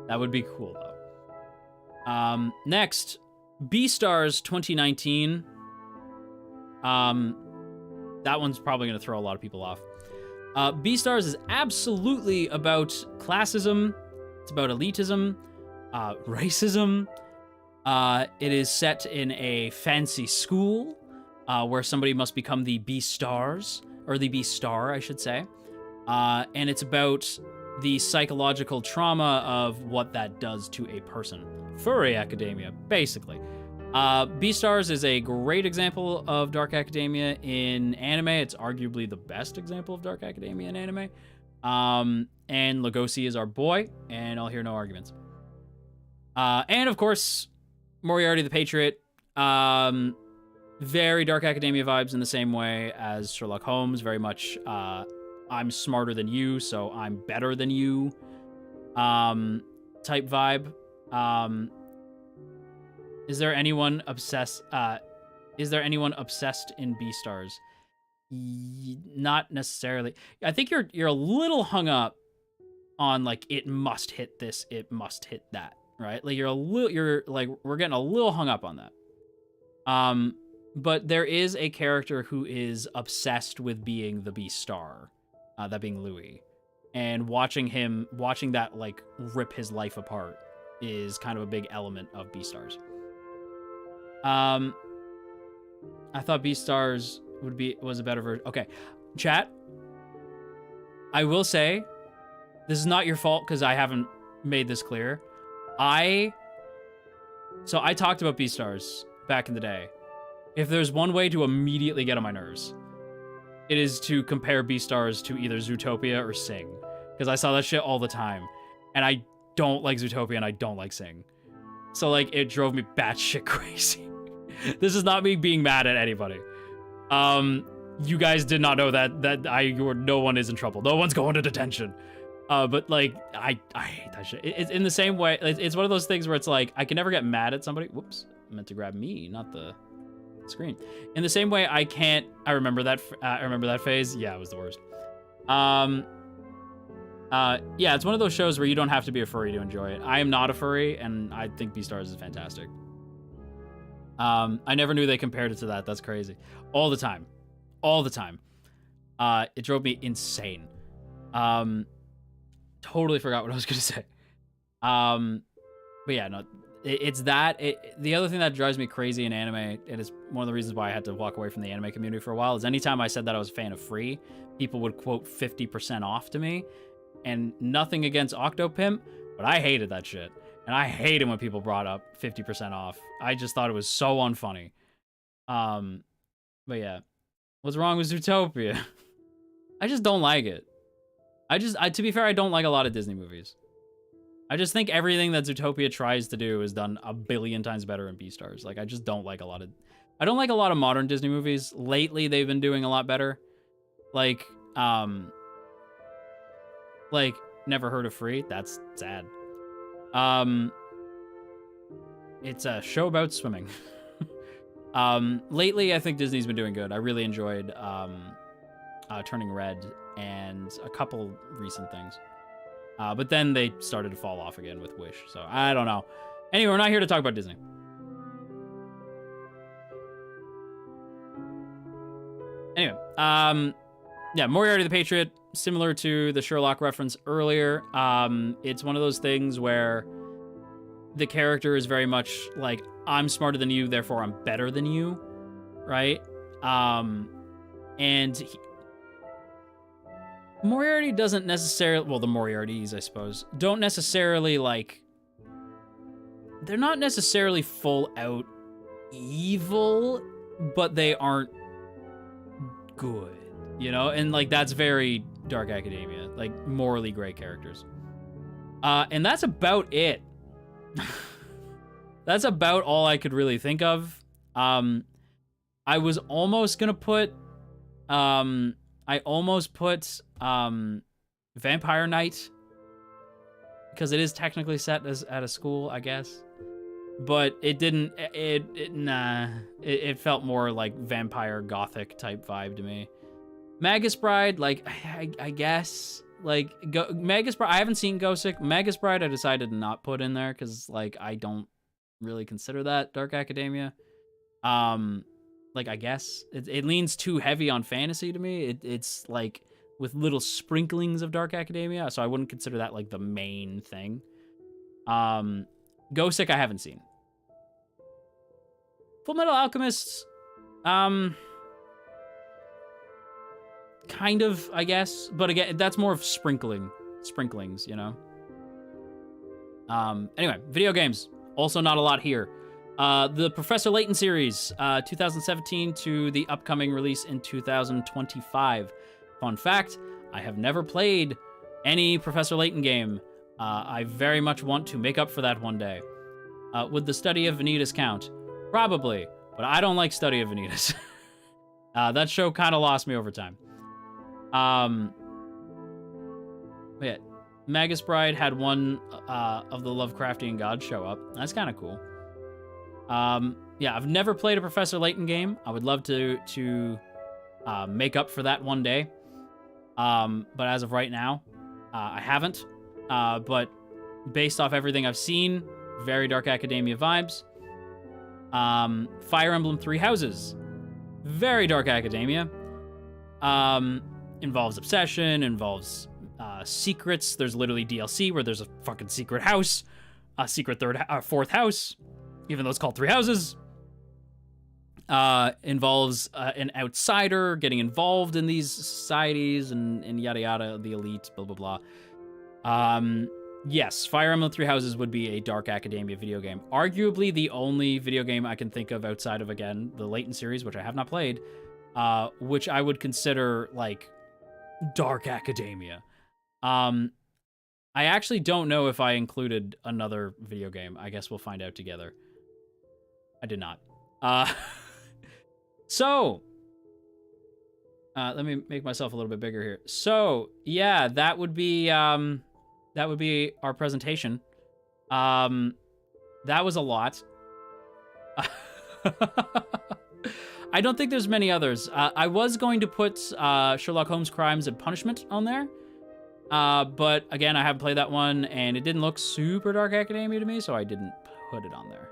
That would be cool, though. Next, Beastars 2019. That one's probably going to throw a lot of people off. Beastars is absolutely about classism. It's about elitism, racism. It is set in a fancy school where somebody must become the Beastars, or the Beastar, I should say. And it's about the psychological trauma of what that does to a person. Furry academia, basically. Beastars is a great example of Dark Academia in anime. It's arguably the best example of Dark Academia in anime. And Lugosi is our boy, and I'll hear no arguments. And of course, Moriarty the Patriot. Very Dark Academia vibes in the same way as Sherlock Holmes. Very much, I'm smarter than you, so I'm better than you, type vibe. Is there anyone obsessed in Beastars? Not necessarily. I think you're a little hung up on like, it must hit this, it must hit that, right? Like, we're getting a little hung up on that. But there is a character who is obsessed with being the Beastar, that being Louis, and watching that like rip his life apart is kind of a big element of Beastars. I thought Beastars was a better version. Okay, chat. I will say, this is not your fault because I haven't made this clear. So I talked about Beastars back in the day. If there's one way to immediately get on my nerves, it is to compare Beastars to either Zootopia or Sing, because I saw that shit all the time, and I don't like Zootopia and I don't like Sing. So like, it drove me batshit crazy. This is not me being mad at anybody. You guys did not know that no one is in trouble. No one's going to detention. But like, I hate that shit. It's in the same way. It's one of those things where it's like, I can never get mad at somebody. Whoops, I meant to grab me, not the screen. In the same way, I remember that phase. Yeah, it was the worst. Yeah, it's one of those shows where you don't have to be a furry to enjoy it. I am not a furry, and I think Beastars is fantastic. I never knew they compared it to that. That's crazy. All the time. It drove me insane. Totally forgot what I was gonna say. But yeah, no, it's that. The other thing that drives me crazy in anime, and it's one of the reasons why I had to walk away from the anime community for a while, is anytime I said that I was a fan of free, people would quote 50% off to me. And nothing against Octopimp, but I hated that shit. And I hated when people brought up 50% off. I just thought it was so unfunny. But yeah. What's wrong with Zootopia? I just don't like it. To be fair, I don't like a lot of Disney movies. I just think everything that Zootopia tries to do is done a billion times better in Beastars. Like, I just don't like a lot of... I don't like a lot of modern Disney movies. Lately, they've been doing a lot better. Like, never heard of Free? That's sad. It's a show about swimming. Lately, I think Disney's been doing good. I really enjoyed Turning Red and a couple recent things. But then they started to fall off again with Wish. So I don't know. Anyway, we're not here to talk about Disney. Anyway, yeah, Moriarty the Patriot, similar to the Sherlock reference earlier. It's one of those things where the character is very much like, I'm smarter than you, therefore I'm better than you, right? And Moriarty doesn't necessarily, well, the Moriartys, I suppose, don't necessarily, like, they're not necessarily full out evil, but they aren't good, you know? And, like, that's very Dark Academia, like, morally gray characters. And that's about it. That's about all I could really think of. I was almost gonna put, I almost put Vampire Knight, because it is technically set at a school, I guess. But it didn't, it felt more like vampire gothic type vibe to me. Magus Bride, like, I guess, like, Magus Bride, I haven't seen Gosick. Magus Bride I decided to not put in there because, like, I don't really consider that Dark Academia. Like, I guess it leans too heavy on fantasy to me. It's like with little sprinklings of Dark Academia, so I wouldn't consider that like the main thing. Gosick I haven't seen. Full Metal Alchemist, kind of, I guess, but again, that's more of sprinklings, you know. Anyway, video games, also not a lot here. The Professor Layton series, 2017 to the upcoming release in 2025. Fun fact, I have never played any Professor Layton game. I very much want to make up for that one day. Would the study of Vanitas count? Probably, but I don't like Study of Vanitas. That show kind of lost me over time. Yeah, Magus Bride had one of the Lovecraftian gods show up. That's kind of cool. Yeah, I've never played a Professor Layton game. I would love to make up for that one day. But as of right now, I haven't. But based off everything I've seen, very Dark Academia vibes. Fire Emblem Three Houses, very Dark Academia. Involves obsession, involves secrets. There's literally DLC where there's a fucking secret house, a secret fourth house, even though it's called Three Houses. Involves an outsider getting involved in these societies and yada yada, the elite, blah blah blah. Yes, Fire Emblem Three Houses would be a Dark Academia video game. Arguably the only video game I can think of outside of, again, the Layton series, which I have not played, which I would consider, like, Dark Academia. I actually don't know if I included another video game. I guess we'll find out together. I did not. So, let me make myself a little bit bigger here. So, yeah, that would be our presentation. That was a lot. I don't think there's many others. I was going to put Sherlock Holmes Crimes and Punishment on there. But again, I haven't played that one, and it didn't look super Dark Academia to me, so I didn't put it on there.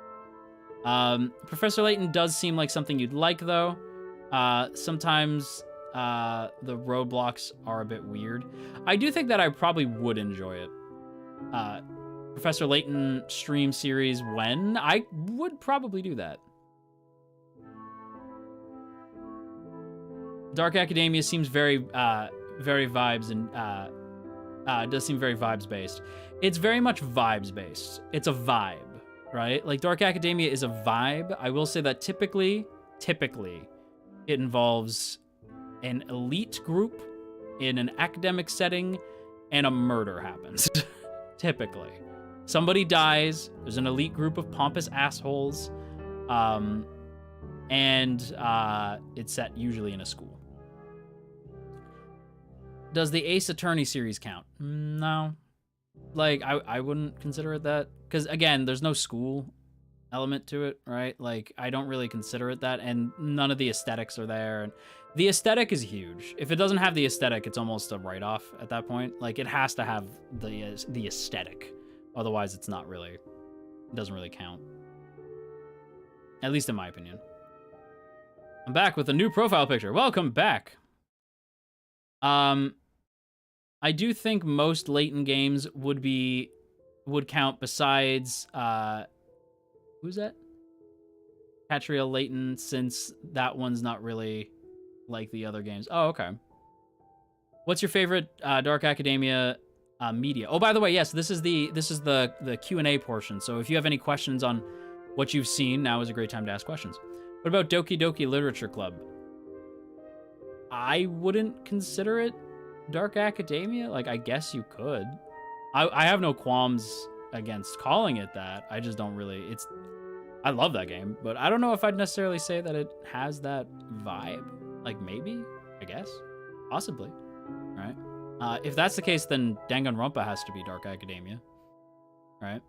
Professor Layton does seem like something you'd like, though. Sometimes the roadblocks are a bit weird. I do think that I probably would enjoy it. Professor Layton stream series, when? I would probably do that. Dark Academia seems very vibes and does seem very vibes based. It's very much vibes based. It's a vibe, right? Like, Dark Academia is a vibe. I will say that typically it involves an elite group in an academic setting and a murder happens. Typically. Somebody dies, there's an elite group of pompous assholes, and it's set usually in a school. Does the Ace Attorney series count? No. Like, I wouldn't consider it that. Because, again, there's no school element to it, right? Like, I don't really consider it that, and none of the aesthetics are there. And the aesthetic is huge. If it doesn't have the aesthetic, it's almost a write-off at that point. Like, it has to have the aesthetic. Otherwise, it's not really... It doesn't really count. At least in my opinion. I'm back with a new profile picture. Welcome back. I do think most Layton games would count besides who's that? Catriel Layton, since that one's not really like the other games. Oh, okay. What's your favorite Dark Academia media? Oh, by the way, yes, this is the Q&A portion. So if you have any questions on what you've seen, now is a great time to ask questions. What about Doki Doki Literature Club? I wouldn't consider it Dark Academia. Like, I guess you could. I have no qualms against calling it that. I just don't really... I love that game, but I don't know if I'd necessarily say that it has that vibe. Like, maybe? I guess? Possibly. Right? If that's the case, then Danganronpa has to be Dark Academia. Right?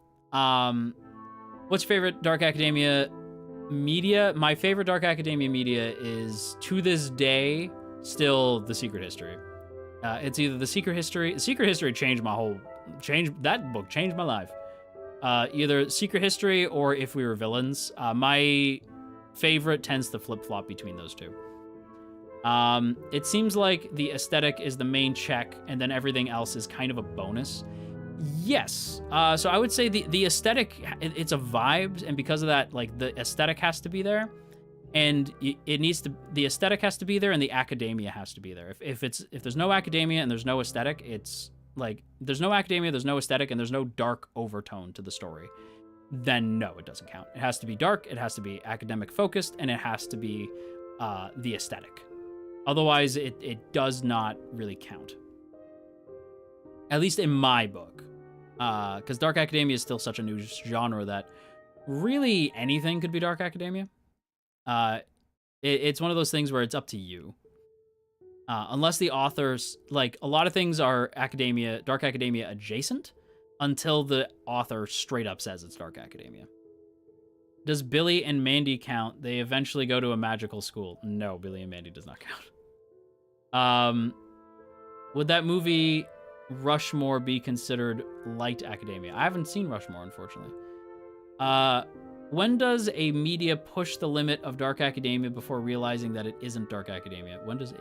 What's your favorite Dark Academia media? My favorite Dark Academia media is, to this day, still The Secret History. It's either The Secret History... The Secret History changed my whole... That book changed my life. Either Secret History or If We Were Villains. My favorite tends to flip-flop between those two. It seems like the aesthetic is the main check, and then everything else is kind of a bonus. Yes. So I would say the aesthetic, it's a vibe, and because of that, like, the aesthetic has to be there, and it needs to... The aesthetic has to be there, and the academia has to be there. If there's no academia and there's no aesthetic, it's... Like, there's no academia, there's no aesthetic, and there's no dark overtone to the story, then no, it doesn't count. It has to be dark, it has to be academic focused, and it has to be the aesthetic. Otherwise, it does not really count. At least in my book. Because Dark Academia is still such a new genre that really anything could be Dark Academia. It's one of those things where it's up to you. Unless the authors, like, a lot of things are Dark Academia adjacent until the author straight up says it's Dark Academia. Does Billy and Mandy count? They eventually go to a magical school. No, Billy and Mandy does not count. Would that movie Rushmore be considered light academia? I haven't seen Rushmore, unfortunately. When does a media push the limit of Dark Academia before realizing that it isn't Dark Academia? When does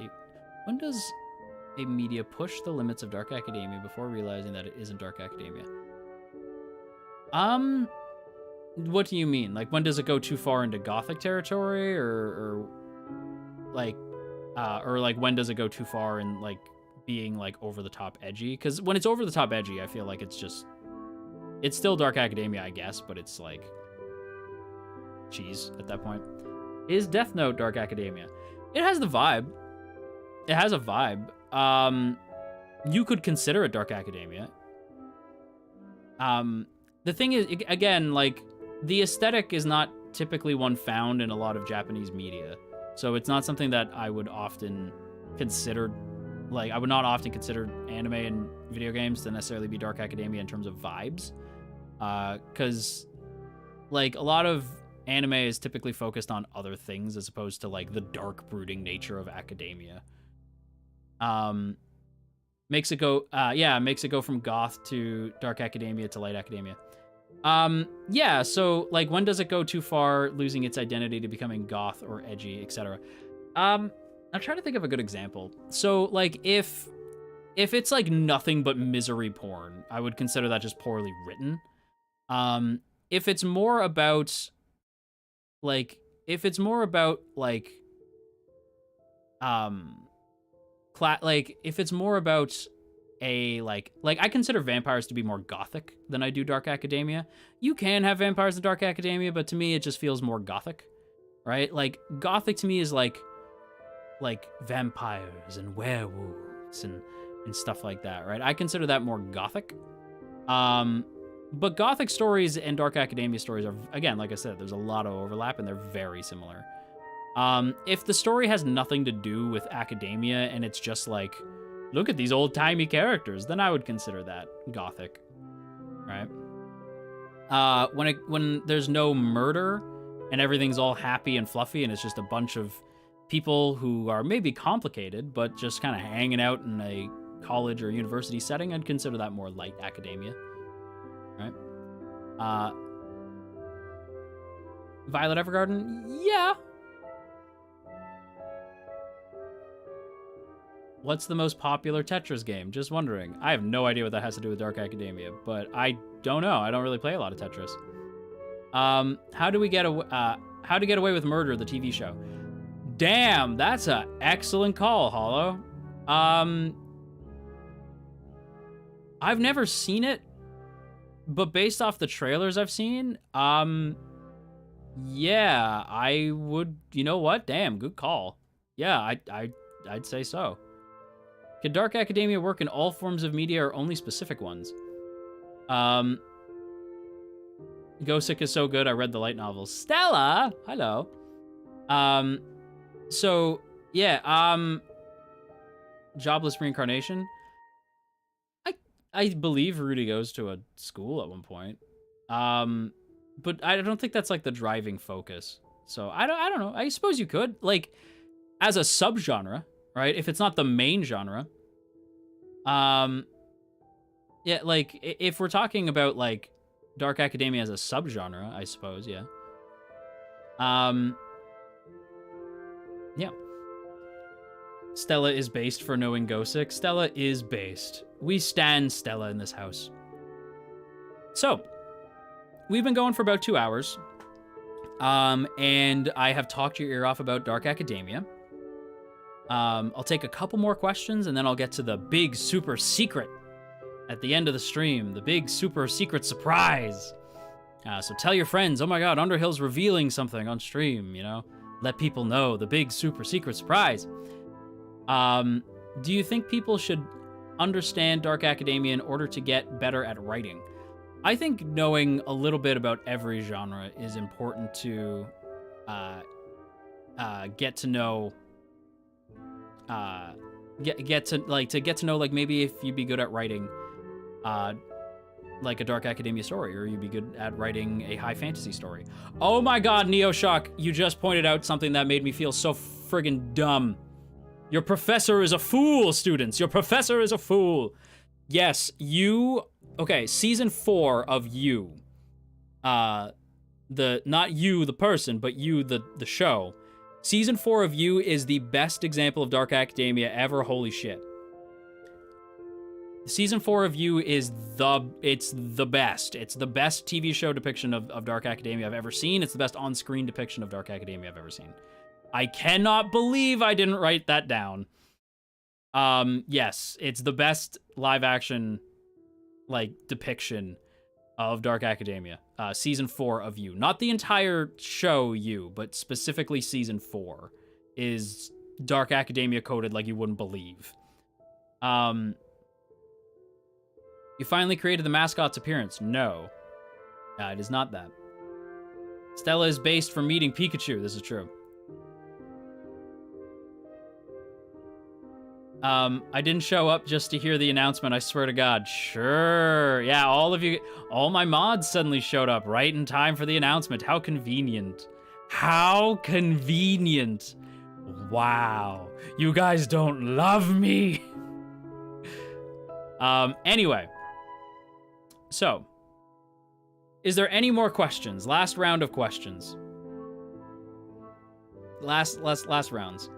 a media push the limits of Dark Academia before realizing that it isn't Dark Academia? What do you mean? Like, when does it go too far into Gothic territory, or like when does it go too far in, like, being, like, over the top edgy? Because when it's over the top edgy, I feel like it's still Dark Academia, I guess, but it's like cheese at that point. Is Death Note Dark Academia? It has the vibe. It has a vibe. You could consider it Dark Academia. The thing is, again, like, the aesthetic is not typically one found in a lot of Japanese media. So it's not something that I would often consider. Like, I would not often consider anime and video games to necessarily be Dark Academia in terms of vibes. Because, like, a lot of anime is typically focused on other things as opposed to, like, the dark, brooding nature of academia. Makes it go from goth to Dark Academia to light academia. Yeah, so, like, when does it go too far, losing its identity to becoming goth or edgy, etc.? I'm trying to think of a good example. So, like, if it's, like, nothing but misery porn, I would consider that just poorly written. If it's more about, like, if it's more about a, like, I consider vampires to be more gothic than I do Dark Academia. You can have vampires in Dark Academia, but to me, it just feels more gothic, right? Like, gothic to me is like vampires and werewolves and stuff like that, right? I consider that more gothic. But gothic stories and Dark Academia stories are, again, like I said, there's a lot of overlap and they're very similar. If the story has nothing to do with academia and it's just like Look at these old-timey characters. Then I would consider that gothic, right? When there's no murder and everything's all happy and fluffy and it's just a bunch of people who are maybe complicated but just kind of hanging out in a college or university setting, I'd consider that more light academia, right? Violet Evergarden, yeah. What's the most popular Tetris game? Just wondering. I have no idea what that has to do with Dark Academia, but I don't know. I don't really play a lot of Tetris. How to Get Away with Murder, the TV show. Damn, that's an excellent call, Hollow. I've never seen it, but based off the trailers I've seen, yeah, I would. You know what? Damn, good call. Yeah, I'd say so. Could Dark Academia work in all forms of media or only specific ones? Gosick is so good, I read the light novels. Stella! Hello. So, yeah, Jobless Reincarnation. I believe Rudy goes to a school at one point. But I don't think that's, like, the driving focus. So, I don't know. I suppose you could. Like, as a subgenre, right? If it's not the main genre. Yeah, like, if we're talking about, like, Dark Academia as a subgenre, I suppose, yeah. Yeah. Stella is based for knowing Gosick. Stella is based. We stan Stella in this house. So, we've been going for about 2 hours. And I have talked your ear off about Dark Academia. I'll take a couple more questions, and then I'll get to the big super secret at the end of the stream. The big super secret surprise. So tell your friends, oh my god, Underhill's revealing something on stream, you know? Let people know the big super secret surprise. Do you think people should understand Dark Academia in order to get better at writing? I think knowing a little bit about every genre is important to get to know. Get to know, like, maybe if you'd be good at writing like a Dark Academia story, or you'd be good at writing a high fantasy story. Oh my god, Neoshock, you just pointed out something that made me feel so friggin' dumb. Your professor is a fool, students. Your professor is a fool. Yes, you... Okay, season 4 of You. Not you, the person, but You, the show. Season 4 of You is the best example of Dark Academia ever. Holy shit. Season 4 of You is it's the best. It's the best TV show depiction of Dark Academia I've ever seen. It's the best on-screen depiction of Dark Academia I've ever seen. I cannot believe I didn't write that down. Yes, it's the best live-action, like, depiction of Dark Academia. Season 4 of You. Not the entire show You, but specifically Season 4 is Dark Academia coded like you wouldn't believe. You finally created the mascot's appearance. No. It is not that. Stella is based for meeting Pikachu. This is true. I didn't show up just to hear the announcement, I swear to God. Sure. Yeah, all my mods suddenly showed up right in time for the announcement. How convenient. How convenient. Wow. You guys don't love me. Anyway. So, is there any more questions? Last round of questions. Last rounds.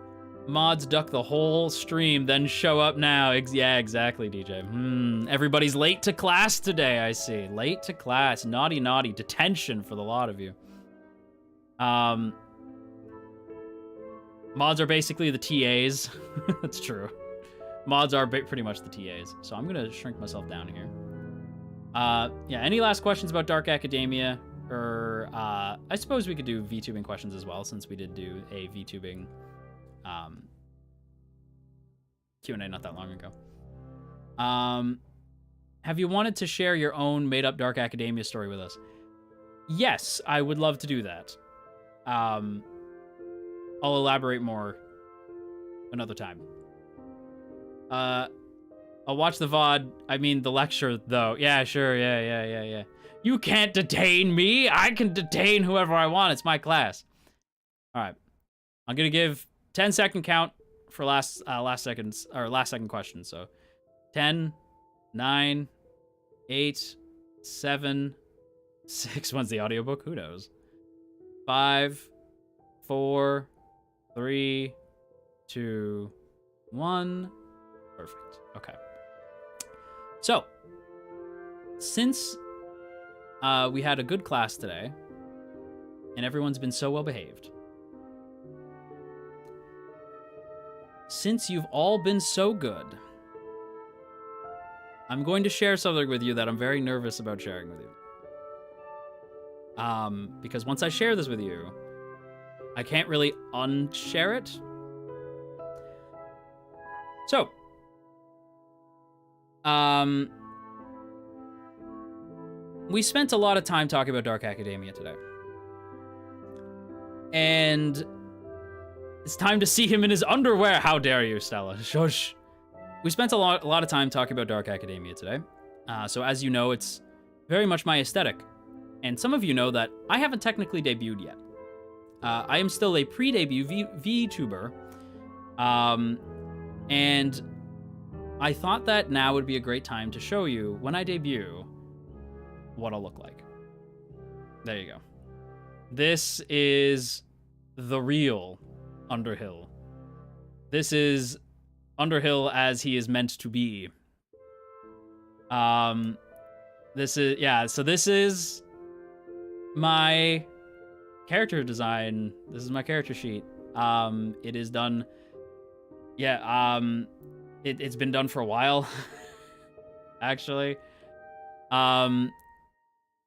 Mods duck the whole stream, then show up now. Yeah, exactly, DJ. Everybody's late to class today, I see. Late to class. Naughty, naughty. Detention for the lot of you. Mods are basically the TAs. That's true. Mods are pretty much the TAs. So I'm going to shrink myself down here. Yeah, any last questions about Dark Academia? Or, I suppose we could do VTubing questions as well, since we did do a VTubing Q&A not that long ago. Have you wanted to share your own made-up Dark Academia story with us? Yes, I would love to do that. I'll elaborate more another time. I'll watch the VOD. I mean, the lecture, though. Yeah, sure. Yeah. You can't detain me. I can detain whoever I want. It's my class. All right. I'm going to give 10-second count for last second question. So 10, 9, 8, 7, 6. When's the audiobook? Who knows? 5, 4, 3, 2, 1. Perfect. Okay. So, since we had a good class today, and everyone's been so well behaved, since you've all been so good, I'm going to share something with you that I'm very nervous about sharing with you. Because once I share this with you, I can't really unshare it. So, we spent a lot of time talking about Dark Academia today. And it's time to see him in his underwear. How dare you, Stella? Shush. We spent a lot of time talking about Dark Academia today. So as you know, it's very much my aesthetic. And some of you know that I haven't technically debuted yet. I am still a pre-debut VTuber. And I thought that now would be a great time to show you, when I debut, what I'll look like. There you go. This is the real Underhill. This is Underhill as he is meant to be. This is my character design. This is my character sheet. It is done. Yeah, it's been done for a while, actually.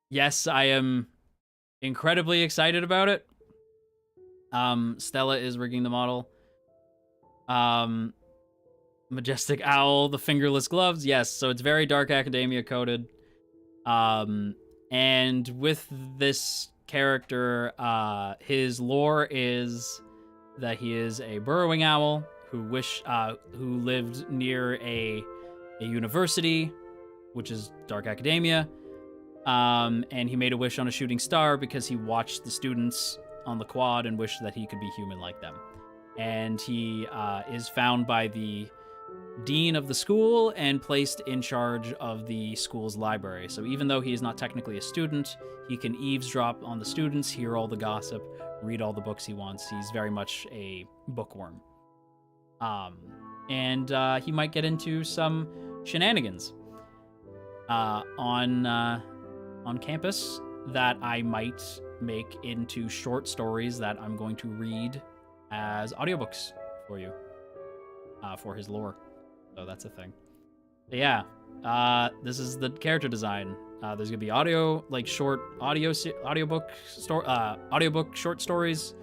Yes, I am incredibly excited about it. Stella is rigging the model. Majestic Owl, the fingerless gloves. Yes, so it's very Dark Academia coded. And with this character, his lore is that he is a burrowing owl who lived near a university, which is Dark Academia. And he made a wish on a shooting star because he watched the students on the quad and wished that he could be human like them. And he is found by the dean of the school and placed in charge of the school's library. So even though he is not technically a student, he can eavesdrop on the students, hear all the gossip, read all the books he wants. He's very much a bookworm. And he might get into some shenanigans on campus that I might make into short stories that I'm going to read as audiobooks for you, for his lore. So that's a thing. But yeah, this is the character design. There's gonna be audiobook short stories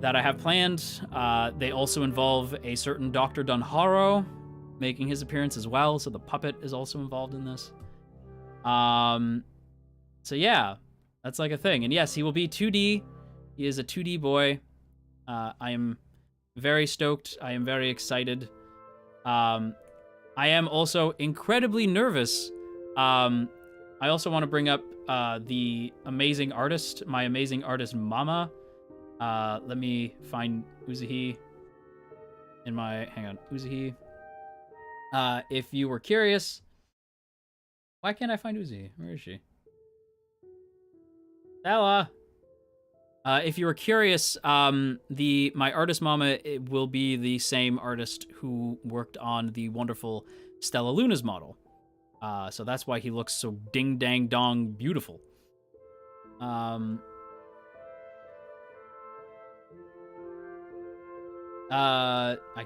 that I have planned. They also involve a certain Dr. Dunharrow making his appearance as well, so the puppet is also involved in this. So yeah, that's like a thing. And yes, he will be 2D. He is a 2D boy. I am very stoked. I am very excited. I am also incredibly nervous. I also want to bring up the amazing artist, my amazing artist Mama. Let me find Uzuhi in my... Hang on, Uzuhi. If you were curious... Why can't I find Uzuhi? Where is she? Stella! If you were curious, my artist Mama will be the same artist who worked on the wonderful Stella Luna's model. So that's why he looks so ding-dang-dong beautiful. I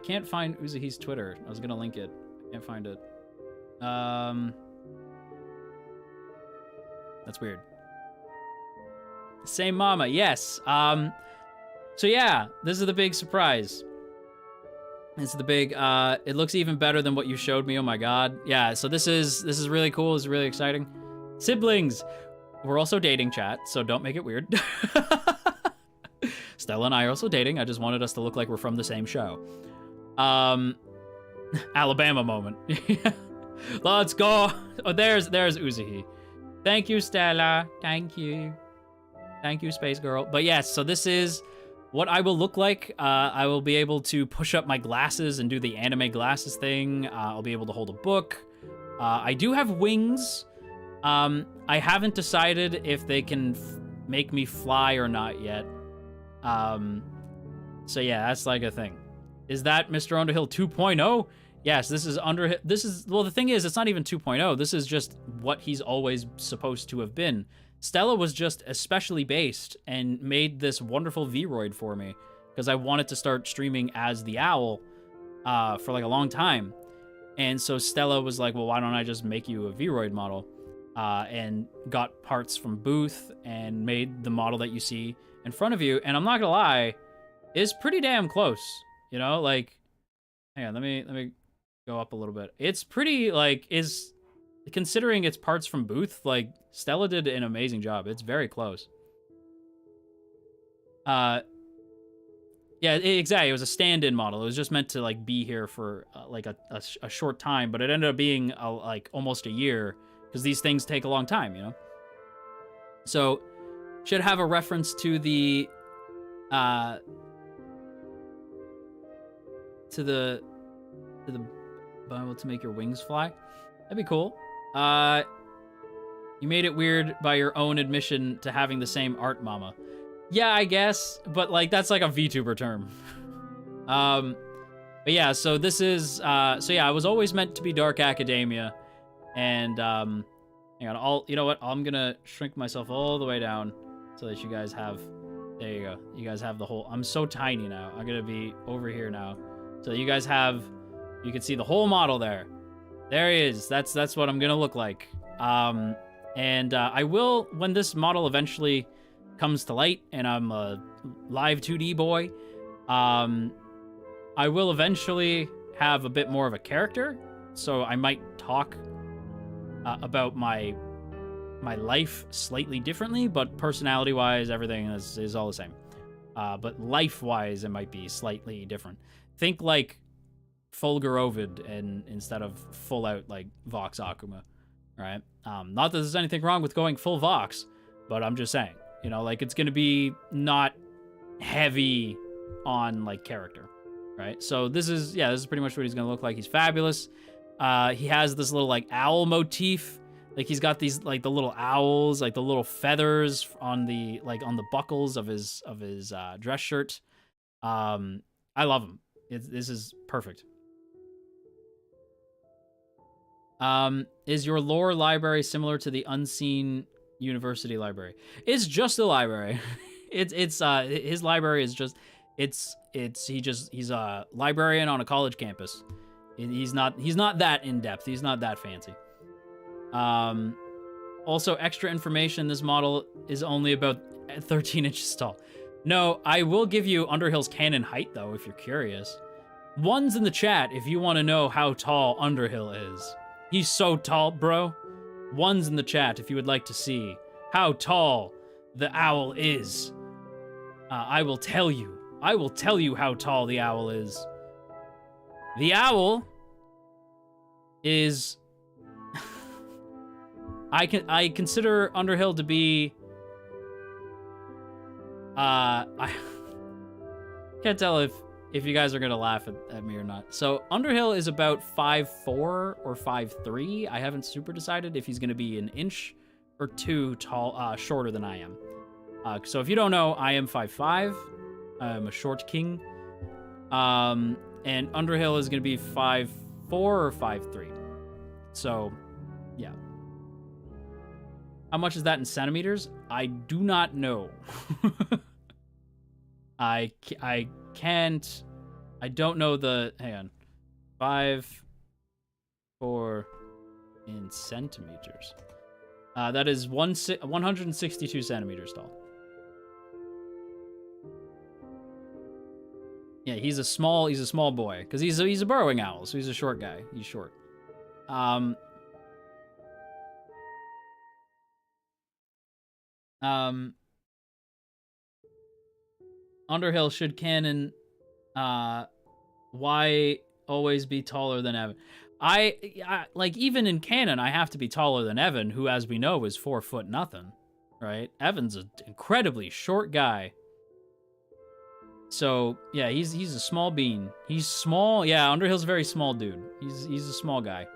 can't find Uzuhi's Twitter. I was gonna link it. I can't find it. That's weird. Same Mama, yes. So yeah, this is the big surprise. This is the big, it looks even better than what you showed me, oh my god. Yeah, so this is really cool, this is really exciting. Siblings! We're also dating, chat, so don't make it weird. Stella and I are also dating, I just wanted us to look like we're from the same show. Alabama moment. Let's go. Oh, there's Uzuhi. Thank you, Stella. Thank you. Thank you, Space Girl. But yes, so this is what I will look like. I will be able to push up my glasses and do the anime glasses thing. I'll be able to hold a book. I do have wings. I haven't decided if they can make me fly or not yet. So yeah, that's like a thing. Is that Mr. Underhill 2.0? Yes, this is Underhill. This is, well, the thing is, it's not even 2.0. This is just what he's always supposed to have been. Stella was just especially based and made this wonderful Vroid for me because I wanted to start streaming as the owl for like a long time. And so Stella was like, well, why don't I just make you a Vroid model? And got parts from Booth and made the model that you see in front of you. And I'm not gonna lie, it's pretty damn close. You know, like, hang on, let me go up a little bit. It's pretty, like, is, considering it's parts from Booth, like, Stella did an amazing job. It's very close. Yeah, exactly. It was a stand-in model. It was just meant to, like, be here for, like, a short time, but it ended up being, like, almost a year, because these things take a long time, you know? So, should have a reference to the, to the Bible to make your wings fly. That'd be cool. You made it weird by your own admission to having the same art mama. Yeah, I guess, but like that's like a VTuber term. But yeah, so this is so yeah, I was always meant to be Dark Academia, and hang on, you know what? I'm gonna shrink myself all the way down so that you guys have, there you go. You guys have the whole, I'm so tiny now. I'm gonna be over here now. So you guys have, you can see the whole model there. There he is. That's what I'm gonna look like. And I will, when this model eventually comes to light and I'm a live 2D boy, I will eventually have a bit more of a character. So I might talk about my life slightly differently, but personality-wise, everything is all the same. But life-wise, it might be slightly different. Think like Fulgur Ovid and instead of full out like Vox Akuma, right? Not that there's anything wrong with going full Vox, but I'm just saying, you know, like it's gonna be not heavy on like character, right? So this is pretty much what he's gonna look like. He's fabulous. He has this little like owl motif. Like he's got these like the little owls, like the little feathers on the buckles of his dress shirt. I love him. This is perfect. Is your lore library similar to the Unseen University library? It's just a library. it's his library is just he's a librarian on a college campus. He's not that in depth. He's not that fancy. Also, extra information, this model is only about 13 inches tall. No, I will give you Underhill's canon height, though, if you're curious. One's in the chat if you want to know how tall Underhill is. He's so tall, bro. One's in the chat if you would like to see how tall the owl is. I will tell you. I will tell you how tall the owl is. The owl is... I consider Underhill to be... I can't tell if you guys are gonna laugh at me or not. So Underhill is about 5'4" or 5'3". I haven't super decided if he's gonna be an inch or two tall, shorter than I am. So if you don't know, I am 5'5". I'm a short king. And Underhill is gonna be 5'4" or 5'3". So, yeah. How much is that in centimeters? I do not know. I can't. I don't know the. Hang on. 5'4" in centimeters. That is 162 centimeters tall. Yeah, he's a small boy because he's a burrowing owl, so he's a short guy. He's short. Underhill should canon why always be taller than Evan. Like, even in canon, I have to be taller than Evan, who, as we know, is 4 foot nothing, right? Evan's an incredibly short guy. So, yeah, he's a small bean. He's small. Yeah, Underhill's a very small dude. He's a small guy.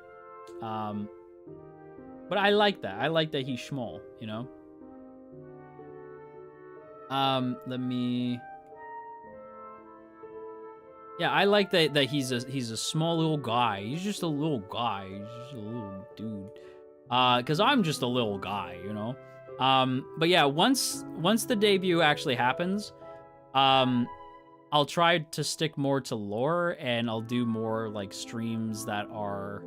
But I like that. I like that he's small, you know? Let me... Yeah, I like that he's a small little guy. He's just a little guy. He's just a little dude. Because I'm just a little guy, you know? But yeah, once the debut actually happens, I'll try to stick more to lore, and I'll do more, like, streams that are...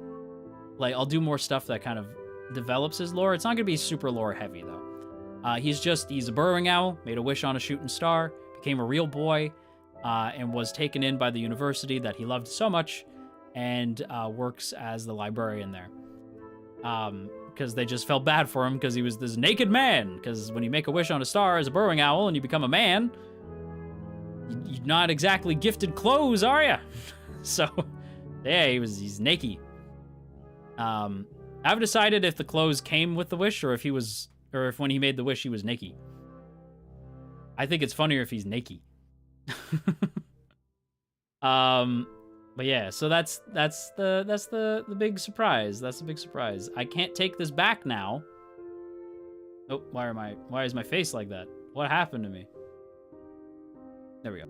Like, I'll do more stuff that kind of develops his lore. It's not gonna be super lore heavy, though. He's a burrowing owl, made a wish on a shooting star, became a real boy, and was taken in by the university that he loved so much, and works as the librarian there. Because they just felt bad for him because he was this naked man. Because when you make a wish on a star as a burrowing owl and you become a man, you're not exactly gifted clothes, are you? So, yeah, he's naked. I've decided if the clothes came with the wish or if when he made the wish he was naked. I think it's funnier if he's naked. But yeah, so that's the big surprise. That's the big surprise. I can't take this back now. Oh, why is my face like that? What happened to me? There we go.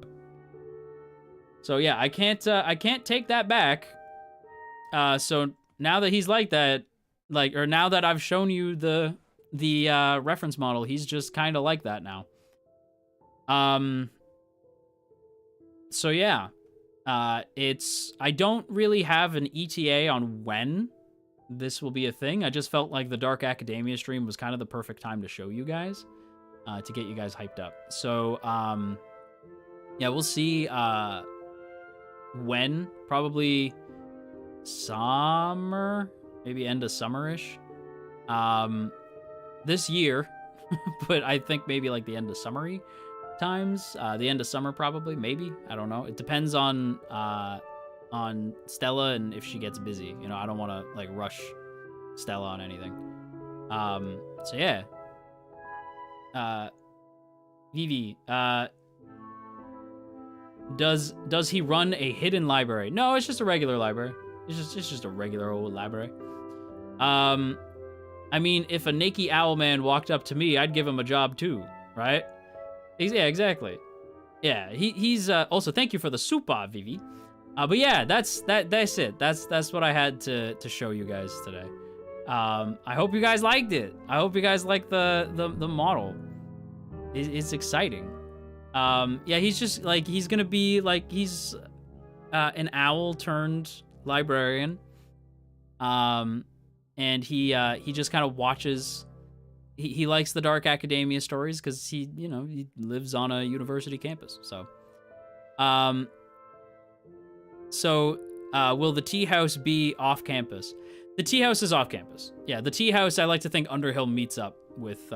So yeah, I can't take that back. So now that he's like that, or now that I've shown you the reference model, he's just kind of like that now. So yeah, I don't really have an ETA on when this will be a thing. I just felt like the Dark Academia stream was kind of the perfect time to show you guys, to get you guys hyped up. So, yeah, we'll see, when, probably summer, maybe end of summer-ish, this year, but I think maybe like the end of summery times, the end of summer probably, maybe, I don't know. It depends on Stella and if she gets busy, you know. I don't want to like rush Stella on anything. So yeah, Vivi, does he run a hidden library? No, it's just a regular library. It's just a regular old library. I mean, if a naked owl man walked up to me, I'd give him a job too, right? Yeah, exactly. Yeah, he's also, thank you for the super, Vivi. But yeah, that's it. That's what I had to show you guys today. I hope you guys liked it. I hope you guys like the model. It's exciting. Yeah, he's just like, he's gonna be like, he's an owl turned librarian. And he just kind of watches. He likes the Dark Academia stories because he lives on a university campus. So, will the tea house be off campus? The tea house is off campus. Yeah, the tea house. I like to think Underhill meets up with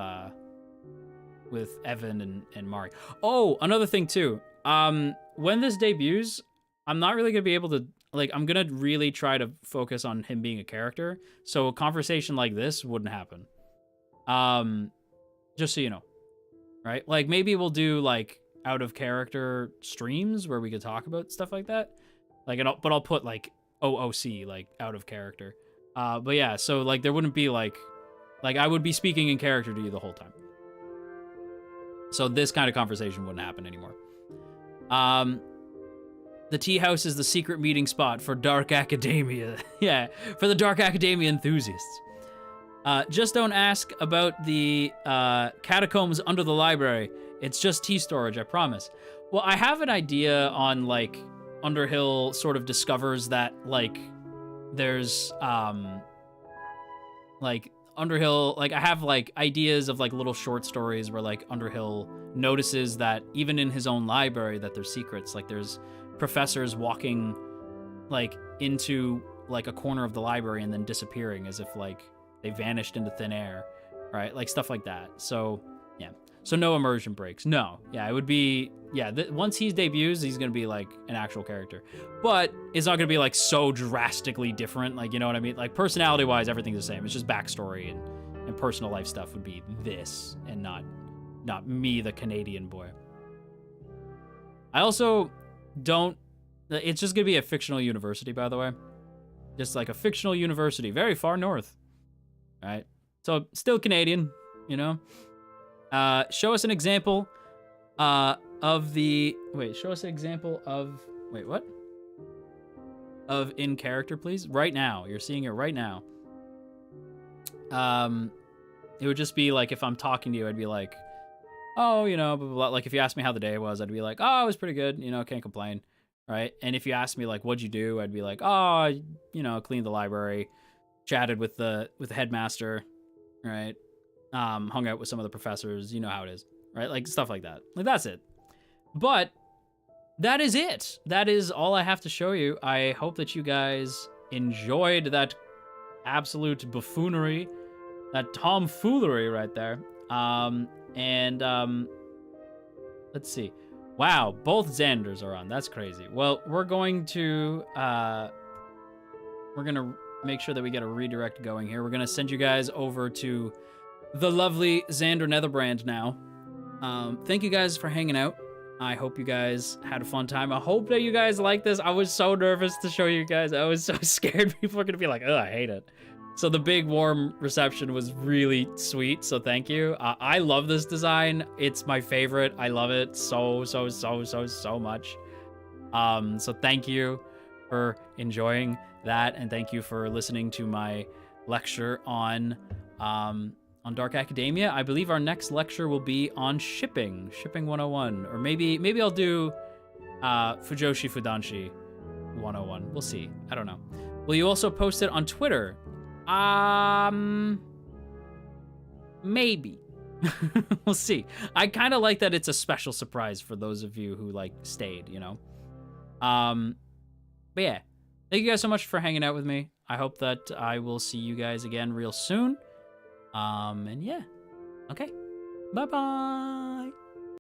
Evan and Mari. Oh, another thing too. When this debuts, I'm not really gonna be able to, like, I'm gonna really try to focus on him being a character. So a conversation like this wouldn't happen. Just so you know, right? Like, maybe we'll do like out of character streams where we could talk about stuff like that. Like, but I'll put like OOC, like out of character. But yeah, so like there wouldn't be like I would be speaking in character to you the whole time. So this kind of conversation wouldn't happen anymore. The tea house is the secret meeting spot for Dark Academia. Yeah, for the Dark Academia enthusiasts. Just don't ask about the catacombs under the library. It's just tea storage, I promise. Well, I have an idea on, like, Underhill sort of discovers that, like, there's, like, Underhill, like, I have, like, ideas of, like, little short stories where, like, Underhill notices that even in his own library that there's secrets. Like, there's professors walking, like, into, like, a corner of the library and then disappearing as if, like, they vanished into thin air, right? Like, stuff like that. So, yeah. So no immersion breaks. No. Yeah, it would be... Yeah, once he debuts, he's going to be, like, an actual character. But it's not going to be, like, so drastically different. Like, you know what I mean? Like, personality-wise, everything's the same. It's just backstory and personal life stuff would be this and not me, the Canadian boy. I also don't... It's just going to be a fictional university, by the way. Just, like, a fictional university. Very far north. All right? So, still Canadian, you know? Show us an example of the... Wait, show us an example of... Wait, what? Of in character, please. Right now. You're seeing it right now. It would just be like if I'm talking to you, I'd be like, oh, you know, blah, blah, blah. Like if you asked me how the day was, I'd be like, oh, it was pretty good. You know, can't complain. Right? And if you asked me like, what'd you do? I'd be like, oh, you know, cleaned the library, chatted with the headmaster, right? Hung out with some of the professors. You know how it is, right? Like stuff like that. Like that's it. But that is it. That is all I have to show you. I hope that you guys enjoyed that absolute buffoonery, that tomfoolery right there. Let's see. Wow, both Xanders are on. That's crazy. Well, we're going to make sure that we get a redirect going here. We're gonna send you guys over to the lovely Xander Netherbrand now. Thank you guys for hanging out. I hope you guys had a fun time. I hope that you guys like this. I was so nervous to show you guys. I was so scared people were gonna be like, oh, I hate it. So the big warm reception was really sweet, so thank you. I love this design. It's my favorite. I love it so much. So thank you for enjoying that, and thank you for listening to my lecture on Dark Academia. I believe our next lecture will be on shipping 101, or maybe I'll do Fujoshi Fudanshi 101. We'll see. I don't know. Will you also post it on Twitter? Maybe. We'll see. I kind of like that it's a special surprise for those of you who like stayed, you know. But yeah, thank you guys so much for hanging out with me. I hope that I will see you guys again real soon. And yeah. Okay. Bye-bye.